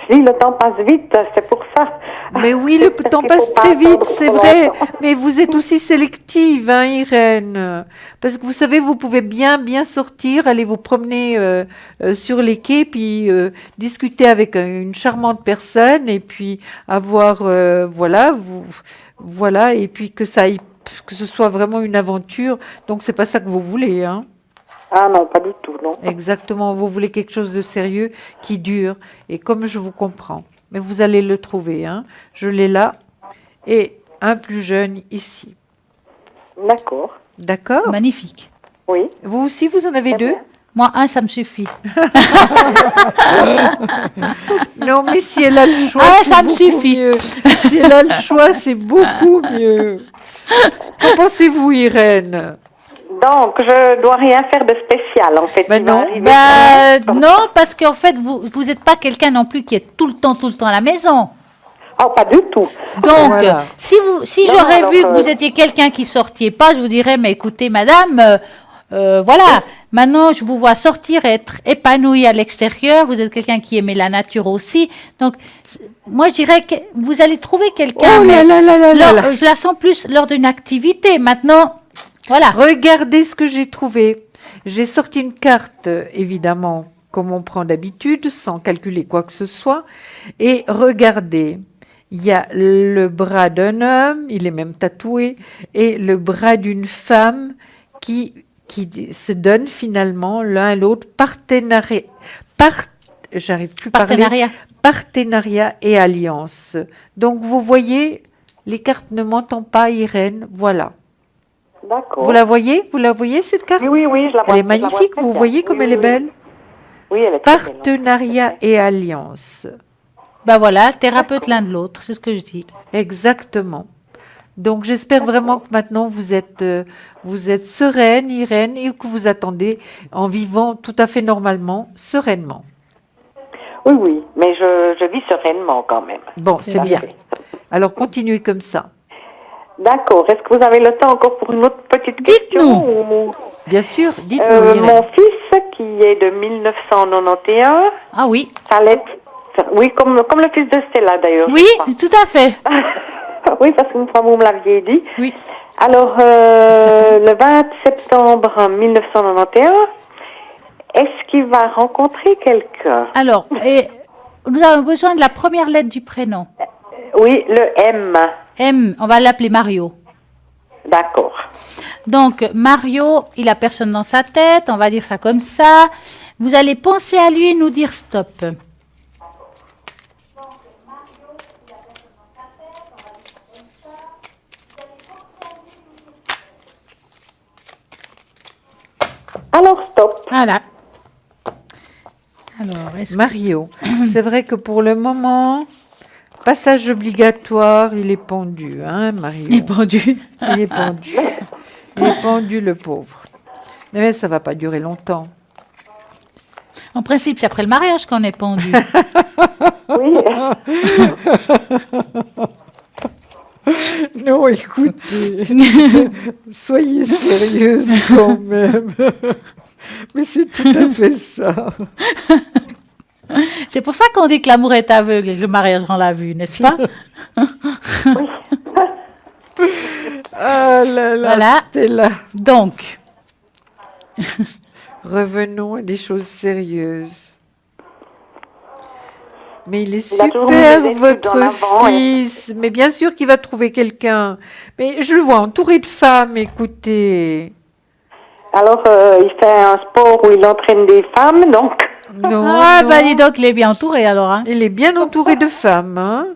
Je dis, le temps passe vite, c'est pour ça. Mais oui, le Parce temps qu'il passe faut pas très vite, attendre c'est trop vrai. longtemps. Mais vous êtes aussi sélective, hein, Irène. Parce que vous savez, vous pouvez bien sortir, aller vous promener sur les quais, puis discuter avec une charmante personne, et puis avoir, voilà, et puis que ce soit vraiment une aventure. Donc c'est pas ça que vous voulez, hein. Ah non, pas du tout, non. Exactement, vous voulez quelque chose de sérieux qui dure, et comme je vous comprends. Mais vous allez le trouver, hein. Je l'ai là, et un plus jeune ici. D'accord. D'accord? Magnifique. Oui. Vous aussi, vous en avez Très deux? bien. Moi, un, ça me suffit. Non, mais si elle a le choix, Ah, c'est ça me beaucoup suffit. mieux. Si elle a le choix, c'est beaucoup mieux. Qu'en pensez-vous, Irène? Donc, je dois rien faire de spécial, en fait. Ben Il va non. arriver Bah, quand même. non, parce qu'en fait, vous n'êtes pas quelqu'un non plus qui est tout le temps à la maison. Oh, pas du tout. Donc, Voilà. si Non, j'aurais alors, vu que vous étiez quelqu'un qui sortiez pas, je vous dirais, mais écoutez, madame, voilà, maintenant je vous vois sortir, être épanouie à l'extérieur, vous êtes quelqu'un qui aimait la nature aussi. Donc, moi, je dirais que vous allez trouver quelqu'un, Oh là mais là là là là là. je la sens plus lors d'une activité. Maintenant, voilà. Regardez ce que j'ai trouvé. J'ai sorti une carte, évidemment, comme on prend d'habitude, sans calculer quoi que ce soit. Et regardez, il y a le bras d'un homme, il est même tatoué, et le bras d'une femme qui se donne finalement l'un à l'autre j'arrive plus à parler. Partenariat. Partenariat et alliance. Donc, vous voyez, les cartes ne m'entendent pas, Irène. Voilà. D'accord. Vous la voyez? Vous la voyez, cette carte? Oui, je la vois. Elle est je la vois magnifique. très Vous bien. voyez comme Oui, elle est oui, belle? Oui, elle est très belle. Partenariat et alliance. Ben voilà, thérapeute l'un de l'autre, c'est ce que je dis. Exactement. Donc, j'espère vraiment que maintenant vous êtes sereine, Irène, et que vous attendez en vivant tout à fait normalement, sereinement. Oui, mais je vis sereinement quand même. Bon, c'est bien. Parfait. Alors, continuez comme ça. D'accord. Est-ce que vous avez le temps encore pour une autre petite question ou- Bien sûr, dites-nous, Irène. Mon fils, qui est de 1991, Ah oui, ça l'est. Oui, comme le fils de Stella d'ailleurs. oui, je crois. tout à fait. Oui, parce qu'une fois vous me l'aviez dit. Oui. Alors, le 20 septembre 1991, est-ce qu'il va rencontrer quelqu'un? Alors, nous avons besoin de la première lettre du prénom. Oui, le M. M, on va l'appeler Mario. D'accord. Donc, Mario, il a personne dans sa tête, on va dire ça comme ça. Vous allez penser à lui et nous dire stop. Alors, stop. Voilà. Alors, est-ce que... Mario, c'est vrai que pour le moment, passage obligatoire, il est pendu, hein, Mario? Il est pendu. Il est pendu. Il est pendu, le pauvre. Mais ça va pas durer longtemps. En principe, c'est après le mariage qu'on est pendu. Oui. Non, écoutez, soyez sérieuse quand même. Mais c'est tout à fait ça. C'est pour ça qu'on dit que l'amour est aveugle et que le mariage rend la vue, n'est-ce pas? Ah là là, Voilà. Stella. Donc, Revenons à des choses sérieuses. Mais il est Il a toujours super, mis des études votre en avant, fils. Mais bien sûr qu'il va trouver quelqu'un. Mais je le vois entouré de femmes, écoutez. Alors, il fait un sport où il entraîne des femmes, donc. Non, ah non. bah dis donc, il est bien entouré alors. Hein. Il est bien entouré de femmes, hein.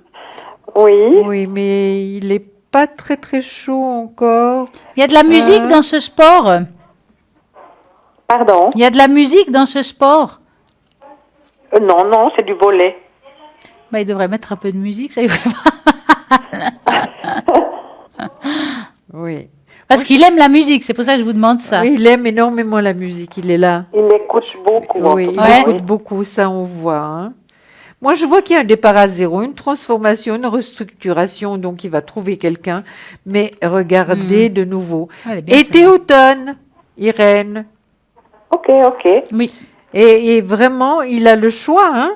Oui. Oui, mais il est pas très très chaud encore. Il y a de la musique dans ce sport. Pardon. Il y a de la musique dans ce sport. Non, non, c'est du volet. Bah, il devrait mettre un peu de musique, ça irait pas. Oui. Parce qu'il aime la musique, c'est pour ça que je vous demande ça. Oui, il aime énormément la musique, il est là. Il écoute beaucoup. en Oui, tout il cas. Ouais. écoute beaucoup, ça on voit, hein. Moi, je vois qu'il y a un départ à zéro, une transformation, une restructuration, donc il va trouver quelqu'un. Mais regardez de nouveau. Elle est bien, Été-automne, Irène. Ok, ok. Oui. Et vraiment, il a le choix, hein,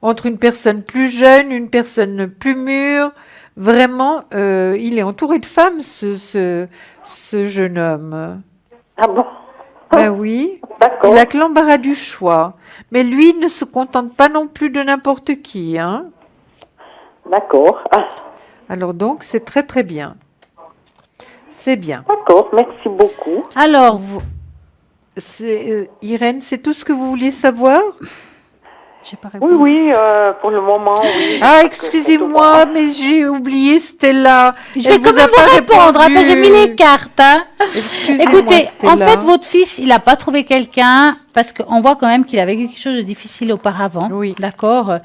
entre une personne plus jeune, une personne plus mûre. Vraiment, il est entouré de femmes, ce jeune homme. Ah bon? Ben oui, D'accord. il a que l'embarras du choix. Mais lui ne se contente pas non plus de n'importe qui, hein. D'accord. Ah, Alors donc, c'est très très bien. C'est bien. d'accord, merci beaucoup. Alors, Irène, c'est tout ce que vous vouliez savoir? j'ai pas Oui, répondu. oui, pour le moment, oui. Ah, Parce que excusez-moi, mais j'ai oublié Stella. Je Elle vais quand vous a même pas vous répondre. répondu. Après, j'ai mis les cartes. Hein. Excusez-moi, Écoutez, en Stella. fait, votre fils, il n'a pas trouvé quelqu'un parce qu'on voit quand même qu'il a vécu quelque chose de difficile auparavant. Oui. D'accord.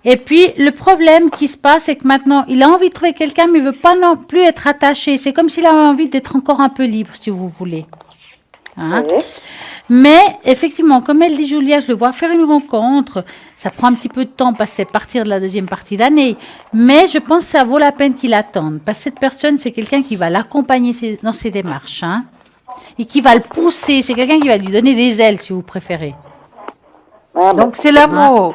Et puis, le problème qui se passe, c'est que maintenant, il a envie de trouver quelqu'un, mais il ne veut pas non plus être attaché. C'est comme s'il avait envie d'être encore un peu libre, si vous voulez. Hein? Oui. Mais effectivement, comme elle dit Julia, je le vois faire une rencontre. Ça prend un petit peu de temps parce que c'est partir de la deuxième partie d'année. Mais je pense que ça vaut la peine qu'il attende. Parce que cette personne, c'est quelqu'un qui va l'accompagner dans ses démarches. Hein, et qui va le pousser. C'est quelqu'un qui va lui donner des ailes, si vous préférez. Ah, Donc, c'est l'amour.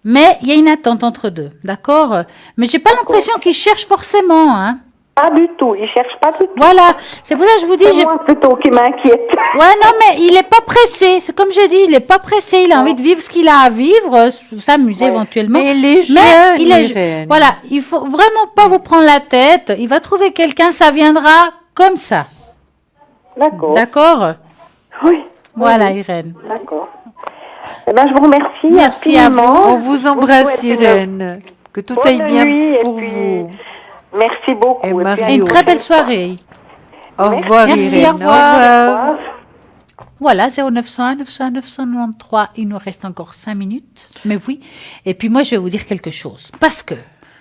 Mais il y a une attente entre deux. D'accord. Mais j'ai pas l'impression qu'il cherche forcément. Hein. pas du tout. Il cherche pas du tout. Voilà. C'est pour ça que je vous dis... C'est moi plutôt qui m'inquiète. Ouais, non, mais il n'est pas pressé. C'est comme je dis, il n'est pas pressé. Il a envie de vivre ce qu'il a à vivre, s'amuser éventuellement. Mais il est jeune, Mais il est Irène. Voilà, il faut vraiment pas vous prendre la tête. Il va trouver quelqu'un, ça viendra comme ça. D'accord. D'accord. Oui. Voilà, Oui, oui. Irène. D'accord. Eh ben, je vous remercie. Merci à infiniment. On vous embrasse, souhaite une Irène. Que tout bonne aille bien nuit, et pour puis, vous. Merci beaucoup. Et puis Marie- Et une très belle soirée. Au revoir, Merci, Irène. au revoir. Au revoir. Voilà, 0901 901 993. Il nous reste encore 5 minutes. Mais oui. Et puis moi, je vais vous dire quelque chose. Parce que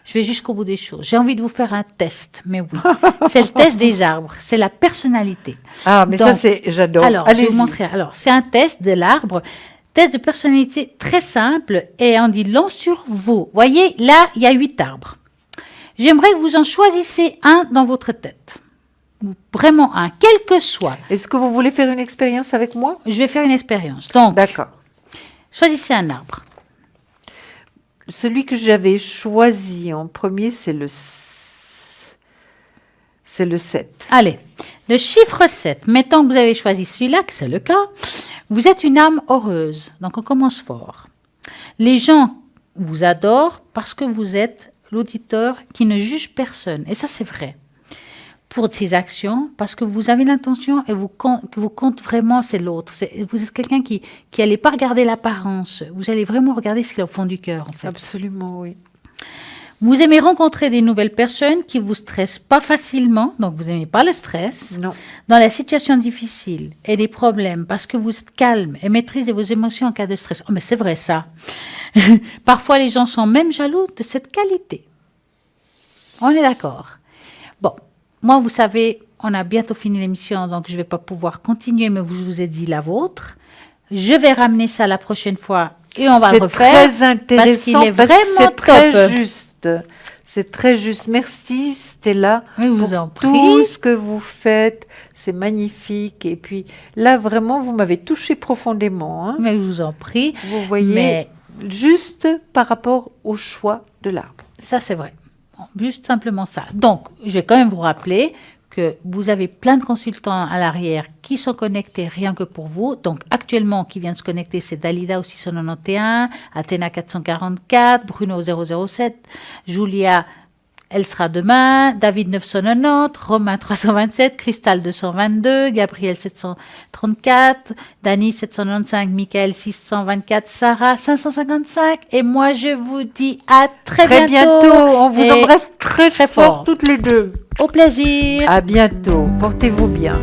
je vais jusqu'au bout des choses. J'ai envie de vous faire un test. Mais oui. C'est le test des arbres. C'est la personnalité. Ah, mais ça, Donc, c'est, j'adore. Alors, je vais Allez-y. vous montrer. Alors, c'est un test de l'arbre. Test de personnalité très simple et on dit long sur vous. Voyez, là, il y a 8 arbres. J'aimerais que vous en choisissez un dans votre tête. Vraiment un, quel que soit. Est-ce que vous voulez faire une expérience avec moi? Je vais faire une expérience. Donc, D'accord. choisissez un arbre. Celui que j'avais choisi en premier, c'est le 7. Allez, le chiffre 7. Mettons que vous avez choisi celui-là, que c'est le cas. Vous êtes une âme heureuse. Donc, on commence fort. Les gens vous adorent parce que vous êtes l'auditeur qui ne juge personne. Et ça, c'est vrai. Pour ses actions, parce que vous avez l'intention et que vous compte vraiment, c'est l'autre. Vous êtes quelqu'un qui n'allez pas regarder l'apparence. Vous allez vraiment regarder ce qu'il y a au fond du cœur, en fait. Absolument, oui. Vous aimez rencontrer des nouvelles personnes qui vous stressent pas facilement, donc vous n'aimez pas le stress. Non. Dans la situation difficile et des problèmes, parce que vous êtes calme et maîtrisez vos émotions en cas de stress. Oh, mais c'est vrai ça. Parfois, les gens sont même jaloux de cette qualité. On est d'accord. Bon, moi, vous savez, on a bientôt fini l'émission, donc je ne vais pas pouvoir continuer, mais je vous ai dit la vôtre. Je vais ramener ça la prochaine fois et on va le C'est refaire. très intéressant parce qu'il est parce que vraiment c'est très top. juste. C'est très juste. Merci Stella Oui, vous pour en prie. tout ce que vous faites. C'est magnifique. Et puis là, vraiment, vous m'avez touché profondément. Hein. Mais je vous en prie. Vous voyez, Mais juste par rapport au choix de l'arbre. ça, c'est vrai. Juste simplement ça. Donc, je vais quand même vous rappeler que vous avez plein de consultants à l'arrière qui sont connectés rien que pour vous. Donc, actuellement, qui vient de se connecter, c'est Dalida au 691, Athéna 444, Bruno 007, Julia, elle sera demain, David 990, Romain 327, Cristal 222, Gabriel 734, Dani 795, Michael 624, Sarah 555. Et moi, je vous dis à très bientôt. On vous Et embrasse très très fort fort. toutes les deux. Au plaisir. À bientôt. Portez-vous bien.